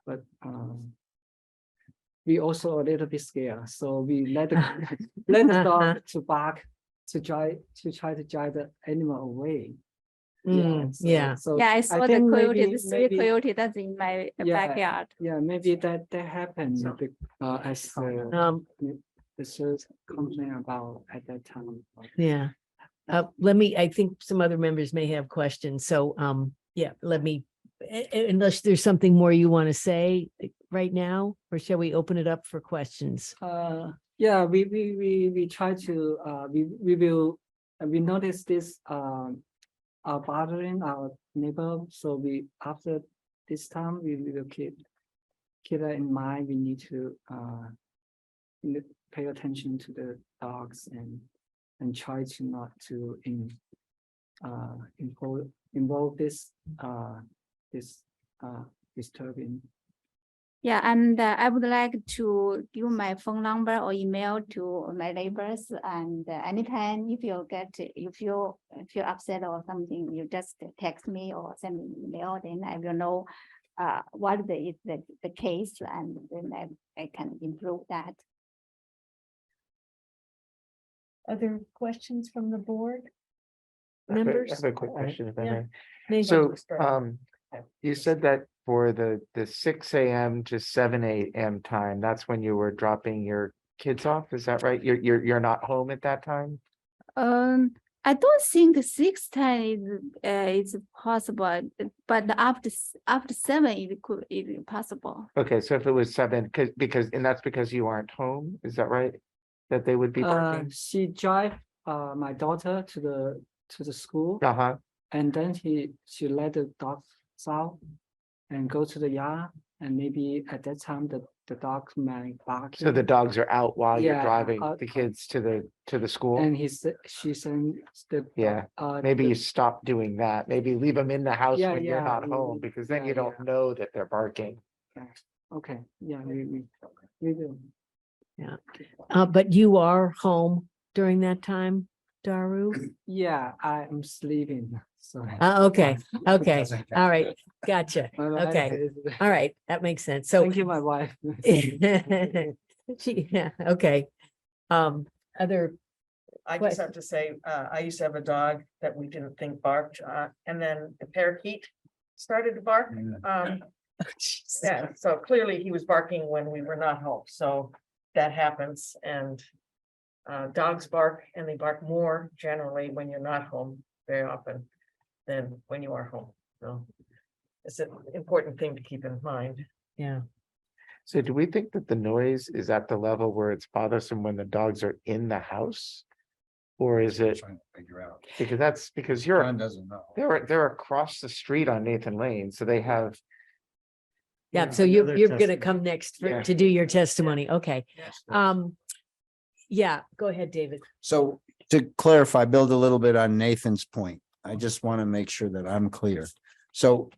but we also a little bit scared, so we let the dog to bark to try to drive the animal away. Yeah. So Yeah, I saw the think coyote, maybe- the three maybe- coyote that's in my backyard. Yeah, maybe that happened as the search complained about at that time. Yeah. I think some other members may have questions. So, yeah, let me, unless there's something more you want to say right now, or shall we open it up for questions? Yeah, we try to we notice this are bothering our neighbor, so after this time we will keep that in mind. We need to pay attention to the dogs and try to not to involve this disturbing. Yeah, and I would like to give my phone number or email to my neighbors, and anytime if you feel upset or something, you just text me or send me an email, then I will know what is the case, and then I can improve that. Other questions from the board? I have Members? a quick question if I Yeah. may. Maybe. So, you said that for the 6 a.m. to 7 a.m. time, that's when you were dropping your kids off, is that right? You're not home at that time? I don't think 6:10 is possible, but after 7 it is possible. Okay, so if it was 7, because that's because you aren't home, is that right? That they would be working? She drive my daughter to the school, Uh-huh. and then she let the dogs out and go to the yard, and maybe at that time the dogs might bark. So the dogs are out while you're Yeah, driving the kids to the school? And she said the Yeah, maybe you stop doing that. Maybe leave them in the house Yeah, when you're yeah, not home, because then you don't know that they're barking. Okay, yeah, we will. Yeah. But you are home during that time, Daru? Yeah, I'm sleeping, so. Okay, okay, all right, gotcha, My wife okay, is- all right, that makes sense. So. Thank you, my wife. Yeah, okay. Other, I just have to say, I used to have a dog that we didn't think barked, and then a parakeet started to bark. Yeah, so clearly he was barking when we were not home, so that happens, and dogs bark, and they bark more generally when you're not home very often than when you are home, so it's an important thing to keep in mind. yeah, So do we think that the noise is at the level where it's bothersome when the dogs are in the house? Or is it, Trying to figure out. because John doesn't know. they're across the street on Nathan Lane, so they have. yeah, so you're gonna come next Yeah. to do your testimony, okay. Yeah, go ahead, David. So to clarify, build a little bit on Nathan's point, I just want to make sure that I'm clear. So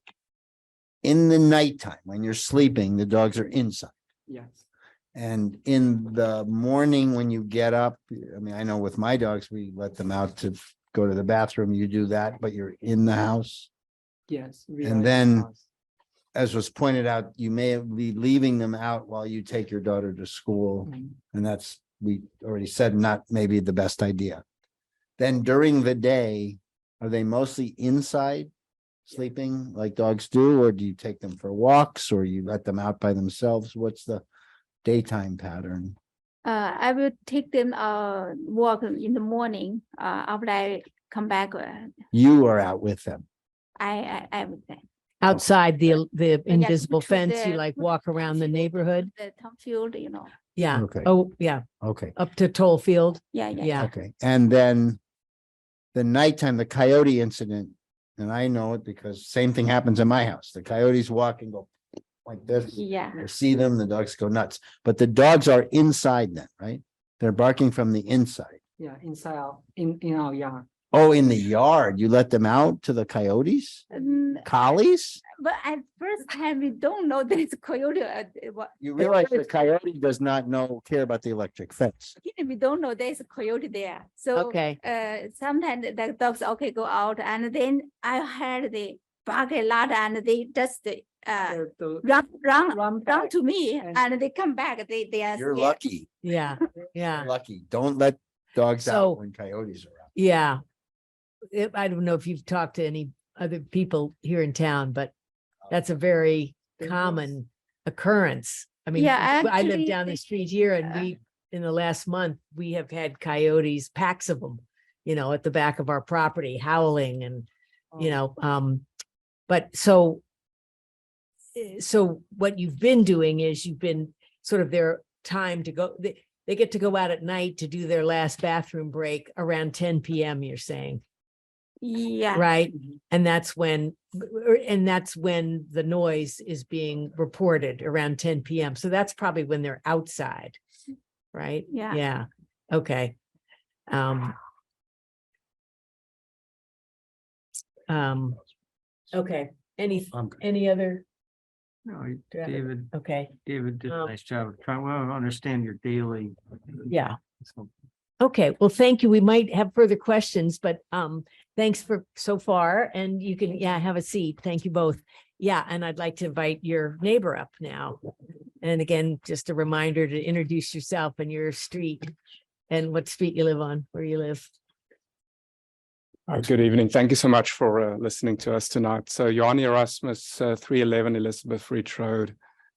in the nighttime, when you're sleeping, the dogs are inside. Yes. And in the morning, when you get up, I mean, I know with my dogs, we let them out to go to the bathroom. You do that, but you're in the house. Yes. we are And in the then, house. as was pointed out, you may be leaving them out while you take your daughter to school. Mhm. And that's, we already said, not maybe the best idea. Then during the day, are they mostly inside sleeping like dogs do? Or do you take them for walks, or you let them out by themselves? What's the daytime pattern? I will take them walk in the morning after I come back. You are out with them. I would say. Outside the Yeah, invisible to fence, you the- like walk around the neighborhood? The town field, you know. Yeah, Okay. oh, yeah, Okay, up to Toll Field, Yeah, yeah. yeah, okay. And then the nighttime, the coyote incident, and I know it because same thing happens in my house. The coyotes walk and go like this. Yeah. I see them, the dogs go nuts, but the dogs are inside then, right? They're barking from the inside. Yeah, inside out, in our yard. Oh, in the yard, you let them out to the coyotes? Collies? But at first time, we don't know there is a coyote. You realize the coyote does not care about the electric fence. We don't know there's a coyote there. So okay, sometimes the dogs okay go out, and then I heard they bark a lot, and they just The- run back to me, and- and they come back. They are You're scared. lucky, yeah, yeah, you're lucky. Don't let dogs So- out when coyotes are out. yeah. I don't know if you've talked to any other people here in town, but that's a very common occurrence. I mean, Yeah, I live actually, down the street here and in the last month, we have had coyotes, packs of them, at the back of our property howling and, but so what you've been doing is you've been sort of their time to go, they get to go out at night to do their last bathroom break around 10 PM, you're saying, yeah, right? And that's when the noise is being reported around 10 PM. So that's probably when they're outside, right? Yeah. Yeah. Okay. Okay. Any other? No, do you have- David, Okay. David did a Um, nice job of trying, well, I understand your daily. Yeah. So, Okay, well, thank you. We might have further questions, but thanks for so far, and you can, have a seat. Thank you both. Yeah, and I'd like to invite your neighbor up now. And again, just a reminder to introduce yourself and your street and what street you live on, where you live. Good evening. Thank you so much for listening to us tonight. So Johan Erasmus, 311 Elizabeth Ridge Road.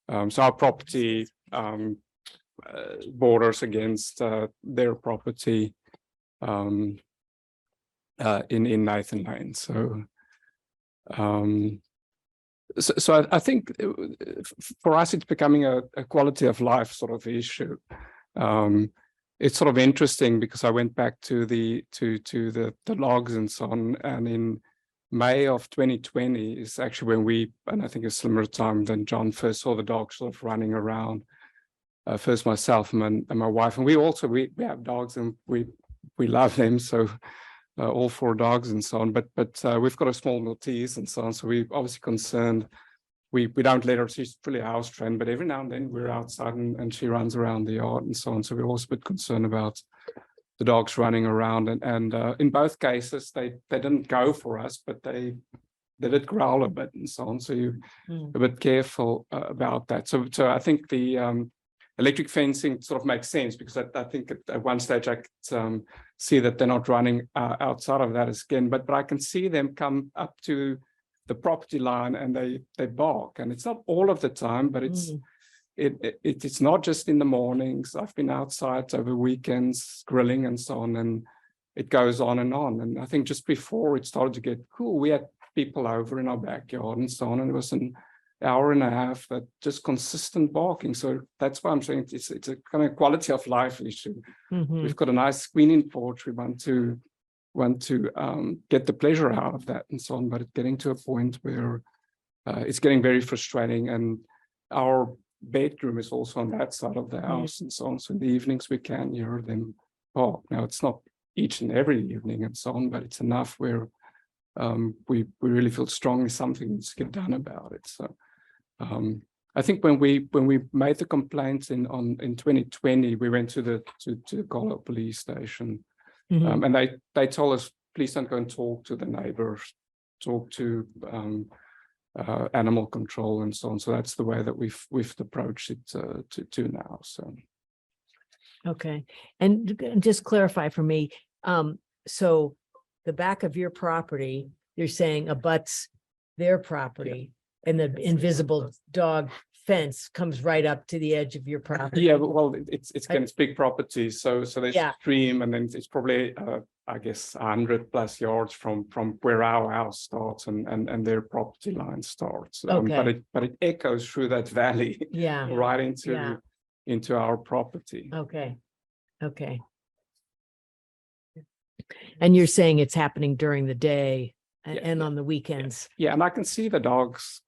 So our property borders against their property in Nathan Lane. So I think for us, it's becoming a quality of life sort of issue. It's sort of interesting because I went back to the logs and so on, and in May of 2020 is actually when and I think a similar time than John first saw the dogs sort of running around. First myself and my wife, and we have dogs and we love them, so all 4 dogs and so on. But we've got a small Maltese and so on, so we're obviously concerned. We don't let her, she's fully house trained, but every now and then we're outside and she runs around the yard and so on. So we're also a bit concerned about the dogs running around. And in both cases, they didn't go for us, but they did growl a bit and so on. So you're a bit careful about that. So I think the electric fencing sort of makes sense, because I think at one stage I could see that they're not running outside of that again, but I can see them come up to the property line and they bark, and it's not all of the time, but it's not just in the mornings. I've been outside over weekends grilling and so on, and it goes on. And I think just before it started to get cool, we had people over in our backyard and so on, and it was an hour and a half that just consistent barking. So that's why I'm saying it's a kind of quality of life issue. We've got a nice screening porch. We want to get the pleasure out of that and so on, but it's getting to a point where it's getting very frustrating. And our bedroom is also on that side of the house and so on. So in the evenings we can hear them bark. Now it's not each and every evening and so on, but it's enough where we really feel strongly something needs to get done about it. So I think when we made the complaints in 2020, we went to the Carlisle police station. And they told us, please don't go and talk to the neighbors, talk to animal control and so on. So that's the way that we've approached it to now. So. Okay, and just clarify for me. So the back of your property, you're saying abuts their property, and the invisible dog fence comes right up to the edge of your property. Yeah, well, it's big property, so there's a stream, and then it's probably I guess 100+ yards from where our house starts and their property line starts. Okay. But it echoes through that valley, right into our property. Okay. And you're saying it's happening during the day and on the weekends. Yeah, and I can see the dogs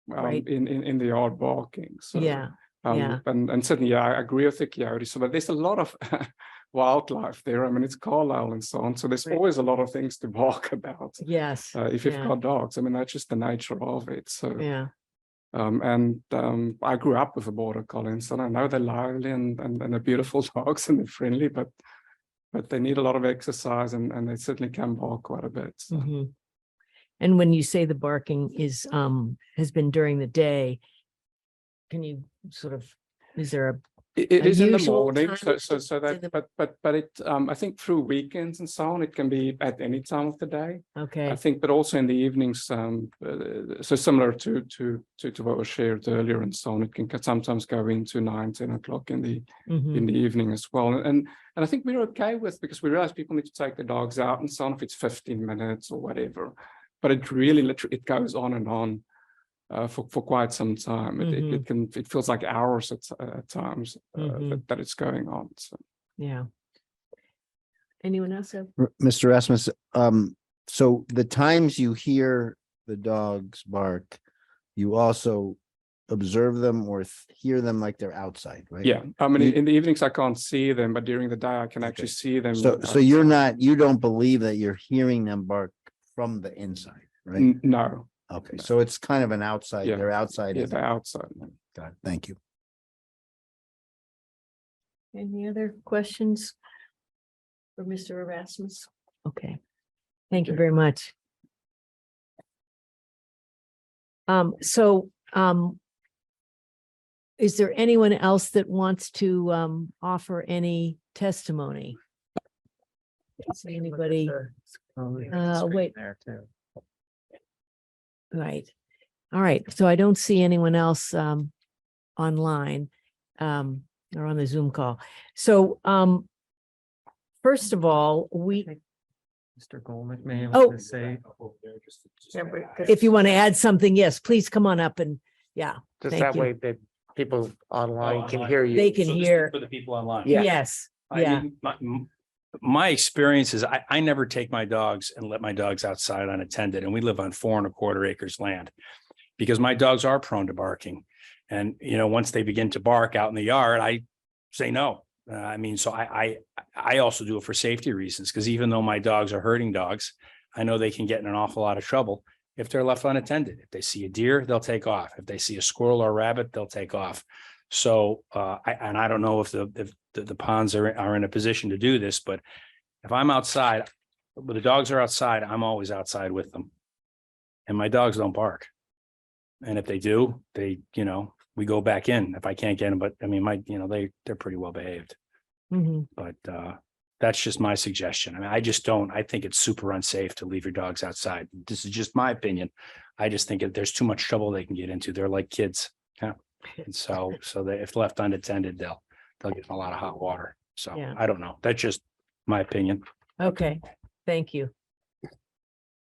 in the yard barking. So and certainly, I agree with the coyote. So, but there's a lot of wildlife there. I mean, it's Carlisle and so on. So there's always a lot of things to bark about. Yes. If you've got dogs, I mean, that's just the nature of it. So yeah. I grew up with a border collie, so I know they're lively and they're beautiful dogs and they're friendly, but they need a lot of exercise and they certainly can bark quite a bit. So. And when you say the barking is has been during the day, can you sort of, is there a It a is in the usual morning, time so in the- that, but it, I think through weekends and so on, it can be at any time of the day. Okay, I think, but also in the evenings, so similar to what was shared earlier and so on, it can sometimes go into 9, 10 o'clock in the mhm, evening as well. And I think we're okay with, because we realize people need to take the dogs out and so on, if it's 15 minutes or whatever. But it really literally, it goes on and on for quite some time. It feels like hours at times that it's going on. So. yeah. Anyone else have? Mr. Rasmus, so the times you hear the dogs bark, you also observe them or hear them like they're outside, right? Yeah, I mean, You- in the evenings I can't see them, but during the day I can actually see them. So you're not, you don't believe that you're hearing them bark from the inside, right? No. Okay, so it's kind of an outside, Yeah. they're outside. Yeah, as- they're outside. Got it. Thank you. Any other questions for Mr. Erasmus? Okay, thank you very much. Is there anyone else that wants to offer any testimony? Is anybody? Wait. There too. Right. All right. So I don't see anyone else online or on the Zoom call. So first of all, Mr. Golnick may have Oh. to say. Yeah, but- if you want to add something, yes, please come on up and yeah, Just thank that you. way that people online can hear you. They can hear. For the people online. Yeah. Yes, I yeah. mean, my experience is I never take my dogs and let my dogs outside unattended, and we live on 4.25 acres land because my dogs are prone to barking. And, once they begin to bark out in the yard, I say no. I mean, so I also do it for safety reasons, because even though my dogs are herding dogs, I know they can get in an awful lot of trouble if they're left unattended. If they see a deer, they'll take off. If they see a squirrel or a rabbit, they'll take off. So I don't know if the ponds are in a position to do this, but if I'm outside, when the dogs are outside, I'm always outside with them. And my dogs don't bark. And if they do, we go back in if I can't get them. But I mean, they're pretty well behaved. Mhm. But that's just my suggestion. I mean, I think it's super unsafe to leave your dogs outside. This is just my opinion. I just think there's too much trouble they can get into. They're like kids. Yeah. And so that if left unattended, they'll get in a lot of hot water. So Yeah. I don't know. That's just my opinion. Okay, thank you.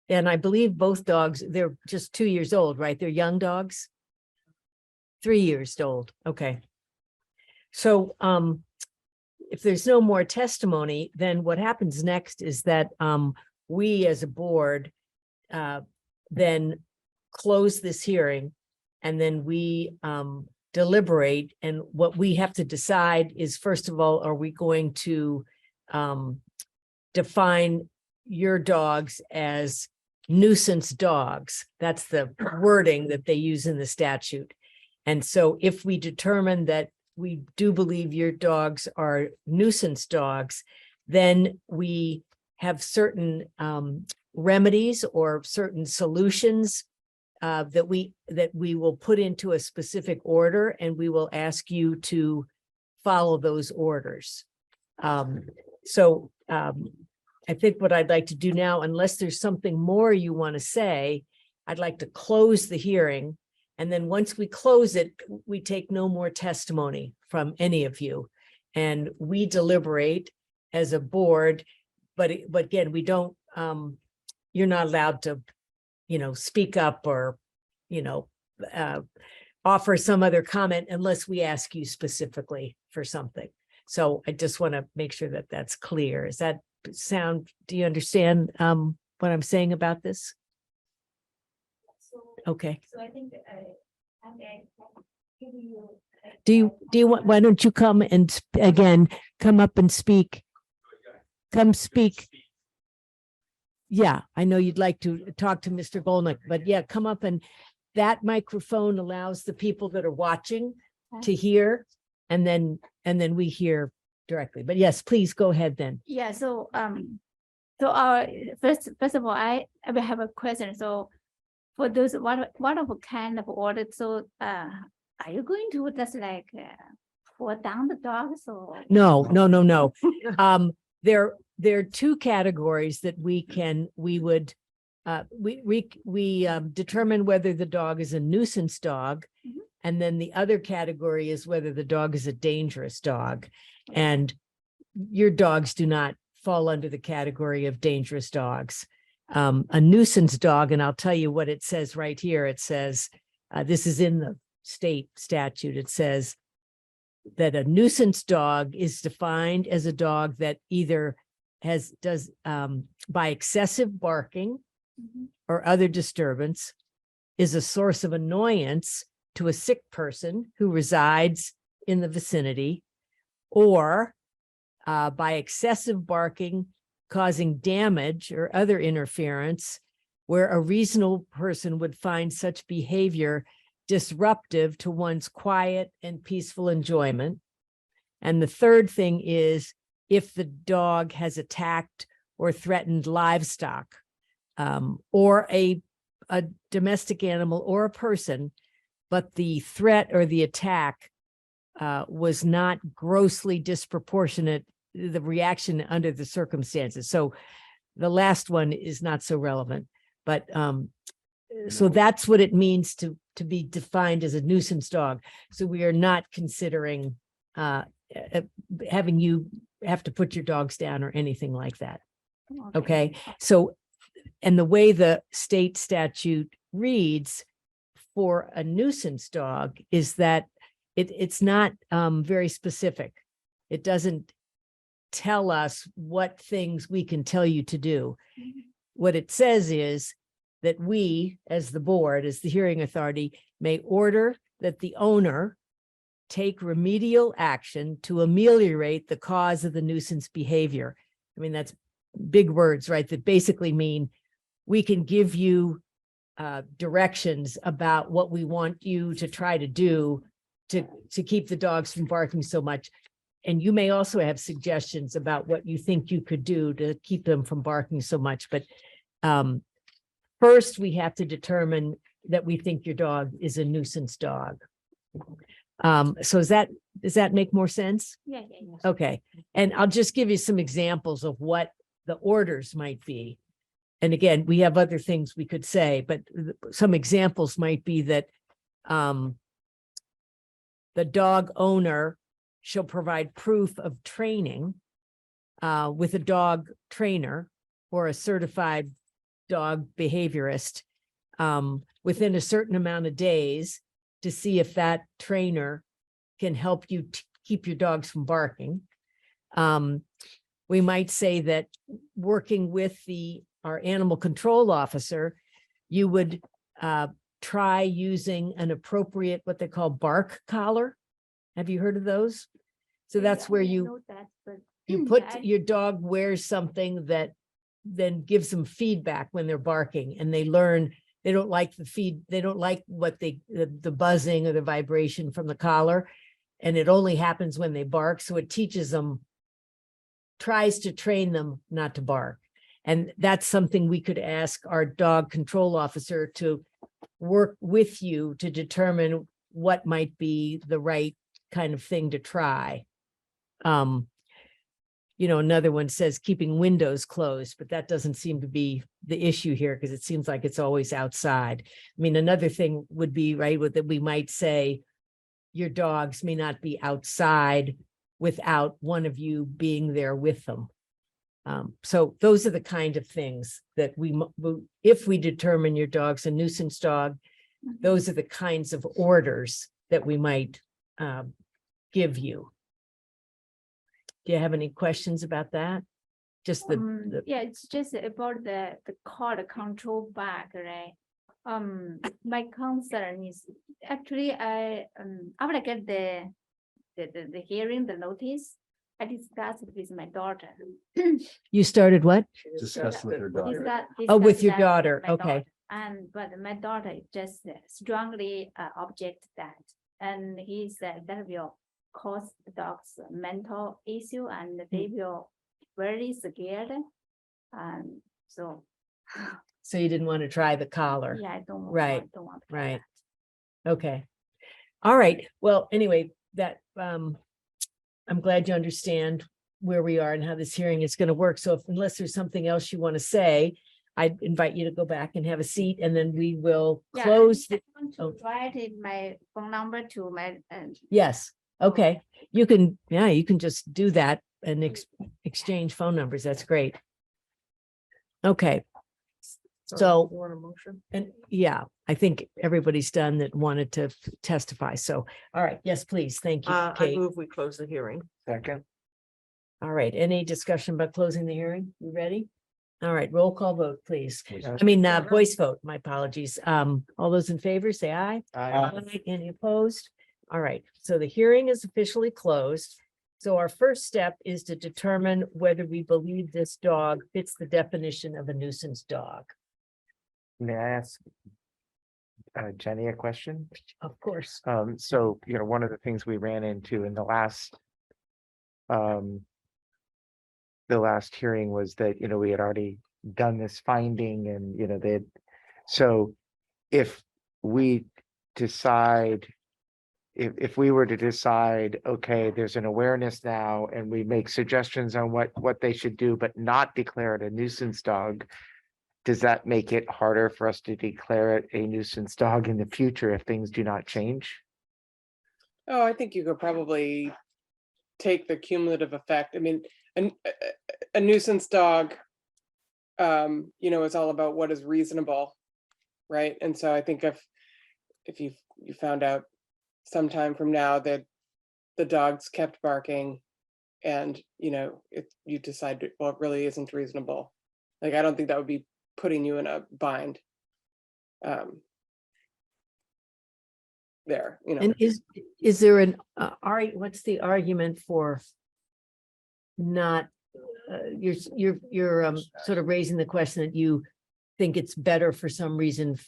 And I believe both dogs, they're just 2 years old, right? They're young dogs? 3 years old, okay. So if there's no more testimony, then what happens next is that we as a board then close this hearing and then we deliberate. And what we have to decide is, first of all, are we going to define your dogs as nuisance dogs? That's the wording that they use in the statute. And so if we determine that we do believe your dogs are nuisance dogs, then we have certain remedies or certain solutions that we will put into a specific order, and we will ask you to follow those orders. I think what I'd like to do now, unless there's something more you want to say, I'd like to close the hearing. And then once we close it, we take no more testimony from any of you. And we deliberate as a board, but again, we don't, you're not allowed to, speak up or, offer some other comment unless we ask you specifically for something. So I just want to make sure that that's clear. Is that do you understand what I'm saying about this? Okay. So I think Do you want, why don't you come and again, come up and speak? Come speak. Yeah, I know you'd like to talk to Mr. Golnick, but yeah, come up, and that microphone allows the people that are watching to hear, and then we hear directly. But yes, please go ahead then. Yeah, so our first of all, I will have a question. So for those, what kind of order? So are you going to just like fall down the dogs or? No. There are two categories that we would determine whether the dog is a nuisance dog. Mhm. And then the other category is whether the dog is a dangerous dog. And your dogs do not fall under the category of dangerous dogs. A nuisance dog, and I'll tell you what it says right here. It says, this is in the state statute. It says that a nuisance dog is defined as a dog that either does by excessive barking Mhm. or other disturbance, is a source of annoyance to a sick person who resides in the vicinity, or by excessive barking causing damage or other interference where a reasonable person would find such behavior disruptive to one's quiet and peaceful enjoyment. And the third thing is if the dog has attacked or threatened livestock, or a domestic animal or a person, but the threat or the attack was not grossly disproportionate, the reaction under the circumstances. So the last one is not so relevant, but so that's what it means to be defined as a nuisance dog. So we are not considering having you have to put your dogs down or anything like that. Okay. So, and the way the state statute reads for a nuisance dog is that it's not very specific. It doesn't tell us what things we can tell you to do. What it says is that we, as the board, as the hearing authority, may order that the owner take remedial action to ameliorate the cause of the nuisance behavior. I mean, that's big words, right? That basically mean we can give you directions about what we want you to try to do to keep the dogs from barking so much. And you may also have suggestions about what you think you could do to keep them from barking so much. But first, we have to determine that we think your dog is a nuisance dog. So does that make more sense? Yeah. Okay. And I'll just give you some examples of what the orders might be. And again, we have other things we could say, but some examples might be that the dog owner shall provide proof of training with a dog trainer or a certified dog behaviorist within a certain amount of days to see if that trainer can help you keep your dogs from barking. We might say that working with our animal control officer, you would try using an appropriate, what they call bark collar. Have you heard of those? So that's where you put your dog wears something that then gives them feedback when they're barking, and they learn they don't like they don't like what the buzzing or the vibration from the collar, and it only happens when they bark. So it teaches them, tries to train them not to bark. And that's something we could ask our dog control officer to work with you to determine what might be the right kind of thing to try. Another one says keeping windows closed, but that doesn't seem to be the issue here because it seems like it's always outside. I mean, another thing would be, right, that we might say your dogs may not be outside without one of you being there with them. So those are the kind of things that if we determine your dog's a nuisance dog, those are the kinds of orders that we might give you. Do you have any questions about that? Just yeah, it's just about the control back, right? My concern is actually I would get the hearing, the notice. I discussed it with my daughter. You started what? Discuss with her daughter. Oh, with your Discuss that daughter. my Okay. daughter. But my daughter just strongly object that, and he said that will cause the dog's mental issue, and they will very scared. So you didn't want to try the collar. yeah, I don't Right. want to try Right. that. Okay. All right. Well, anyway, that, I'm glad you understand where we are and how this hearing is going to work. So unless there's something else you want to say, I'd invite you to go back and have a seat, and then we will close. I want to write in my phone number to my, Yes, okay. You can, yeah, you can just do that and exchange phone numbers. That's great. Okay. So, You want a motion? and yeah, I think everybody's done that wanted to testify. So, all right, yes, please. Thank you, I Kate. move we close the hearing. Second. All right, any discussion about closing the hearing? You ready? All right, roll call vote, please. Yes. I mean, voice vote, my apologies. All those in favor, say aye. Aye. Any opposed? All right, so the hearing is officially closed. So our first step is to determine whether we believe this dog fits the definition of a nuisance dog. May I ask Jenny a question? Of course. So, one of the things we ran into in the last hearing was that, we had already done this finding and, so if we decide, if we were to decide, okay, there's an awareness now and we make suggestions on what they should do, but not declare it a nuisance dog, does that make it harder for us to declare it a nuisance dog in the future if things do not change? Oh, I think you could probably take the cumulative effect. I mean, a nuisance dog, is all about what is reasonable, right? And so I think if you found out sometime from now that the dog's kept barking and, if you decide, well, it really isn't reasonable. Like, I don't think that would be putting you in a bind. There, And is there an, what's the argument for not, you're sort of raising the question that you think it's better for some reason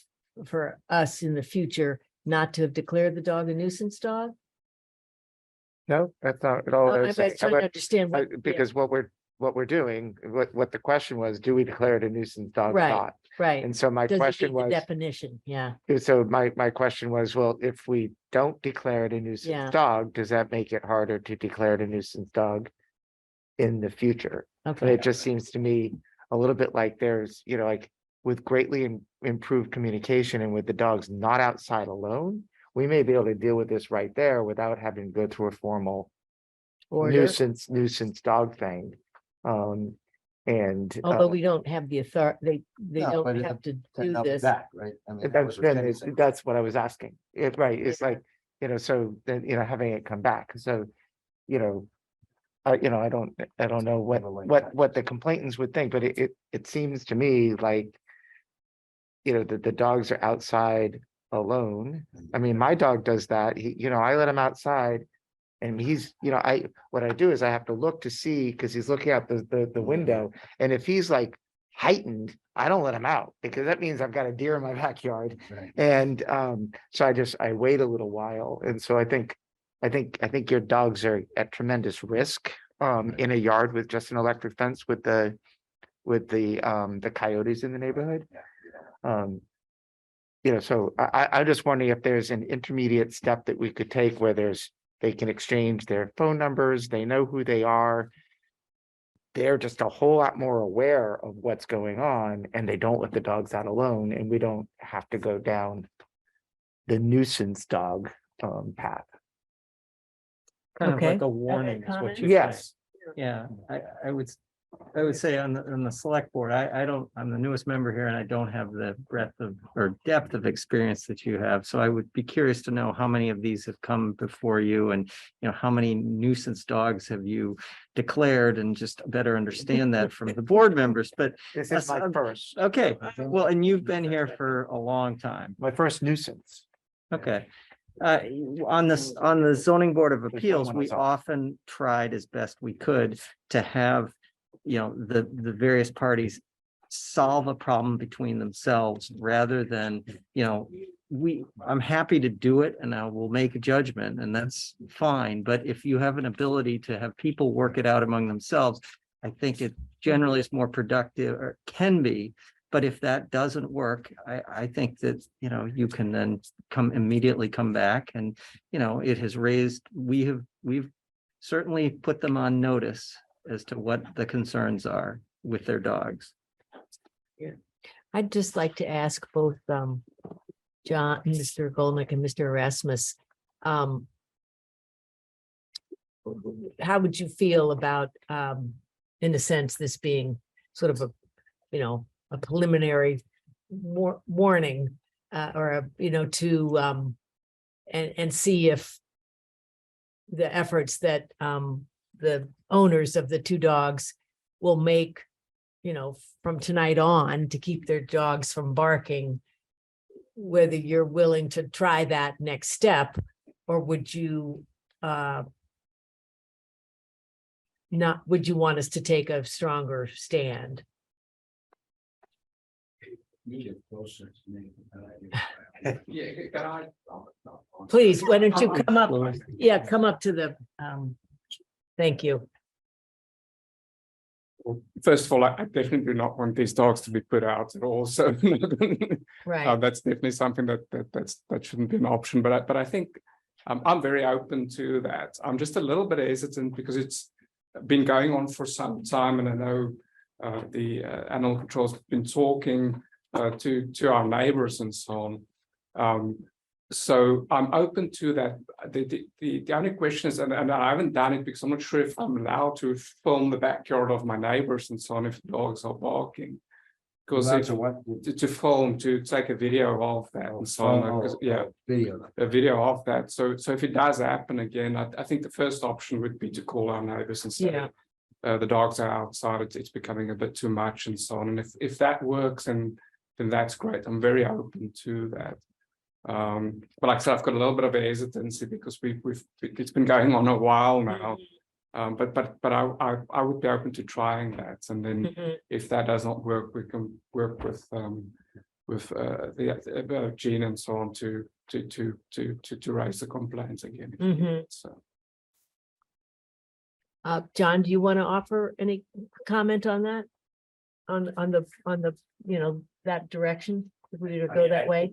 for us in the future not to have declared the dog a nuisance dog? No, that's not at all. what I I'm was saying. trying to understand what, Because what we're doing, what the question was, do we declare it a nuisance dog or Right. not? right. And so my Does it question meet the was, definition? Yeah, so my question was, well, if we don't declare it a Yeah. nuisance dog, does that make it harder to declare it a nuisance dog in the future? But okay. it just seems to me a little bit like there's, like with greatly improved communication and with the dogs not outside alone, we may be able to deal with this right there without having to go through a formal Order, nuisance dog thing. And although we don't have the authority, they No, but don't it- have to to do know this. that, right? I mean, that was what Jenny said. that's what I was asking. Right, it's Yeah. like, so then, having it come back, so, I don't know what the complainants would think, but it seems to me like, that the dogs are outside alone. I mean, my dog does that. I let him outside and he's, what I do is I have to look to see, because he's looking out the window. And if he's like heightened, I don't let him out because that means I've got a deer in my backyard. Right. And so I wait a little while. And so I think your dogs are at tremendous risk in a yard with just an electric fence with the coyotes in the neighborhood. So I'm just wondering if there's an intermediate step that we could take where they can exchange their phone numbers, they know who they are. They're just a whole lot more aware of what's going on and they don't let the dogs out alone and we don't have to go down the nuisance dog path. Kind of Okay. like a warning is what you're saying. Yes, Yeah, I would say on the select board, I'm the newest member here and I don't have the breadth of or depth of experience that you have. So I would be curious to know how many of these have come before you and, how many nuisance dogs have you declared and just better understand that from the board members, but this is my first, okay, well, and you've been here for a long time. my first nuisance. Okay. On the zoning board of appeals, one we was off. often tried as best we could to have, the various parties solve a problem between themselves rather than, I'm happy to do it and I will make a judgment and that's fine. But if you have an ability to have people work it out among themselves, I think it generally is more productive or can be But if that doesn't work, I think that, you know, you can then immediately come back and, you know, it has raised, we've certainly put them on notice as to what the concerns are with their dogs. I'd just like to ask both John, Mr. Golnick and Mr. Erasmus, how would you feel about, in a sense, this being sort of a, you know, a preliminary warning, or a, you know, to and see if the efforts that the owners of the two dogs will make, you know, from tonight on to keep their dogs from barking, whether you're willing to try that next step, or would you would you want us to take a stronger stand? Please, why don't you come up? Yeah, come up to the, thank you. First of all, I definitely do not want these dogs to be put out at all. So Right. that's definitely something that shouldn't be an option. But I think I'm very open to that. I'm just a little bit hesitant because it's been going on for some time, and I know the animal control's been talking to our neighbors and so on. So I'm open to that. The only question is, and I haven't done it because I'm not sure if I'm allowed to film the backyard of my neighbors and so on if the dogs are barking. Because to film, to take a video of that and so on. Because, yeah, a video of that. So if it does happen again, I think the first option would be to call our neighbors and say, the dogs are outside, it's becoming a bit too much and so on. And if that works, then that's great. I'm very open to that. But like I said, I've got a little bit of a hesitancy because it's been going on a while now. But I would be open to trying that, and then if that does not work, we can work with Gene and so on to raise the complaints again. So, John, do you want to offer any comment on that? On the you know, that direction, if we were to go that way?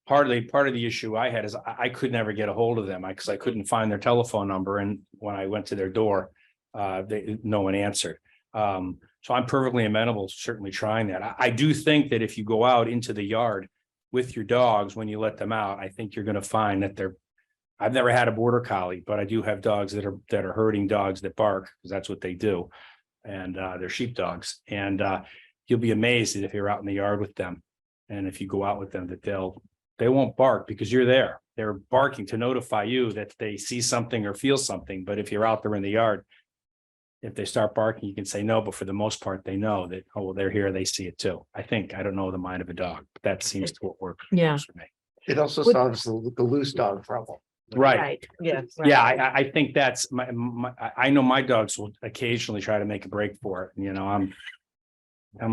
Part of the issue I had is I could never get a hold of them because I couldn't find their telephone number, and when I went to their door, no one answered. So I'm perfectly amenable to certainly trying that. I do think that if you go out into the yard with your dogs when you let them out, I think you're going to find that I've never had a border collie, but I do have dogs that are herding dogs that bark, because that's what they do, and they're sheep dogs. And you'll be amazed that if you're out in the yard with them, and if you go out with them, that they won't bark because you're there. They're barking to notify you that they see something or feel something. But if you're out there in the yard, if they start barking, you can say no, but for the most part, they know that, oh, well, they're here, they see it too. I don't know the mind of a dog, but that seems to what works. Yeah. For me. It also solves the loose dog problem. Right. Yeah. Yeah, I think that's I know my dogs will occasionally try to make a break for it. You know, I'm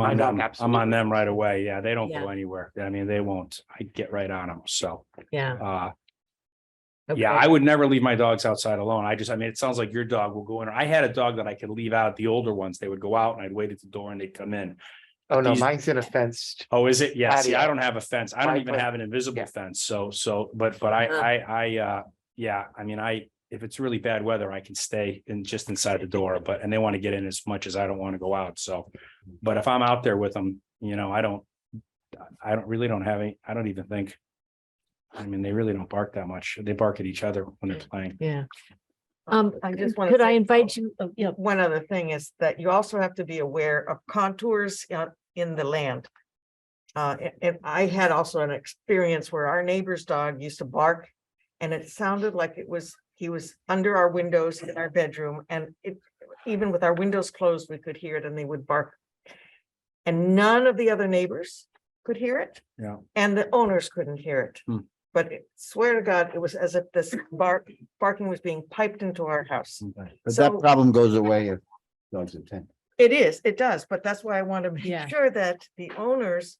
on them right away. Yeah, they don't go anywhere. I mean, they won't. I get right on them. So Yeah. yeah, I would never leave my dogs outside alone. I mean, it sounds like your dog will go in. I had a dog that I could leave out, the older ones. They would go out and I'd wait at the door and they'd come in. Oh, no, mine's in a fenced. Oh, is it? Yeah. See, patio. I don't have a fence. I don't even have an invisible fence. But yeah, I mean, if it's really bad weather, I can stay just inside the door, and they want to get in as much as I don't want to go out. So, but if I'm out there with them, you know, I don't have any, I don't even think, I mean, they really don't bark that much. They bark at each other when they're playing. Yeah. I just want Could to I invite you? one other thing is that you also have to be aware of contours in the land. And I had also an experience where our neighbor's dog used to bark, and it sounded like he was under our windows in our bedroom, and even with our windows closed, we could hear it, and they would bark. And none of the other neighbors could hear it. Yeah. And the owners couldn't hear it. But swear to God, it was as if this barking was being piped into our house. But that problem goes away if dogs attend. It does, but that's why I want to make Yeah. sure that the owners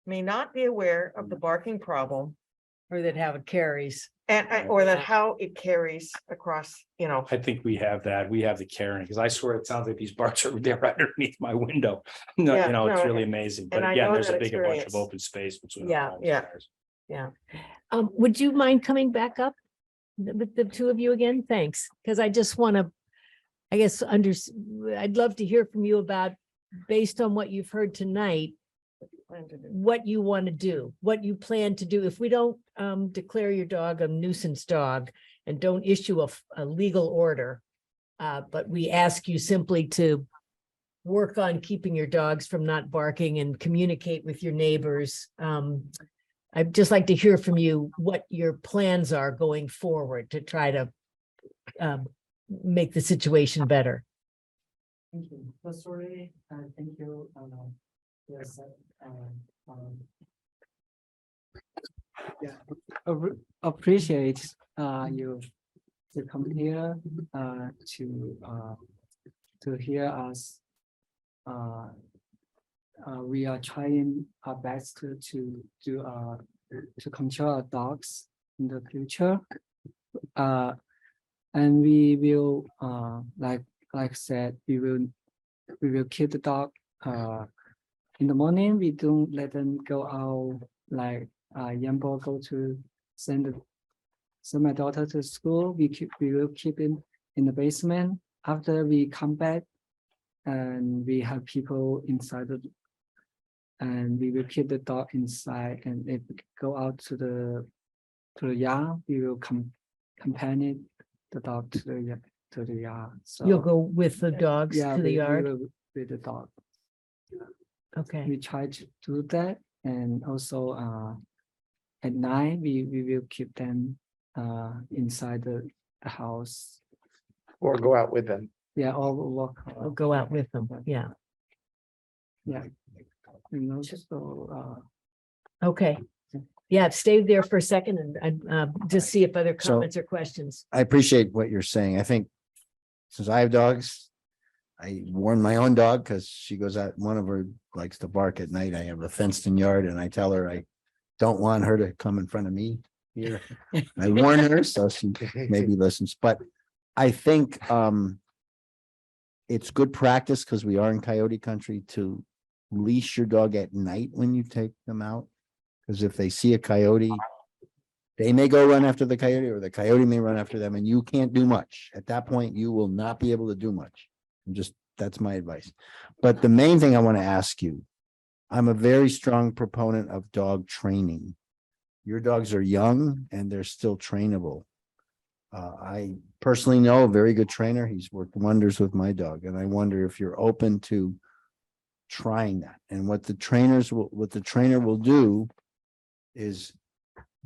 may not be aware of the barking problem Or that how it carries. or that how it carries across, I think we have that. We have the caring, because I swear it sounds like these barks are there underneath my window. No, Yeah, you know, it's no, really amazing. But and I again, know there's a that bunch of experience. open space between. the Yeah, homes yeah. there. Would you mind coming back up with the two of you again? Thanks, because I just want to, I guess, I'd love to hear from you about, based on what you've heard tonight, what you want to do, what you plan to do. If we don't declare your dog a nuisance dog and don't issue a legal order, but we ask you simply to work on keeping your dogs from not barking and communicate with your neighbors. I'd just like to hear from you what your plans are going forward to try to make the situation better. Thank you. Firstly, thank you. Yes. Yeah, appreciate you to come here to hear us. We are trying our best to do to control our dogs in the future. And we will like I said, we will keep the dog. In the morning, we don't let them go out. Like Yambo go to send my daughter to school. We will keep him in the basement. After we come back, and we have people inside and we will keep the dog inside. And if we go out to the yard, we will accompany the dog to the yard. So You'll go with the dogs yeah, to the we yard? will with the dog. Okay. We try to do that, and also at night we will keep them inside the house. Or go out with them. Yeah, or walk. I'll go out with them. Yeah. Yeah. And also, Okay. Yeah, stay there for a second and just see if other So- comments or questions. I appreciate what you're saying. I think since I have dogs, I warn my own dog because she goes out, one of her likes to bark at night. I have a fenced in yard and I tell her I don't want her to come in front of me here. I warn her, so she maybe listens, but I think it's good practice because we are in coyote country to leash your dog at night when you take them out. Because if they see a coyote, they may go run after the coyote or the coyote may run after them and you can't do much. At that point, you will not be able to do much. That's my advice. But the main thing I want to ask you, I'm a very strong proponent of dog training. Your dogs are young and they're still trainable. I personally know a very good trainer. He's worked wonders with my dog, and I wonder if you're open to trying that. And what the trainer will do is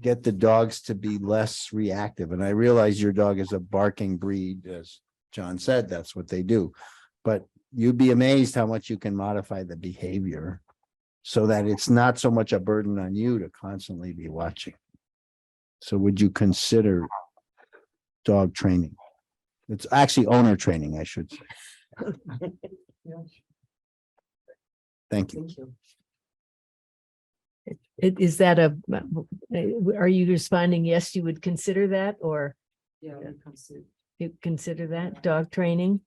get the dogs to be less reactive. And I realize your dog is a barking breed, as John said, that's what they do. But you'd be amazed how much you can modify the behavior so that it's not so much a burden on you to constantly be watching. So would you consider dog training? It's actually owner training, I should say. Thank you. Is that are you responding, yes, you would consider that, or yeah, we consider. you consider that dog training?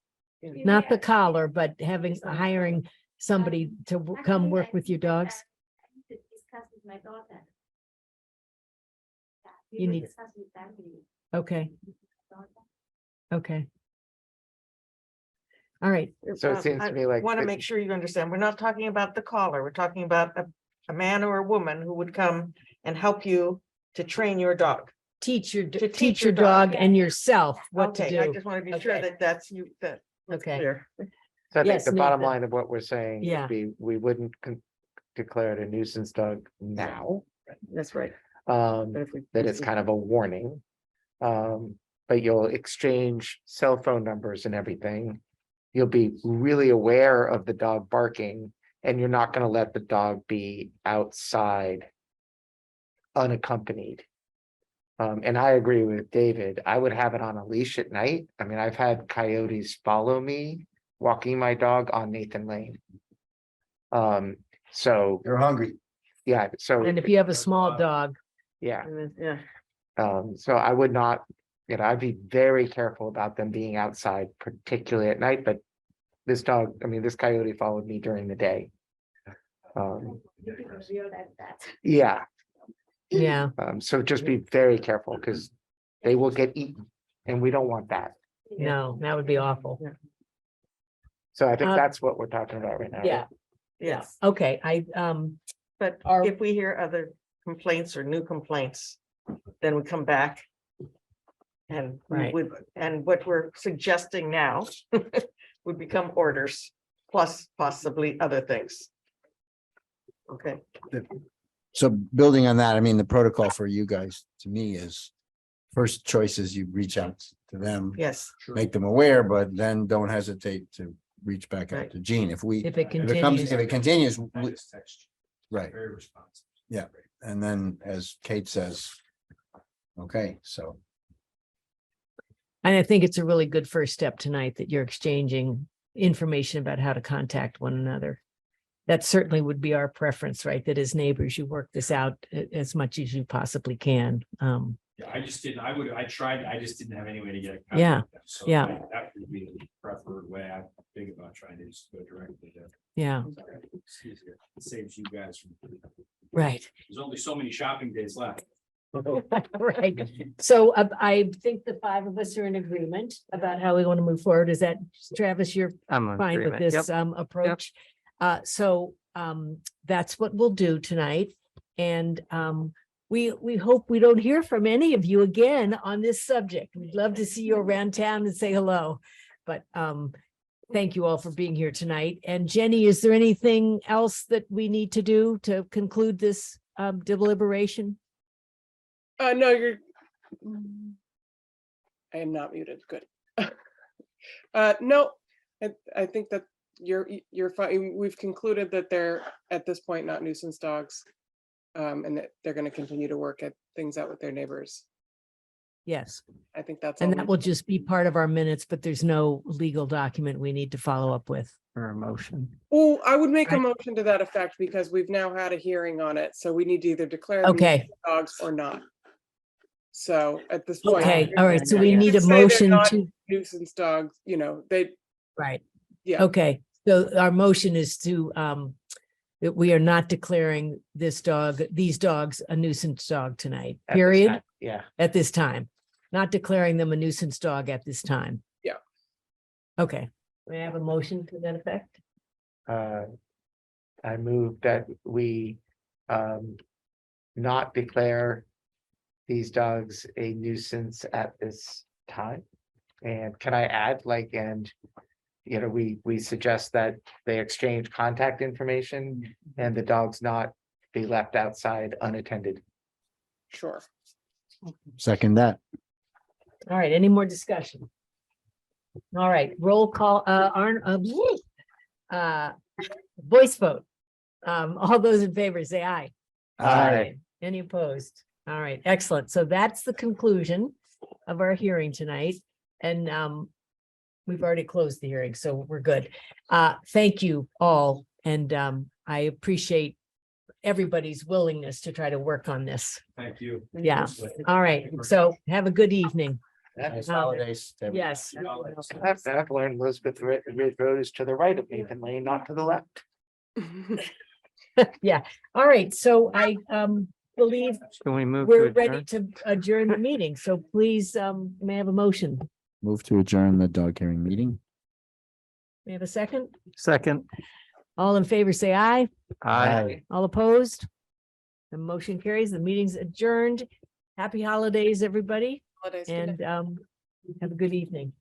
Not the collar, but hiring somebody to come work with your dogs? Discuss with my daughter. You need- Discuss with family. Okay. Okay. All right. So it seems to me like. Want to make sure you understand, we're not talking about the caller, we're talking about a man or a woman who would come and help you to train your dog. Teach your teach your dog. dog and yourself what to Okay, I do. just want to be sure Okay. that that's you, that's Okay. clear. So I think Yes, the no, bottom the- line of what we're saying Yeah. would be, we wouldn't declare it a nuisance dog now. That's right. That it's kind of a warning. But you'll exchange cell phone numbers and everything. You'll be really aware of the dog barking, and you're not gonna let the dog be outside unaccompanied. And I agree with David. I would have it on a leash at night. I mean, I've had coyotes follow me walking my dog on Nathan Lane. So They're hungry. yeah, so And if you have a small dog, Yeah. And then, yeah, So I would not, I'd be very careful about them being outside, particularly at night, but this dog, this coyote followed me during the day. Yeah, Yeah, so just be very careful because they will get eaten and we don't want that. no, that would be awful. So I think Uh, that's what we're talking about right now. right? Yeah, yes. okay, But Are- if we hear other complaints or new complaints, then we come back. And we Right. would, and what we're suggesting now would become orders, plus possibly other things. Okay, So building on that, I mean, the protocol for you guys, to me, is first choice is you reach out to them, yes, make them aware, but then don't hesitate to reach back out Right. to Gene. If if it it comes, continues, if it continues, I just text you. right. Very responsive. Yeah. And then as Kate says, okay, so. and I think it's a really good first step tonight that you're exchanging information about how to contact one another. That certainly would be our preference, right? That as neighbors, you work this out as much as you possibly can. Yeah, I just didn't, I tried, I just didn't have any way to get. Yeah, So yeah. that would be the preferred way. I think about trying to just go directly to. Yeah, It's easier. It saves you guys from. right. There's only so many shopping days left. Right. So I think the five of us are in agreement about how we want to move forward. Is that, Travis, you're I'm in fine with agreement. this Yep. approach? So that's what we'll do tonight. And we hope we don't hear from any of you again on this subject. We'd love to see you around town and say hello. But thank you all for being here tonight. And Jenny, is there anything else that we need to do to conclude this deliberation? No, you're. I am not muted, good. No, I think that you're fine. We've concluded that they're at this point not nuisance dogs. And that they're gonna continue to work at things out with their neighbors. Yes. I think that's. And all that we- will just be part of our minutes, but there's no legal document we need to follow up with. For a motion. Well, I would make a Right. motion to that effect because we've now had a hearing on it, so we need to either declare them Okay. nuisance dogs or not. So at this point. Okay, all right, so we you need could a say they're motion not to, Nuisance dogs, they, right, yeah, okay, so our motion is to, that we are not declaring these dogs a nuisance dog tonight, At this period, time, yeah. at this time. Not declaring them a nuisance dog at this time. Yeah. Okay, may I have a motion to that effect? I move that we not declare these dogs a nuisance at this time. And can I add, we suggest that they exchange contact information and the dogs not be left outside unattended. sure. Second that. All right, any more discussion? All right, roll call, voice vote. All those in favor, say aye. Aye. Any opposed? All right, excellent. So that's the conclusion of our hearing tonight. And we've already closed the hearing, so we're good. Thank you all. And I appreciate everybody's willingness to try to work on this. Thank you. Yeah. All right, so have a good evening. Happy holidays. to everyone. Yes. I've learned Elizabeth Ridge Road is to the right of Nathan Lane, not to the left. Yeah. All right, so I believe Can we move? we're to ready adjourn? to adjourn the meeting. So please, may I have a motion? Move to adjourn the dog hearing meeting. May I have a second? Second. All in favor, say aye. Aye. All opposed? The motion carries. The meeting's adjourned. Happy holidays, everybody, Holidays, good night. and have a good evening.